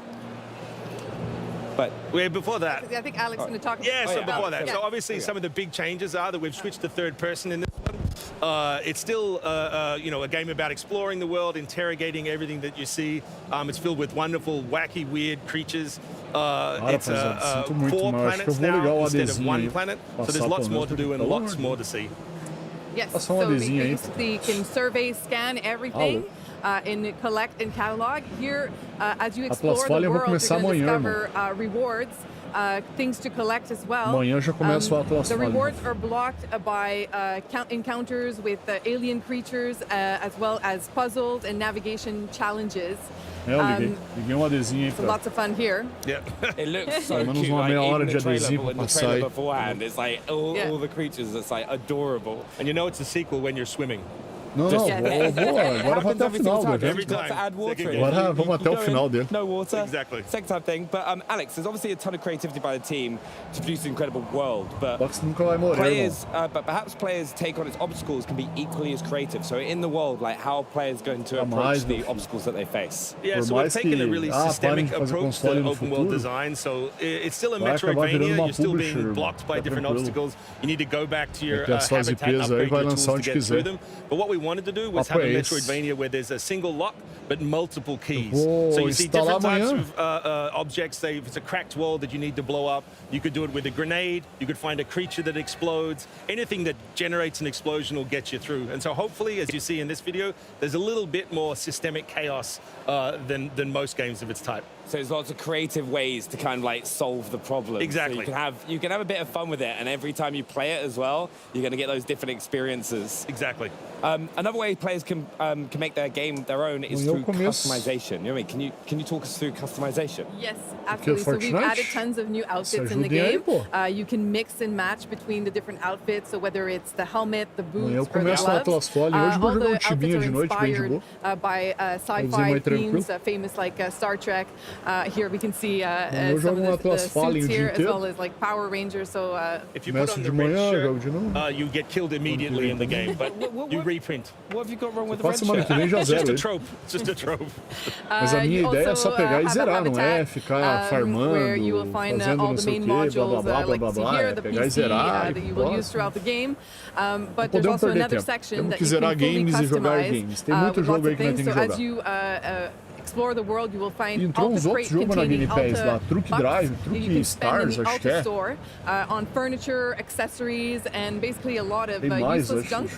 But before that, I think Alex is going to talk about Yeah, so before that. So obviously some of the big changes are that we've switched to third person in this one. It's still, you know, a game about exploring the world, interrogating everything that you see. It's filled with wonderful, wacky, weird creatures. It's 4 planets now instead of 1 planet. So there's lots more to do and lots more to see. Yes, so you basically can survey, scan everything. And collect and catalog. Here, as you explore the world, you're going to discover rewards things to collect as well. Amanhã já começa o Atlas The Fallen. rewards are blocked by encounters with alien creatures, as well as puzzles and navigation challenges. Eu liguei um adesivo aí So lots of fun here. Yeah, it looks so Menos cute. uma Like, meia hora even de the trailer, adesivo but in pra the trailer sair. beforehand, it's like all the creatures. It's like adorable. And you know it's a sequel when you're swimming. Não, não, agora vamos até o final do evento. Every time. To add water in. Agora vamos até o final dele. No water. Exactly. Second time thing. But Alex, there's obviously a ton of creativity by the team to produce an incredible world. But nunca vai morrer, players, but perhaps players take on its obstacles can be equally as creative. So in the world, like how are players going to approach the obstacles that they face? Yeah, so we're taking a really systemic approach to open world design. So it's still a Metroidvania. You're still being blocked by different obstacles. You need to go back to your habitat, upgrade your tools to get through them. But what we wanted to do was have a Metroidvania where there's a single lock but multiple keys. So you see different types of objects. Say if it's a cracked wall that you need to blow up, you could do it with a grenade. You could find a creature that explodes. Anything that generates an explosion will get you through. And so hopefully, as you see in this video, there's a little bit more systemic chaos than most games of its type. So there's lots of creative ways to kind of like solve the problem. Exactly. So you can have a bit of fun with it, and every time you play it as well, you're going to get those different experiences. Exactly. Another way players can make their game their own is through customization. You know what I mean? Can you talk us through customization? Yes, absolutely. So we've added tons of new outfits in the game. You can mix and match between the different outfits. So whether it's the helmet, the boots, or the gloves, all the outfits are inspired by sci-fi themes, famous like Star Trek. Here we can see some of the suits here, as well as like Power Rangers. So if you put on the red shirt, you get killed immediately in the game, but you reprint. What have you got wrong with the red shirt? It's just a trope. It's just a trope. Mas a minha ideia é só pegar e zerar, não é ficar farmando, fazendo não sei o quê, blá blá blá blá blá, é pegar e zerar e podemos perder tempo. Temos que zerar games e jogar games. Tem muito jogo aí que nós temos que jogar. Explore the world, you will find entrou uns outros jogos na Game Pass lá, Truck Drive, Truck Stars, acho que é. Store, on furniture, accessories, and basically a lot of useless junk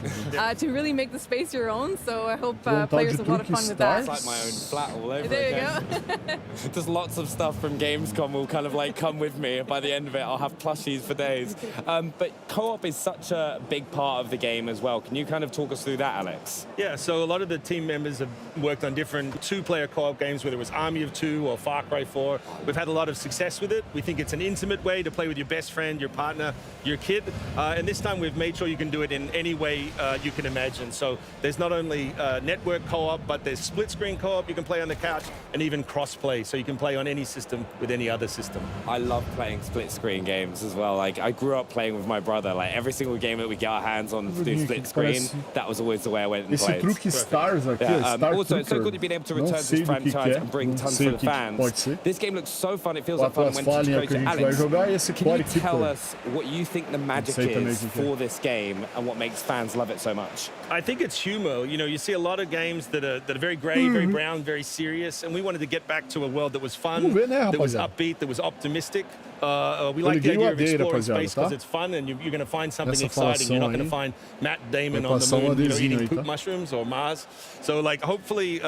to really make the space your own. So I hope players have a lot of fun with that. It's like my own flat all over there again. You go. Just lots of stuff from Gamescom will kind of like come with me, and by the end of it, I'll have plushies for days. But co-op is such a big part of the game as well. Can you kind of talk us through that, Alex? Yeah, so a lot of the team members have worked on different two-player co-op games, whether it was Army of Two or Far Cry 4. We've had a lot of success with it. We think it's an intimate way to play with your best friend, your partner, your kid. And this time we've made sure you can do it in any way you can imagine. So there's not only network co-op, but there's split-screen co-op you can play on the couch, and even cross-play, so you can play on any system with any other system. I love playing split-screen games as well. Like, I grew up playing with my brother. Like, every single game that we get our hands on to do split-screen, that was always the way I went and played. Truck Stars aqui, also, it's so good to be able to return to this franchise and bring tons for the fans. This game looks so fun. It feels like fun when it's Alex, can you tell us what you think the magic is for this game and what makes fans love it so much? I think it's humor. You know, you see a lot of games that are very grey, very brown, very serious, and we wanted to get back to a world that was fun, that was upbeat, that was optimistic. We like the idea of exploring space because it's fun, and you're going to find something exciting. You're not going to find Matt Damon on the moon, eating poop mushrooms or Mars. So, like, hopefully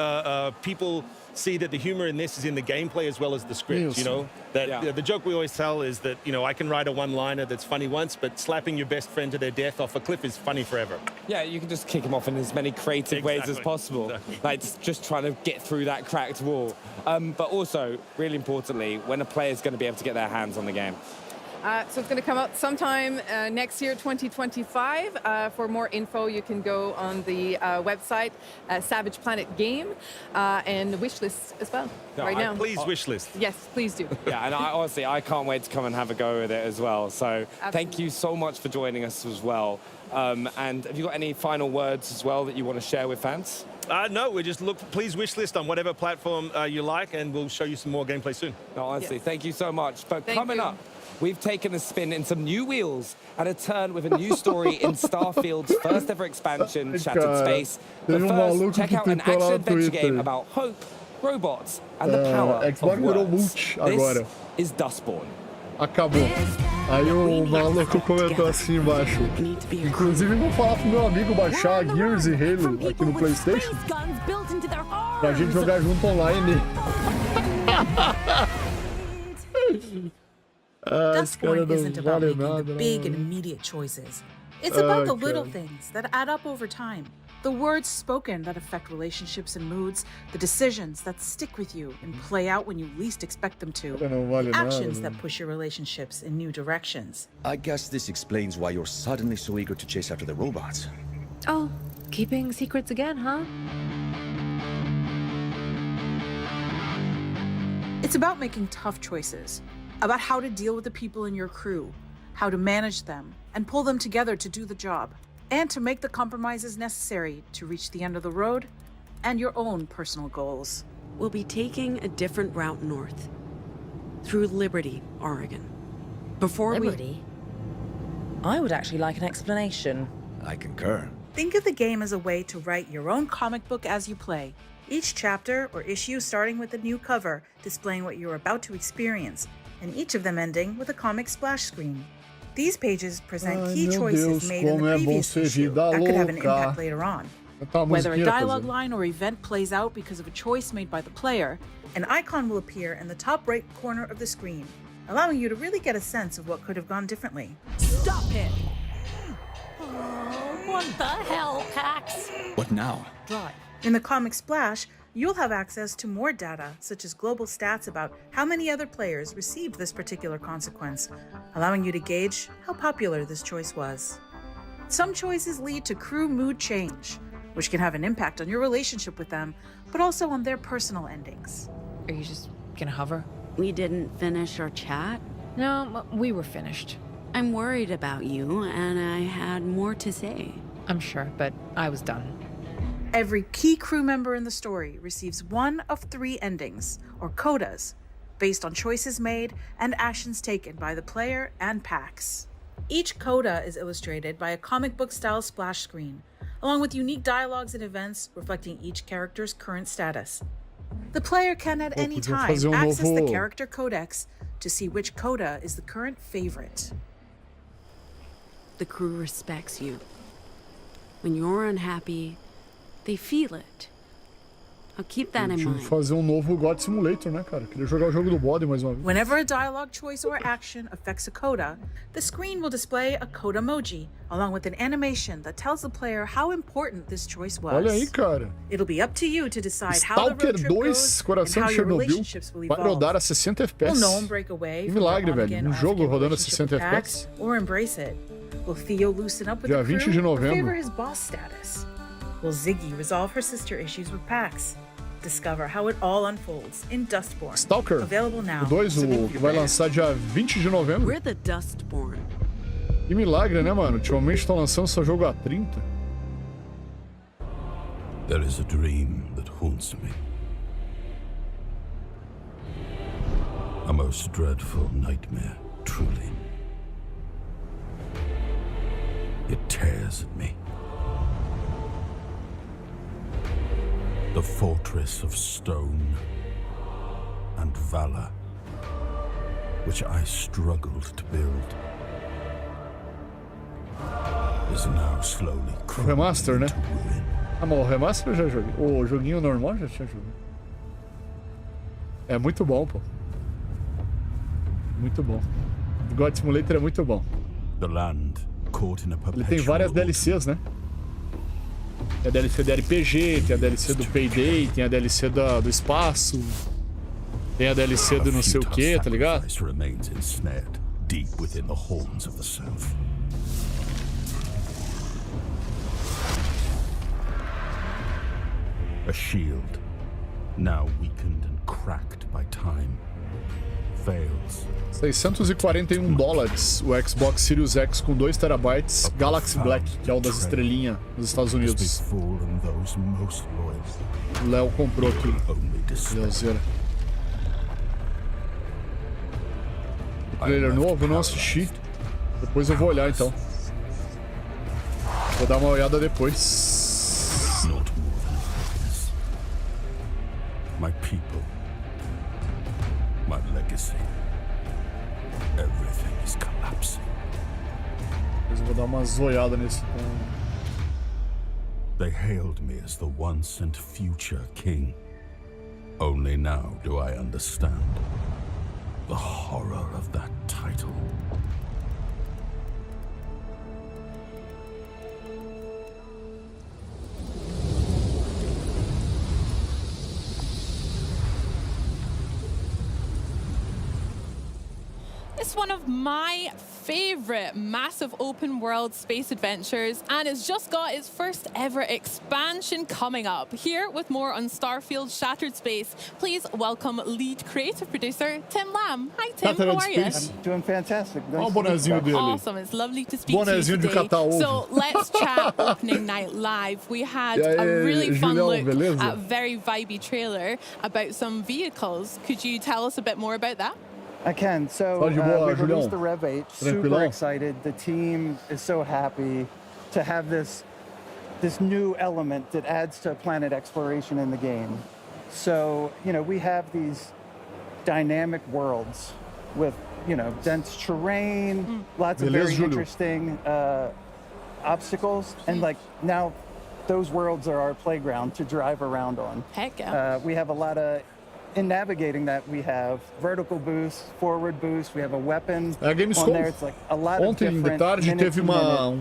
people see that the humor in this is in the gameplay as well as the script. You know, that the joke we always tell is that, you know, I can write a one-liner that's funny once, but slapping your best friend to their death off a cliff is funny forever. Yeah, you can just kick them off in as many creative ways as possible. Like just trying to get through that cracked wall. But also, really importantly, when a player is going to be able to get their hands on the game. So it's going to come out sometime next year, 2025. For more info, you can go on the website, Savage Planet Game, and wishlist as well right now. Please wishlist. Yes, please do. Yeah, and honestly, I can't wait to come and have a go with it as well. So thank you so much for joining us as well. And have you got any final words as well that you want to share with fans? No, we just please wishlist on whatever platform you like, and we'll show you some more gameplay soon. No, honestly, thank you so much. But coming up, we've taken a spin in some new wheels and a turn with a new story in Starfield's first ever expansion, Shattered Space. But first, check out an action-adventure game about hope, robots, and the power of words. This is Dustborn. Acabou. Aí o maluco comentou assim embaixo. Inclusive, vou falar pro meu amigo baixar Gears e Halo aqui no PlayStation pra gente jogar junto online. Dustborn isn't about making the big and immediate choices. It's about the little things that add up over time. The words spoken that affect relationships and moods, the decisions that stick with you and play out when you least expect them to, the actions that push your relationships in new directions. I guess this explains why you're suddenly so eager to chase after the robots. Oh, keeping secrets again, huh? It's about making tough choices, about how to deal with the people in your crew, how to manage them, and pull them together to do the job, and to make the compromises necessary to reach the end of the road and your own personal goals. We'll be taking a different route north, through Liberty, Oregon. Liberty? I would actually like an explanation. I concur. Think of the game as a way to write your own comic book as you play. Each chapter or issue starting with a new cover displaying what you're about to experience, and each of them ending with a comic splash screen. These pages present key choices made in the previous issue that could have an impact later on. Whether a dialogue line or event plays out because of a choice made by the player, an icon will appear in the top right corner of the screen, allowing you to really get a sense of what could have gone differently. Stop it! Oh, what the hell, Pax? What now? Drive. In the comic splash, you'll have access to more data, such as global stats about how many other players received this particular consequence, allowing you to gauge how popular this choice was. Some choices lead to crew mood change, which can have an impact on your relationship with them, but also on their personal endings. Are you just gonna hover? We didn't finish our chat? No, we were finished. I'm worried about you, and I had more to say. I'm sure, but I was done. Every key crew member in the story receives one of 3 endings, or codas, based on choices made and actions taken by the player and Pax. Each coda is illustrated by a comic book style splash screen, along with unique dialogues and events reflecting each character's current status. The player can at any time access the character codex to see which coda is the current favorite. The crew respects you. When you're unhappy, they feel it. I'll keep that in mind. Fazer novo God Simulator, né, cara? Queria jogar o jogo do bode mais uma vez. Whenever a dialogue choice or action affects a coda, the screen will display a coda emoji, along with an animation that tells the player how important this choice was. Olha aí, cara. It'll be up to you to decide how the road trip goes and how your relationships will evolve. Vai rodar a 60 FPS. Will Gnome break away Que milagre, velho. Um jogo rodando a 60 FPS. Or embrace it? Will Theo loosen up with Dia the 20 crew de or novembro. favor his boss status? Will Ziggy resolve her sister issues with Pax? Discover how it all unfolds in Dustborn. Stalker. Available now. O 2, o que vai lançar dia 20 de novembro. We're the Dustborn. Que milagre, né, mano? Ultimamente estão lançando seu jogo a 30. There is a dream that haunts me. A most dreadful nightmare, truly. It tears at me. The fortress of stone and valor, which I struggled to build, is now slowly O remaster, né? Ah, mas o remaster eu já joguei. O joguinho normal eu já tinha jogado. É muito bom, pô. Muito bom. O God Simulator é muito bom. The land caught in a Ele tem várias DLCs, né? Tem a DLC do RPG, tem a DLC do Payday, tem a DLC do espaço, tem a DLC do não sei o que, tá ligado? Deep within the horns of the south. A shield, now weakened and cracked by time, fails. $641 o Xbox Series X com 2 TB, Galaxy Black, que é o das estrelinhas nos Estados Unidos. O Léo comprou aqui. Beleza. Trailer novo, eu não assisti. Depois eu vou olhar então. Vou dar uma olhada depois. My people, my legacy. Everything is collapsing. Depois eu vou dar uma zoiada nesse. They hailed me as the once and future king. Only now do I understand. The horror of that title. It's one of my favorite massive open world space adventures, and it's just got its first ever expansion coming up. Here with more on Starfield Shattered Space, please welcome lead creative producer Tim Lamb. Hi Tim, how are you? I'm doing fantastic. Awesome, it's lovely to speak to you today. So let's chat opening night live. We had a really fun look at a very vibey trailer about some vehicles. Could you tell us a bit more about that? I can. So we released the Rev 8, super excited. The team is so happy to have this new element that adds to planet exploration in the game. So, you know, we have these dynamic worlds with, you know, dense terrain, lots of very interesting obstacles, and like now those worlds are our playground to drive around on. Heck yeah. We have a lot of in navigating that, we have vertical boost, forward boost, we have a weapon on there. It's like a lot of different de tarde teve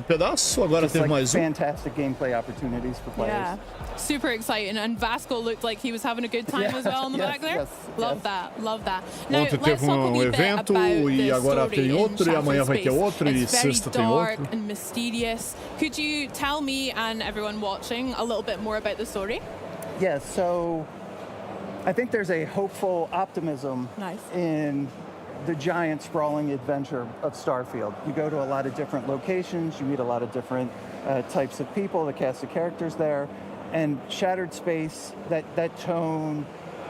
pedaço, agora teve mais fantastic gameplay opportunities for players. Yeah, super exciting. And Vasco looked like he was having a good time as well in the back there. Love that, love that. Now, ontem teve evento e agora tem outro, e amanhã vai ter outro, e sexta tem outro. And mysterious. Could you tell me and everyone watching a little bit more about the story? Yes, so I think there's a hopeful optimism in the giant sprawling adventure of Starfield. You go to a lot of different locations, you meet a lot of different types of people, the cast of characters there, and Shattered Space, that tone,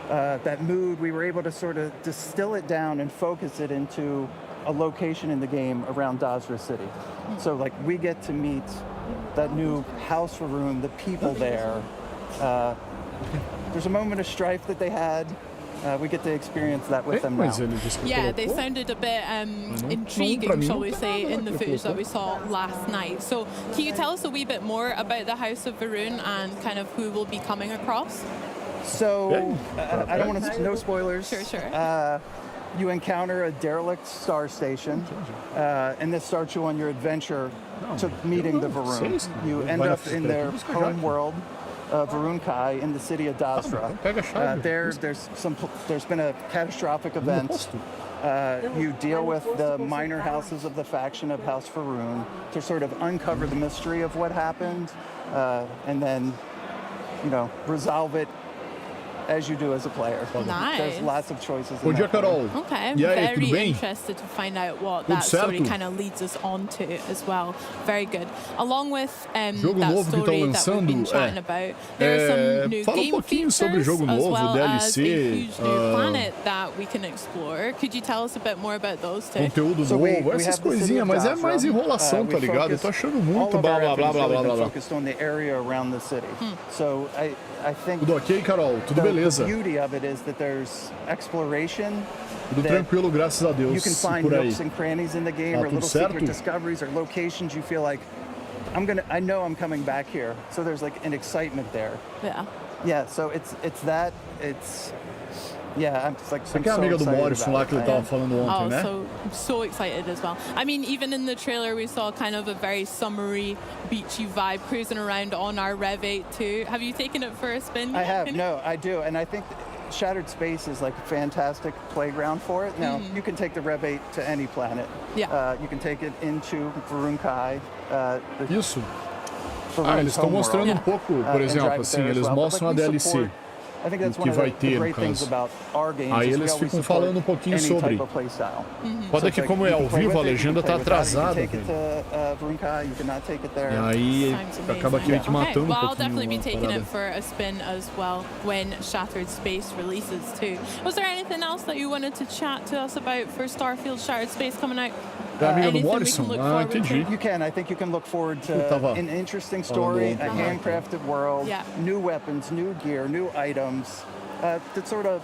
that mood, we were able to sort of distill it down and focus it into a location in the game around Dazra City. So like we get to meet that new house for room, the people there. There's a moment of strife that they had. We get to experience that with them now. Yeah, they sounded a bit intriguing, shall we say, in the footage that we saw last night. So can you tell us a wee bit more about the House of Varun and kind of who will be coming across? So, I don't want to, no spoilers. Sure. You encounter a derelict star station, and this starts you on your adventure to meeting the Varun. You end up in their home world, Varun Kai, in the city of Dazra. There's been a catastrophic event. You deal with the minor houses of the faction of House Varun to sort of uncover the mystery of what happened, and then, you know, resolve it as you do as a player. Nice. There's lots of choices. Bom dia, Carol. Okay, I'm very interested to find out what that story kind of leads us on to as well. Very good. Along with that story that we've been chatting about, there are some new game features as well as a huge new planet that we can explore. Could you tell us a bit more about those two? Conteúdo novo, essas coisinhas, mas é mais enrolação, tá ligado? Eu tô achando muito blá blá blá blá blá blá. Focused on the area around the city. So I think tudo ok, Carol? Tudo beleza. The beauty of it is that there's exploration. Tudo tranquilo, graças a Deus. You can find nooks and crannies in the game, or little secret discoveries, or locations you feel like I know I'm coming back here. So there's like an excitement there. Yeah. Yeah. So it's that. Yeah, I'm just like. Você que é amiga do Morrison lá que ele tava falando ontem, né? So excited as well. I mean, even in the trailer, we saw kind of a very summery, beachy vibe cruising around on our Rev 8 too. Have you taken it for a spin? I have. No, I do, and I think Shattered Space is like a fantastic playground for it. Now, you can take the Rev 8 to any planet. Yeah. You can take it into Varun Kai. Isso. Eles estão mostrando pouco, por exemplo, assim, eles mostram a DLC. Que vai ter, no caso. Aí eles ficam falando pouquinho sobre. Pode que, como é ao vivo, a legenda tá atrasada. E aí acaba que matando well, pouquinho. I'll definitely be taking it for a spin as well when Shattered Space releases too. Was there anything else that you wanted to chat to us about for Starfield Shattered Space coming out? Amiga do Morrison? Entendi. You can. I think you can look forward to an interesting story, a handcrafted world, new weapons, new gear, new items that sort of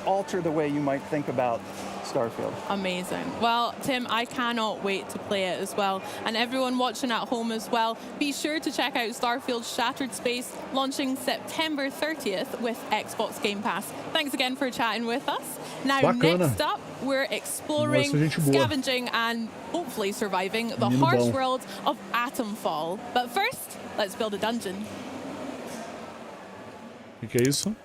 alter the way you might think about Starfield. Amazing. Well, Tim, I cannot wait to play it as well. And everyone watching at home as well, be sure to check out Starfield Shattered Space, launching September 30th with Xbox Game Pass. Thanks again for chatting with us. Now, next up, we're exploring, scavenging, and hopefully surviving the harsh world of Atomfall. But first, let's build a dungeon. O que é isso?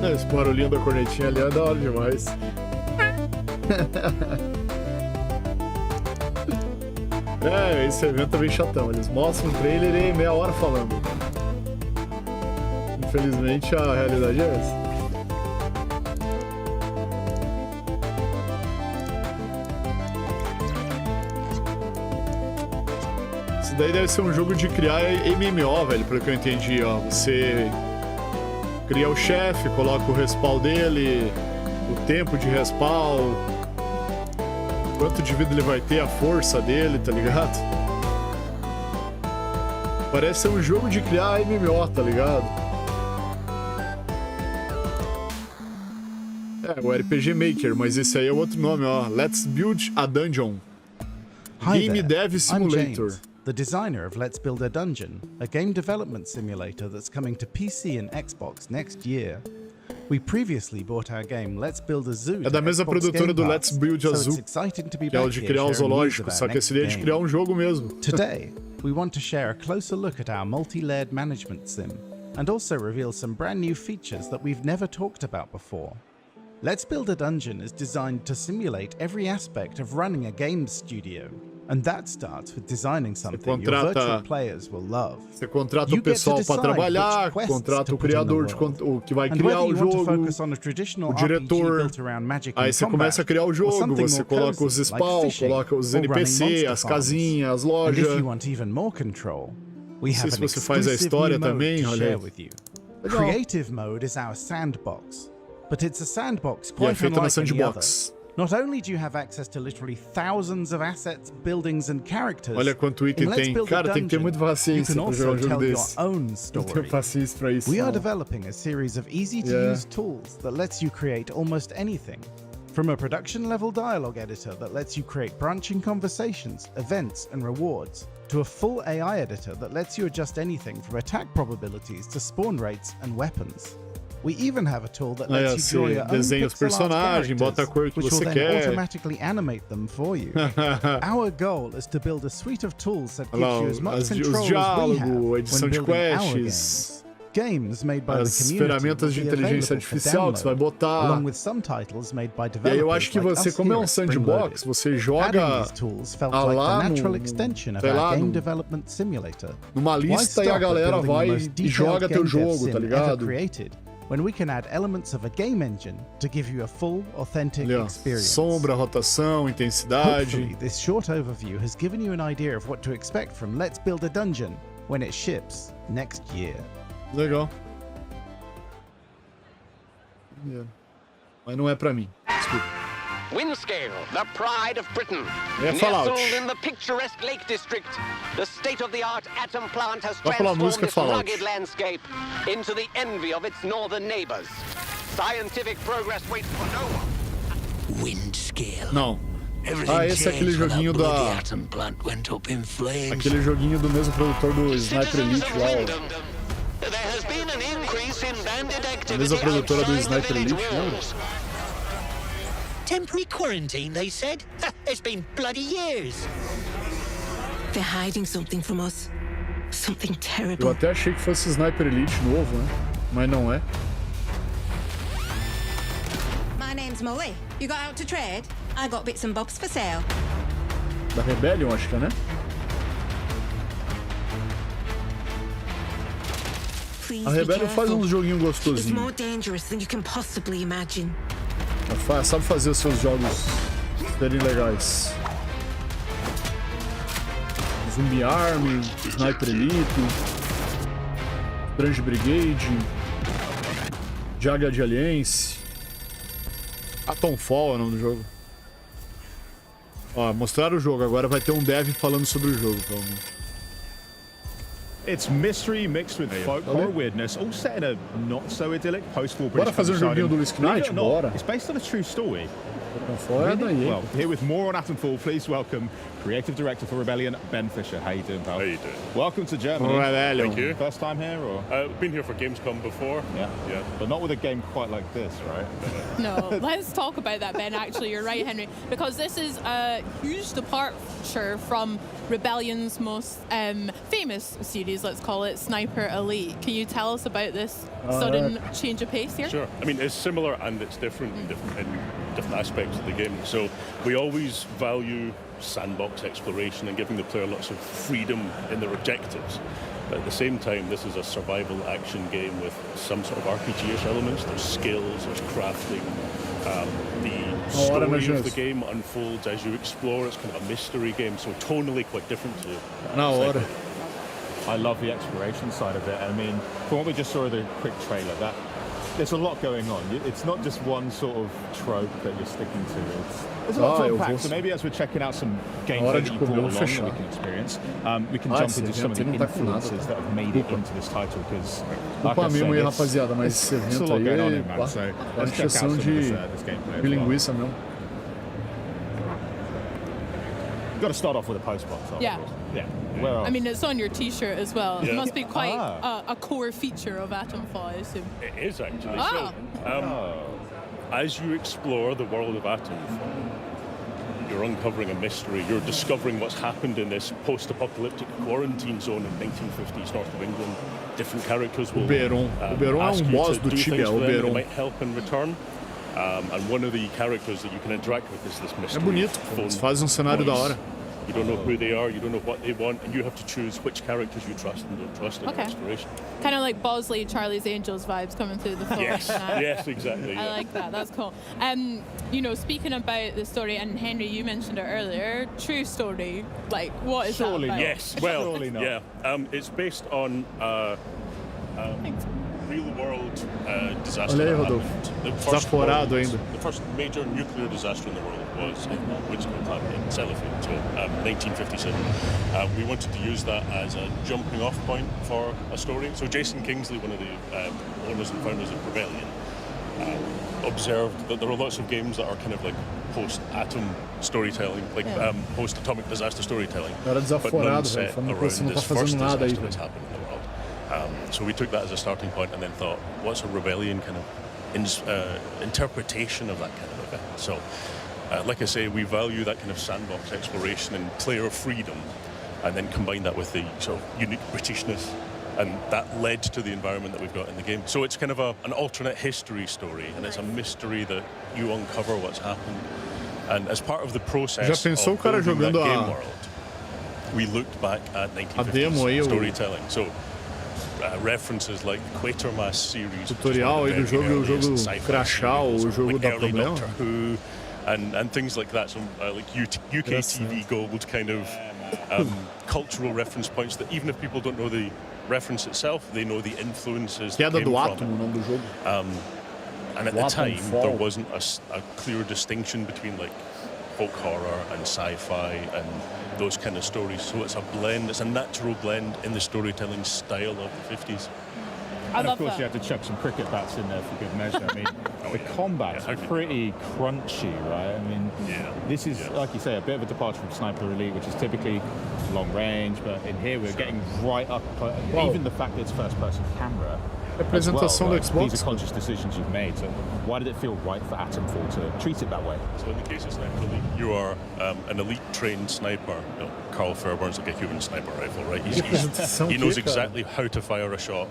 Esse barulhinho da cornetinha ali é da hora demais. Esse evento é bem chatão. Eles mostram o trailer e meia hora falando. Infelizmente a realidade é essa. Isso daí deve ser um jogo de criar MMO, velho, pelo que eu entendi, ó. Você cria o chefe, coloca o respawn dele, o tempo de respawn, quanto de vida ele vai ter, a força dele, tá ligado? Parece ser um jogo de criar MMO, tá ligado? O RPG Maker, mas esse aí é outro nome, ó. Let's Build a Dungeon. Game Dev Simulator. The designer of Let's Build a Dungeon, a game development simulator that's coming to PC and Xbox next year. We previously bought our game Let's Build a Zoo. É da mesma produtora do Let's Build a Zoo, que é o de criar o zoológico, só que esse daí é de criar um jogo mesmo. Today, we want to share a closer look at our multi-layered management sim, and also reveal some brand new features that we've never talked about before. Let's Build a Dungeon is designed to simulate every aspect of running a games studio. And that starts with designing something your virtual players will love. Você contrata o pessoal para trabalhar, contrata o criador o que vai criar o jogo, o diretor. Aí você começa a criar o jogo, você coloca os spawns, coloca os NPC, as casinhas, as lojas. Não sei se você faz a história também, olha aí. Creative mode is our sandbox, but it's a sandbox quite unlike any other. Not only do you have access to literally thousands of assets, buildings and characters. Olha quanto item tem. Cara, tem que ter muita paciência para jogar um jogo desse. Não tenho paciência para isso. We are developing a series of easy-to-use tools that lets you create almost anything. From a production-level dialogue editor that lets you create branching conversations, events and rewards, to a full AI editor that lets you adjust anything from attack probabilities to spawn rates and weapons. We even have a tool that lets you draw your own pixel art characters, which will then automatically animate them for you. Our goal is to build a suite of tools that gives you as much control as we have when building our games. Games made by the community ferramentas de inteligência artificial que você vai botar. Along with some titles made by E aí eu acho que você, como é um sandbox, você joga lá numa lista e a galera vai e joga teu jogo, tá ligado? When we can add elements of a game engine to give you a full, authentic experience. Sombra, rotação, intensidade. Hopefully, this short overview has given you an idea of what to expect from Let's Build a Dungeon when it ships next year. Legal. Mas não é pra mim. Desculpa. Windscale, the pride of Britain. Nestled in the picturesque Lake District, the state-of-the-art atom plant has transformed this rugged landscape into the envy of its northern neighbors. Scientific progress waits for no one. Windscale. Não. Esse é aquele joguinho da... Aquele joguinho do mesmo produtor do Sniper Elite lá. A mesma produtora do Sniper Elite, lembra? Temporary quarantine, they said. It's been bloody years. They're hiding something from us. Something terrible. Eu até achei que fosse Sniper Elite novo, né? Mas não é. My name's Molly. You got out to trade? I got bits and bobs for sale. Da Rebellion, acho que é, né? A Rebellion faz uns joguinhos gostosinhos. It's more dangerous than you can possibly imagine. Sabe fazer os seus jogos serem legais. Zumbi Army, Sniper Elite, Strange Brigade, Jagged Alliance. Atomfall é o nome do jogo. Ó, mostraram o jogo. Agora vai ter um dev falando sobre o jogo, provavelmente. It's mystery mixed with folk horror weirdness, all set in a not so idyllic post-war British. Bora fazer um joguinho do Luizknight? Bora. It's based on a true story. Really? Well, here with more on Atomfall, please welcome Creative Director for Rebellion, Ben Fisher. How you doing, pal? How you doing? Welcome to Germany. Thank you. First time here, or? Been here for Gamescom before. Yeah. But not with a game quite like this, right? No, let's talk about that, Ben. Actually, you're right, Henry, because this is a huge departure from Rebellion's most famous series, let's call it Sniper Elite. Can you tell us about this sudden change of pace here? Sure. I mean, it's similar and it's different in different aspects of the game. So we always value sandbox exploration and giving the player lots of freedom in their objectives. But at the same time, this is a survival action game with some sort of RPG-ish elements. There's skills, there's crafting. The story of the game unfolds as you explore. It's kind of a mystery game, so tonally quite different to I love the exploration side of it. I mean, from what we just saw in the quick trailer, there's a lot going on. It's not just one sort of trope that you're sticking to. There's a lot to unpack. So maybe as we're checking out some games that you brought along that we can experience, we can jump into some of the influences that have made it into this title. Because, like I said, rapaziada, mas esse evento aí é questão de bilinguiça mesmo. You've got to start off with a postbox. Yeah. Where else? I mean, it's on your T-shirt as well. Yeah. It must be quite a core feature of Atomfall, I assume. It is actually. So, as you explore the world of Atomfall, you're uncovering a mystery. You're discovering what's happened in this post-apocalyptic quarantine zone in 1950s north of England. Different characters will ask you to do things for them that might help in return. And one of the characters that you can interact with is this mystery. É bonito, eles fazem cenário da hora. You don't know who they are, you don't know what they want, and you have to choose which characters you trust and don't trust in your exploration. Kind of like Bosley, Charlie's Angels vibes coming through the floor. Yes, exactly. I like that. That's cool. You know, speaking about the story, and Henry, you mentioned it earlier. True story. Like, what is that about? Yes. Well, yeah. It's based on real-world disaster. Olha aí, Rodolfo. The first major nuclear disaster in the world was in Luizknight plant in Sellafield, so 1957. We wanted to use that as a jumping-off point for a story. So Jason Kingsley, one of the owners and founders of Rebellion, observed that there are lots of games that are kind of like post-atom storytelling, like post-atomic disaster storytelling, but none set around this first disaster that's happened in the world. So we took that as a starting point and then thought, what's a Rebellion kind of interpretation of that kind of event? So, like I say, we value that kind of sandbox exploration and player freedom, and then combine that with the sort of unique Britishness, and that led to the environment that we've got in the game. So it's kind of an alternate history story, and it's a mystery that you uncover what's happened. And as part of the process of building that game world, we looked back at 1950s storytelling. So references like Quatermass series, tutorial aí do jogo, o jogo crashar, o jogo dá problema. Who, and things like that, some like UK TV Gold kind of cultural reference points that even if people don't know the reference itself, they know the influences. Queda do átomo, o nome do jogo. And at the time, there wasn't a clear distinction between like folk horror and sci-fi and those kind of stories. So it's a blend, it's a natural blend in the storytelling style of the 50s. And of course you have to chuck some cricket bats in there for good measure. I mean, the combat's pretty crunchy, right? I mean, this is, like you say, a bit of a departure from Sniper Elite, which is typically long range, but in here we're getting right up, even the fact that it's first-person camera. Apresentação do Xbox. These are conscious decisions you've made. So why did it feel right for Atomfall to treat it that way? So in the case of Sniper Elite, you are an elite trained sniper. You know, Carl Fairbairn's like a human sniper rifle, right? He knows exactly how to fire a shot.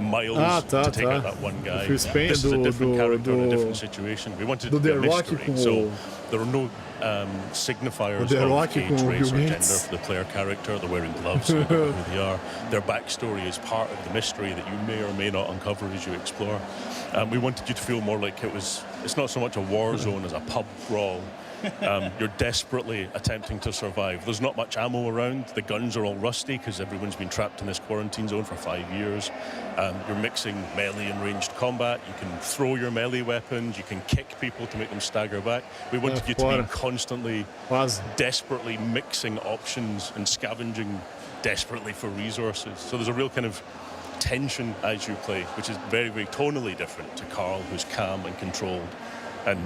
Miles to take out that one guy. This is a different character in a different situation. We wanted to be a mystery, so there are no signifiers of age, race, or gender for the player character. They're wearing gloves, so you don't know who they are. Their backstory is part of the mystery that you may or may not uncover as you explore. We wanted you to feel more like it was it's not so much a war zone as a pub brawl. You're desperately attempting to survive. There's not much ammo around. The guns are all rusty because everyone's been trapped in this quarantine zone for 5 years. You're mixing melee and ranged combat. You can throw your melee weapons. You can kick people to make them stagger back. We wanted you to be constantly, desperately mixing options and scavenging desperately for resources. So there's a real kind of tension as you play, which is very, very tonally different to Carl, who's calm and controlled and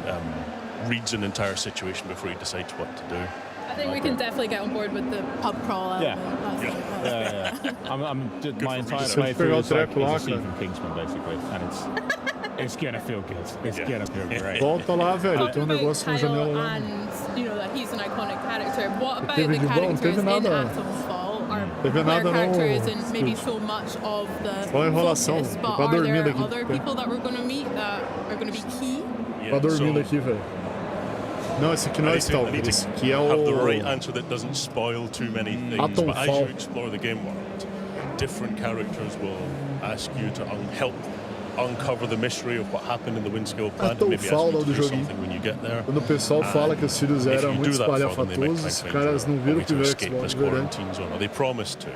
reads an entire situation before he decides what to do. I think we can definitely get on board with the pub crawl element. My entire playthrough is like a scene from Kingsman, basically, and it's gonna feel good. It's gonna feel great. Volta lá, velho. Tem negócio na janela lá. And you know that he's an iconic character. What about the characters in Atom's Fall? Our player character isn't maybe so much of the focus, but are there other people that we're going to meet that are going to be key? Tá dormindo aqui, velho. Não, esse aqui não é Stalker. Esse aqui é o... Have the right answer that doesn't spoil too many things. But as you explore the game world, different characters will ask you to help uncover the mystery of what happened in the Windscale plant. Maybe ask you to do something when you get there. Quando o pessoal fala que os filhos eram muito espalhafatosos, os caras não viram que veio Xbox, verdade? They promise to.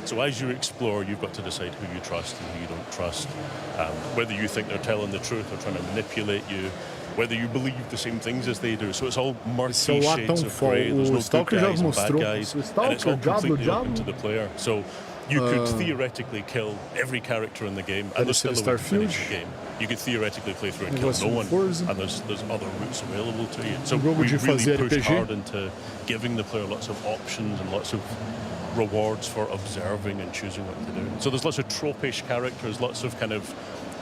So as you explore, you've got to decide who you trust and who you don't trust. Whether you think they're telling the truth or trying to manipulate you. Whether you believe the same things as they do. So it's all murky shades of grey. There's no good guys and bad guys. And it's all completely open to the player. So you could theoretically kill every character in the game and there's still a way to finish the game. You could theoretically play through and kill no one, and there's other routes available to you. So we really pushed hard into giving the player lots of options and lots of rewards for observing and choosing what to do. So there's lots of tropish characters, lots of kind of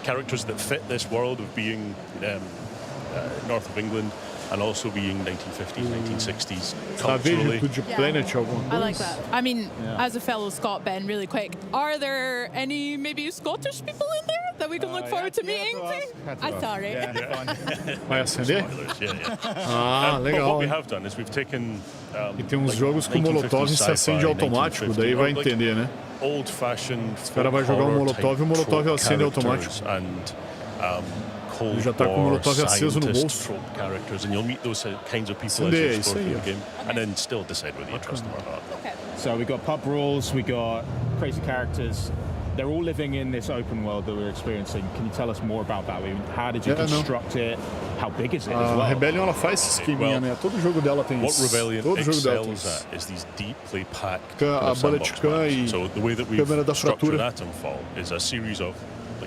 characters that fit this world of being north of England and also being 1950s, 1960s culturally. I like that. I mean, as a fellow Scot, Ben, really quick, are there any maybe Scottish people in there that we can look forward to meeting? I'm sorry. Vai acender? Ah, legal. What we have done is we've taken e tem uns jogos com molotov e se acende automático, daí vai entender, né? Old-fashioned. O cara vai jogar um molotov e o molotov acende automático. Ele já tá com o molotov aceso no bolso. Characters, and you'll meet those kinds of people as you explore the game, and then still decide whether you trust them or not. Okay. So we got pub rules, we got crazy characters. They're all living in this open world that we're experiencing. Can you tell us more about that? How did you construct it? How big is it as well? A Rebellion ela faz esse esqueminha, né? Todo jogo dela tem isso. What Rebellion excels at is these deeply packed sandbox maps. So the way that we've structured Atomfall is a series of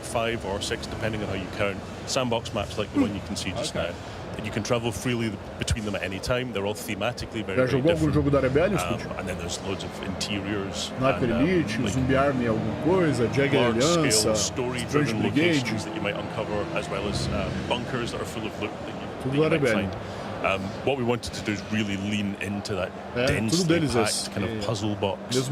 5 or 6, depending on how you count, sandbox maps like the one you can see just now. And you can travel freely between them at any time. They're all thematically very, very different. Jogo da Rebellion, and then there's loads of interiors. Sniper Elite, Zombie Army, alguma coisa, Jagged Aliança, story-driven locations that you might uncover, as well as bunkers that are full of loot that you might find. What we wanted to do is really lean into that densely packed kind of puzzle box.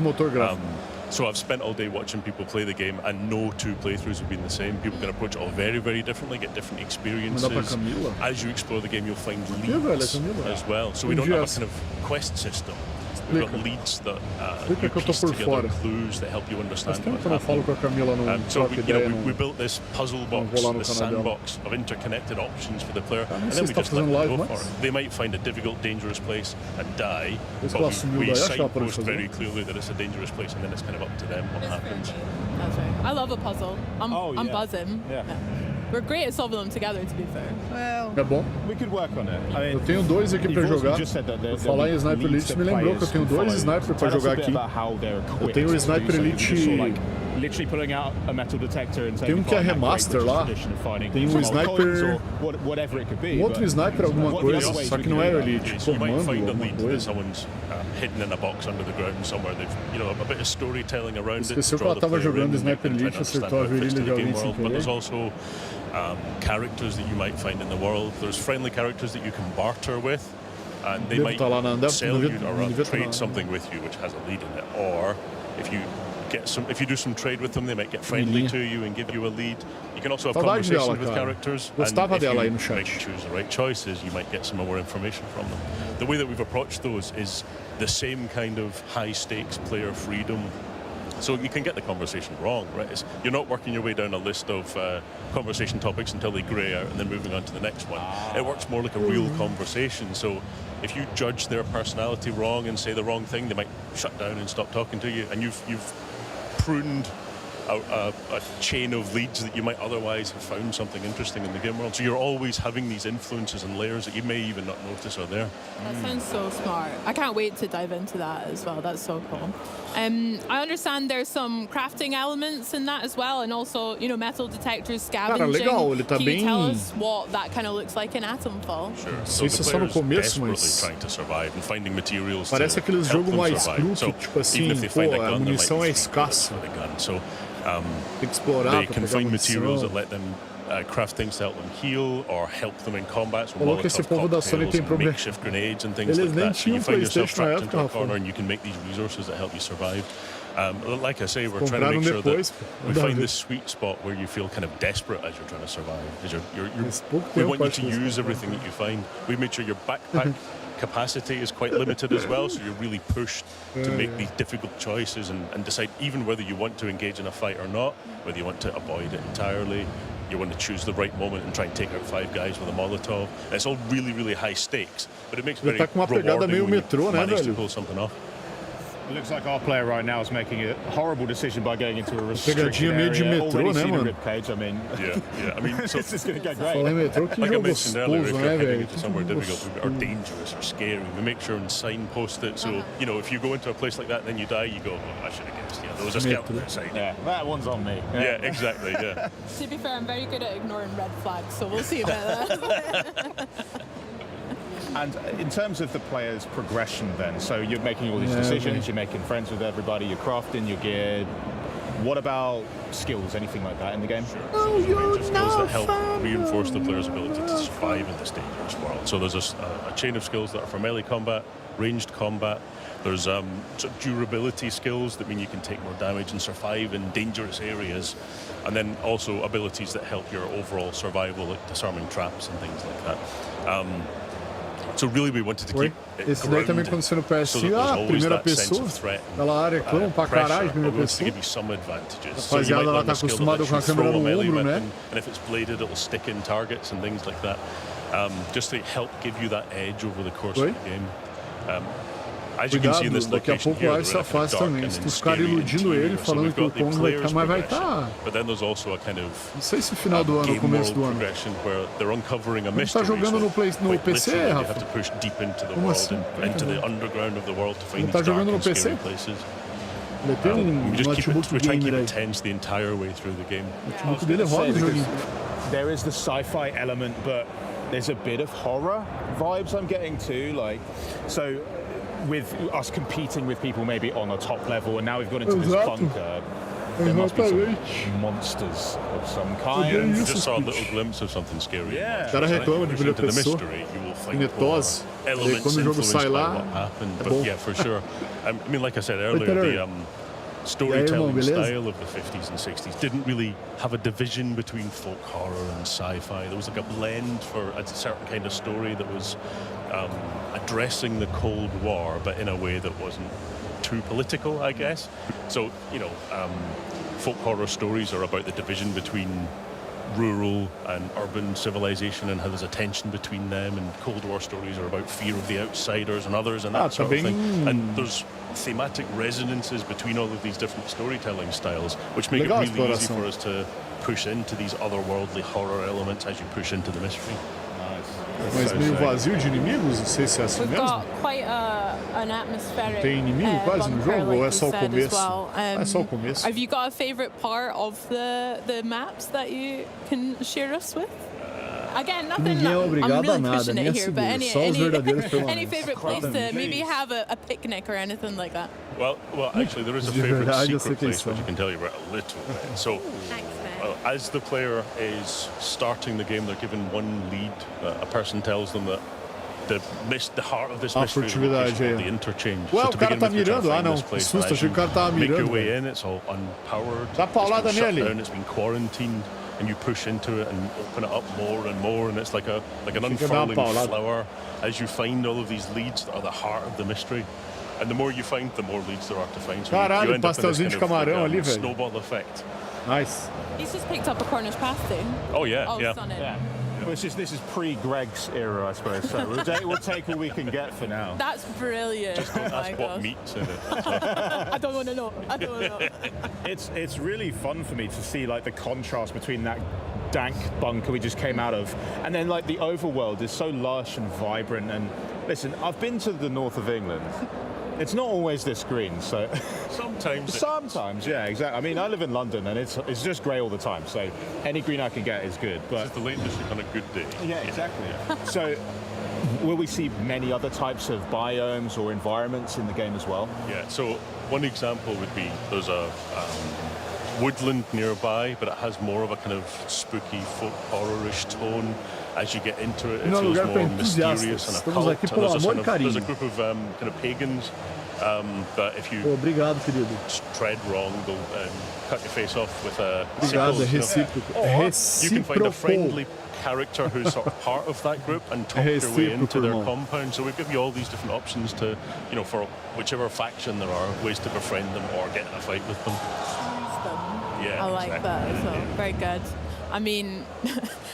So I've spent all day watching people play the game, and no two playthroughs have been the same. People can approach it all very, very differently, get different experiences. As you explore the game, you'll find leads as well. So we don't have a kind of quest system. We've got leads that you piece together, clues that help you understand what's happening. So we built this puzzle box, this sandbox of interconnected options for the player, and then we just let them go for it. They might find a difficult, dangerous place and die, but we signpost very clearly that it's a dangerous place, and then it's kind of up to them what happens. That's right. I love a puzzle. I'm buzzing. Yeah. We're great at solving them together, to be fair. Well, é bom. We could work on it. I mean, eu tenho 2 aqui pra jogar. Por falar em Sniper Elite, me lembrou que eu tenho 2 Sniper pra jogar aqui. Eu tenho o Sniper Elite... Literally pulling out a metal detector and tem que é remaster lá. Tem um Sniper... outro Sniper alguma coisa, só que não é Elite. Comando alguma coisa. Hidden in a box under the ground somewhere. They've, a bit of storytelling around it. Esqueceu que ela tava jogando Sniper Elite, acertou a virilha de alguém sem querer. But there's also characters that you might find in the world. There's friendly characters that you can barter with, and they might sell you or trade something with you which has a lead in it. Or if you do some trade with them, they might get friendly to you and give you a lead. You can also have conversations with characters, and if you might choose the right choices, you might get some more information from them. The way that we've approached those is the same kind of high-stakes player freedom So you can get the conversation wrong, right? You're not working your way down a list of conversation topics until they grey out and then moving on to the next one. It works more like a real conversation. So if you judge their personality wrong and say the wrong thing, they might shut down and stop talking to you. And you've pruned a chain of leads that you might otherwise have found something interesting in the game world. So you're always having these influences and layers that you may even not notice are there. That sounds so smart. I can't wait to dive into that as well. That's so cool. I understand there's some crafting elements in that as well, and also, you know, metal detectors, scavenging. Cara, legal, ele tá Can you bem... tell us what that kind of looks like in Atomfall? Sure. So the players desperately trying to survive and finding materials. Parece aqueles jogos mais cru que, tipo assim, pô, a munição é escassa. So tem que explorar, they can find materials that let them craft things to help them heal or help them in combat. So Falou que esse povo da Sony tem problema. Makeshift grenades and things Eles like nem that. So you tinham find yourself PlayStation na trapped into época, a corner Rafa. and you can make these resources that help you survive. Like I say, we're trying to Compraram make sure depois, that we find this sweet spot where you feel kind of desperate as you're trying to survive. We want you to use everything that you find. We've made sure your backpack capacity is quite limited as well, so you're really pushed to make these difficult choices and decide even whether you want to engage in a fight or not, whether you want to avoid it entirely, you want to choose the right moment and try and take out 5 guys with a Molotov. It's all really, really high stakes, but it makes it very rewarding when you manage to pull something off. It looks like our player right now is making a horrible decision by going into a restriction Pegadinha meio de area. metrô, Already né, seen a mano? ribcage, I mean... Yeah. I mean, so this is going to get great. Falei metrô, que like I jogo mentioned earlier, if gostoso, you're né, heading velho? into somewhere difficult or dangerous or scary, we make sure and signpost it. So, you know, if you go into a place like that and then you die, you go, oh, I should have guessed. Yeah, there was a scout on that side. Yeah, that one's on me. Yeah, exactly, yeah. To be fair, I'm very good at ignoring red flags, so we'll see about that. And in terms of the player's progression then, so you're making all these decisions, you're making friends with everybody, you're crafting your gear. What about skills, anything like that in the game? Skills that help reinforce the player's ability to survive in this dangerous world. So there's a chain of skills that are for melee combat, ranged combat. There's sort of durability skills that mean you can take more damage and survive in dangerous areas. And then also abilities that help your overall survival, like disarming traps and things like that. So really we wanted to keep it Esse daí também aconteceu no PS5, primeira pessoa, aquela área reclama pra caralho, primeira pessoa. Rapaziada lá tá acostumado com a câmera no ombro, né? And if it's bladed, it'll stick in targets and things like that. Just to help give you that edge over the course of the game. As you can see in this Daqui a location pouco here, lá se afasta também. Se tu ficar iludindo ele, falando que o Pong vai estar, mas vai estar. But then there's also a kind of não sei se final do ano ou começo do ano. Where they're uncovering a mystery. Tá jogando no PC, You Rafa? have to push deep into the world and into the underground of the world to find these dark and scary places. Ele tem We just keep notebook it, we try and keep gamer it tense the entire way through the game. O notebook dele roda o joguinho. There is the sci-fi element, but there's a bit of horror vibes I'm getting too. Like, so with us competing with people maybe on a top level, and now we've got into this bunker. There must be some monsters of some kind. You just saw a little glimpse of something scary. O cara reclama de primeira pessoa, netose. Daí quando o jogo sai lá, é bom. Yeah, for sure. I mean, like I said earlier, the storytelling style of the 50s and 60s didn't really have a division between folk horror and sci-fi. There was like a blend for a certain kind of story that was addressing the Cold War, but in a way that wasn't too political, I guess. So, you know, folk horror stories are about the division between rural and urban civilization and how there's a tension between them, and Cold War stories are about fear of the outsiders and others and that sort of thing. And there's thematic resonances between all of these different storytelling styles, which make it really easy for us to push into these otherworldly horror elements as you push into the mystery. Mas meio vazio de inimigos, não sei se é assim We've mesmo. got quite an atmospheric Tem inimigo quase no jogo, like ou é só o começo? É só o well. começo. Have you got a favorite part of the maps that you can share us with? Again, nothing. Ninguém é obrigado I'm really a nada, pushing nem it a here, but seguir. Só os verdadeiros any favorite place to maybe have a picnic or anything like that? Well, actually, there is a favorite secret place which I can tell you about a little bit. So, as the player is starting the game, they're given one lead. A person tells them that the heart of this mystery is the interchange. Ué, so o cara tá mirando. Ah, não. Que susto, achei que o cara tava Make your mirando. way in, it's all unpowered. Dá paulada it's been nele. shut down, it's been quarantined, and you push into it and open it up more and more, and it's like an unfurling flower as you find all of these leads that are the heart of the mystery. And the more you find, the more leads there are to find. So Caralho, pastelzinho de camarão ali, velho. Snowball effect. Nice. He's just picked up a Cornish pasty. Oh yeah, yeah. Stunning. Yeah. Well, this is pre-Greg's era, I suppose. So we'll take all we can get for now. That's brilliant. Just don't ask what meat's in it. I don't want to know. I don't want to know. It's really fun for me to see like the contrast between that dank bunker we just came out of, and then like the overworld is so lush and vibrant. And listen, I've been to the north of England. It's not always this green, so sometimes, yeah, exactly. I mean, I live in London, and it's just grey all the time. So any green I can get is good. But it's the late district on a good day. Yeah, exactly. So, will we see many other types of biomes or environments in the game as well? Yeah. So one example would be there's a woodland nearby, but it has more of a kind of spooky folk horror-ish tone. As you get into it, it feels more mysterious and occult. There's a group of kind of pagans that if you tread wrong, they'll cut your face off with a sickle. You can find a friendly character who's sort of part of that group and talk your way into their compound. So we give you all these different options to, for whichever faction there are, ways to befriend them or get in a fight with them. Yeah, I like that as well. Very good. I mean,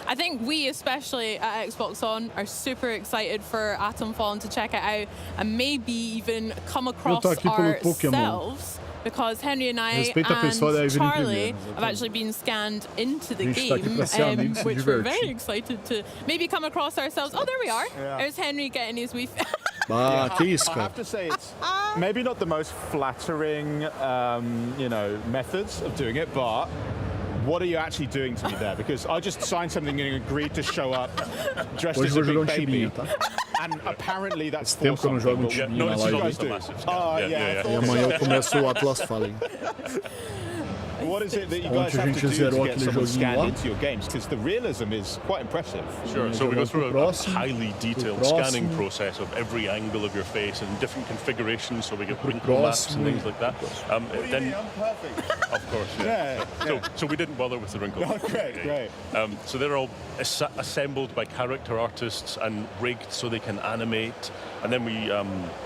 I think we, especially at Xbox On, are super excited for Atomfall and to check it out and maybe even come across ourselves, because Henry and I and Charlie have actually been scanned into the game, which we're very excited to maybe come across ourselves. Oh, there we are. Yeah. There's Henry getting his wee... I have to say it's maybe not the most flattering, methods of doing it, but... What are you actually doing to me there? Because I just signed something and agreed to show up dressed as a big baby. And apparently that's for something. No, it's not a massive scam. E amanhã eu começo o Atlas Fallen. What is it that you guys have to do to get someone scanned into your games? Because the realism is quite impressive. Sure, so we go through a highly detailed scanning process of every angle of your face and different configurations, so we get wrinkle maps and things like that. Then, I'm perfect. Of course, yeah. So we didn't bother with the wrinkle. Oh, great. So they're all assembled by character artists and rigged so they can animate. And then we,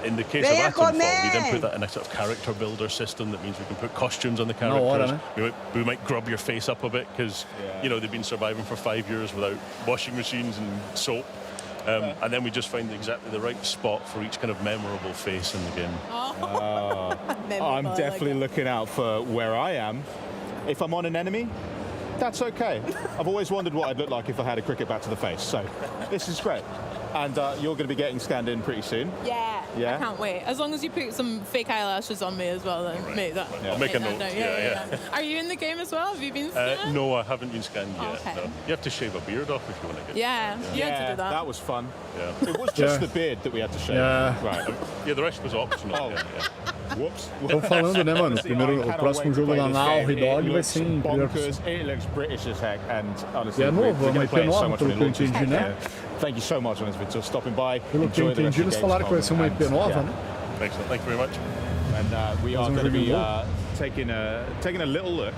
in the case of Atomfall, we then put that in a sort of character builder system. That means we can put costumes on the characters. We might grub your face up a bit because, they've been surviving for 5 years without washing machines and soap. And then we just find exactly the right spot for each kind of memorable face in the game. I'm definitely looking out for where I am. If I'm on an enemy, that's okay. I've always wondered what I'd look like if I had a cricket bat to the face. So this is great. And you're going to be getting scanned in pretty soon. Yeah. I can't wait. As long as you put some fake eyelashes on me as well, then make that. I'll make a note. Yeah. Are you in the game as well? Have you been scanned? No, I haven't been scanned yet. Okay. No. You have to shave a beard off if you want to get. You had to do that. That was fun. Yeah. It was just the beard that we had to shave. Right. Yeah, the rest was optional. Whoops. Estão falando, né, mano? O próximo jogo lá na Naughty Dog vai ser em primeira pessoa. It looks British as heck, and honestly, é novo, é uma IP nova, pelo que eu entendi, né? Thank you so much, Elizabeth, for stopping by. Pelo que eu entendi, eles falaram que vai ser uma IP nova, né? Excellent. Thank you very much. And we are going to be taking a little look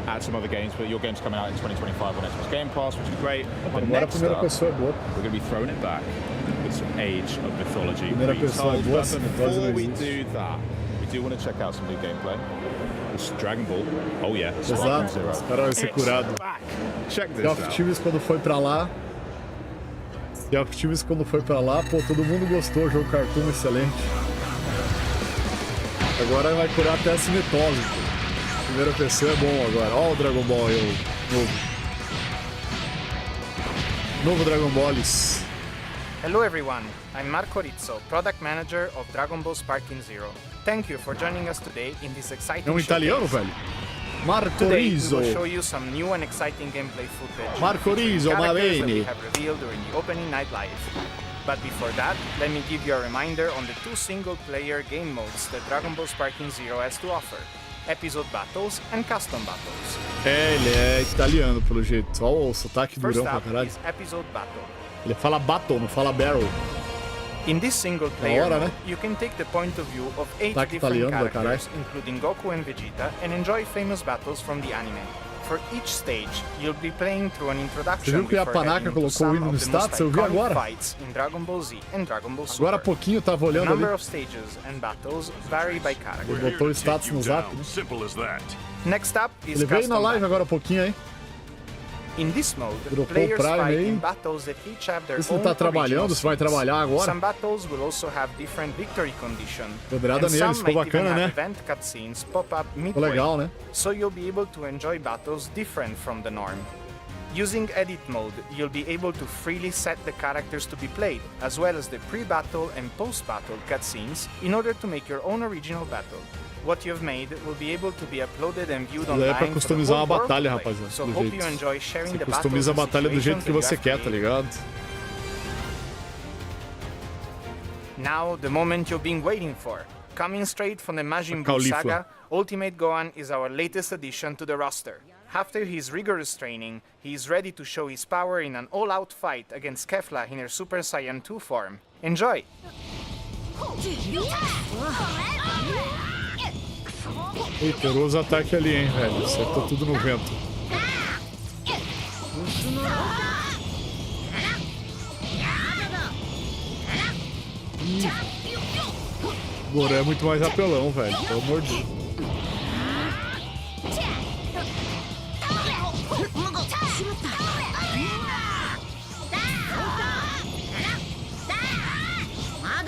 at some other games, but your game's coming out in 2025 on Xbox Game Pass, which is great. But next up, we're going to be throwing it back with some Age of Mythology. Before we do that, we do want to check out some new gameplay. It's Dragon Ball. Oh yeah. Exato. Os caras vão ser curados. Check this out. Times quando foi pra lá. Times quando foi pra lá, pô, todo mundo gostou, jogo cartoon excelente. Agora vai curar até a cimetose. Primeira pessoa é bom agora. Ó o Dragon Ball aí, novo Dragon Balls. Hello everyone, I'm Marco Rizzo, Product Manager of Dragon Ball Sparking Zero. Thank you for joining us today in this exciting italiano, velho. Marco Rizzo. We will show you some new and exciting gameplay footage. Marco Rizzo, ma bene. That we have revealed during the opening night live. But before that, let me give you a reminder on the 2 single-player game modes that Dragon Ball Sparking Zero has to offer: Episode Battles and Custom Battles. Ele é italiano, pelo jeito. Só o sotaque durão pra caralho. Episode Battle. Ele fala battle, não fala barrel. In this single-player mode, you can take the point of view of 8 different characters, including Goku and Vegeta, and enjoy famous battles from the anime. For each stage, you'll be playing through an Você introduction viu que a Panaca colocou o hino no status? Eu vi agora. fights in Dragon Ball Z and Dragon Ball Super. Agora há pouquinho eu tava olhando The number ali. of stages and battles vary by character. Ele botou o status no zap, né? Next up is Ele veio na custom live agora há pouquinho, hein? In this mode, Dropou players Prime fight aí. in battles that each have their Se ele own tá trabalhando, original se vai scenes. trabalhar agora. Some battles will also have different victory condition. Pedrada and neles, some ficou might even bacana, have né? event cutscenes pop up Ficou midway. legal, né? So you'll be able to enjoy battles different from the norm. Using edit mode, you'll be able to freely set the characters to be played, as well as the pre-battle and post-battle cutscenes, in order to make your own original battle. What you've made will be able to be uploaded and viewed online. É pra customizar uma batalha, rapaziada. So Do hope jeito. you enjoy sharing Você the customiza a battles and batalha do jeito que situations você that you quer, tá have ligado? created. Now, the moment you've been waiting for. Coming straight from the Majin Buu Caulifla. saga, Ultimate Gohan is our latest addition to the roster. After his rigorous training, he is ready to show his power in an all-out fight against Kefla in her Super Saiyan 2 form. Enjoy! Poderoso ataque ali, hein, velho. Acertou tudo no vento. Agora é muito mais apelão, velho. Pelo amor de Deus.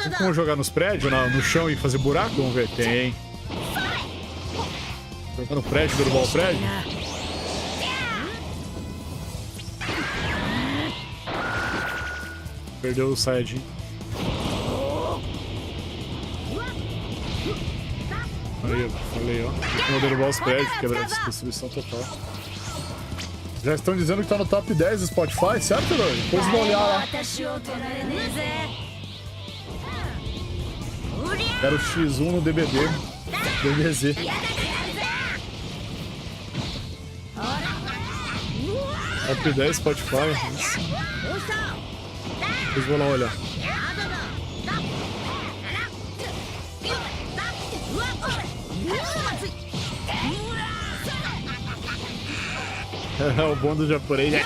Tem como jogar nos prédios, no chão e fazer buraco? Vamos ver. Tem. Jogar no prédio, derrubar o prédio? Perdeu o Saiyajin. Aí, eu falei, ó. Vou derrubar os prédios, quebrar essa destruição total. Já estão dizendo que tá no top 10 do Spotify, certo, Herói? Depois vou olhar lá. Quero o X1 no DBD. DBZ. Top 10 Spotify. Depois vou lá olhar. O bom do japonês é...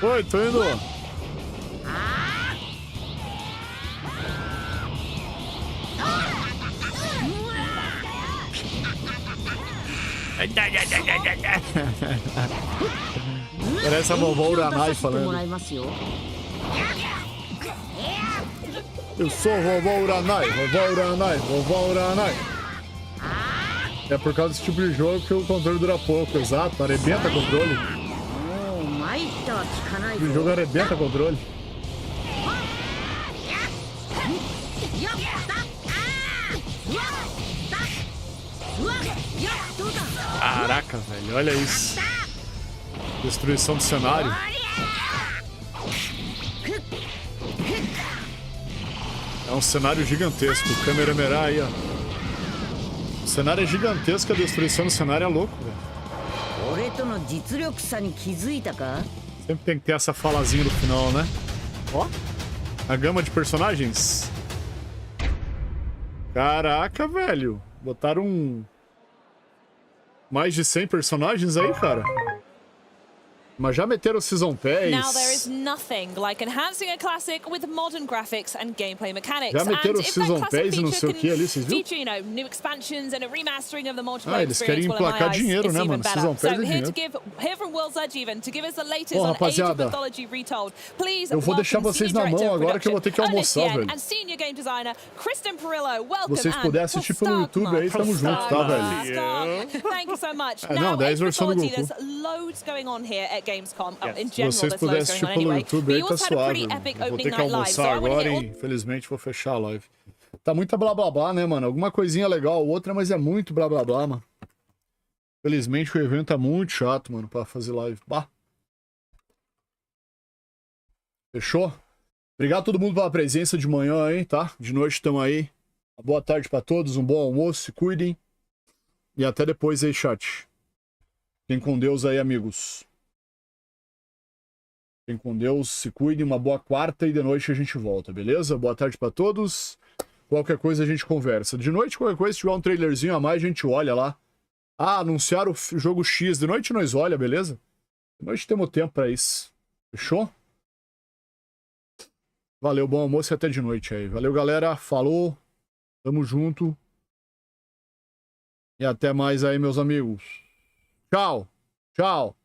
Oi, tô indo. Parece a vovó Uranai falando. Eu sou vovó Uranai, vovó Uranai, vovó Uranai. É por causa desse tipo de jogo que o controle dura pouco, exato, arrebenta controle. O jogo arrebenta controle. Caraca, velho, olha isso. Destruição do cenário. É um cenário gigantesco. O câmera aí, ó. O cenário é gigantesco, a destruição do cenário é louco, velho. Sempre tem que ter essa falazinha no final, né? Ó, a gama de personagens. Caraca, velho. Botaram mais de 100 personagens aí, cara. Mas já meteram o Season Pass. Now there is nothing like enhancing a classic with modern graphics and gameplay mechanics. Já meteram o Season Pass e não sei o que ali, vocês viram? Feature, you know, new expansions and a remastering of the multiplayer Eles querem emplacar dinheiro, né, mano? Season Pass é dinheiro. Here from World's Edge even to give us the latest Ó, on Age of rapaziada, Mythology Retold. Please eu vou deixar vocês na mão agora que eu vou ter que almoçar, velho. And senior game designer Kristen Perillo. Welcome. Vocês puderem assistir pelo YouTube aí, tamo junto, tá, velho? Thank you so much. Não, 10 versão do Goku. There's loads going on here at Gamescom. Se vocês puderem assistir pelo YouTube aí, tá suave. Eu vou ter que almoçar agora e infelizmente vou fechar a live. Tá muita blá blá blá, né, mano? Alguma coisinha legal, outra, mas é muito blá blá blá, mano. Infelizmente o evento tá muito chato, mano, pra fazer live. Bah. Fechou? Obrigado a todo mundo pela presença de manhã, hein, tá? De noite estamos aí. Uma boa tarde pra todos, um bom almoço, se cuidem. E até depois aí, chat. Fiquem com Deus aí, amigos. Fiquem com Deus, se cuidem, uma boa quarta e de noite a gente volta, beleza? Boa tarde pra todos. Qualquer coisa a gente conversa. De noite, qualquer coisa, se tiver um trailerzinho a mais, a gente olha lá. Ah, anunciaram o jogo X. De noite nós olha, beleza? De noite temos tempo pra isso. Fechou? Valeu, bom almoço e até de noite aí. Valeu, galera. Falou. Tamo junto. E até mais aí, meus amigos. Tchau. Tchau.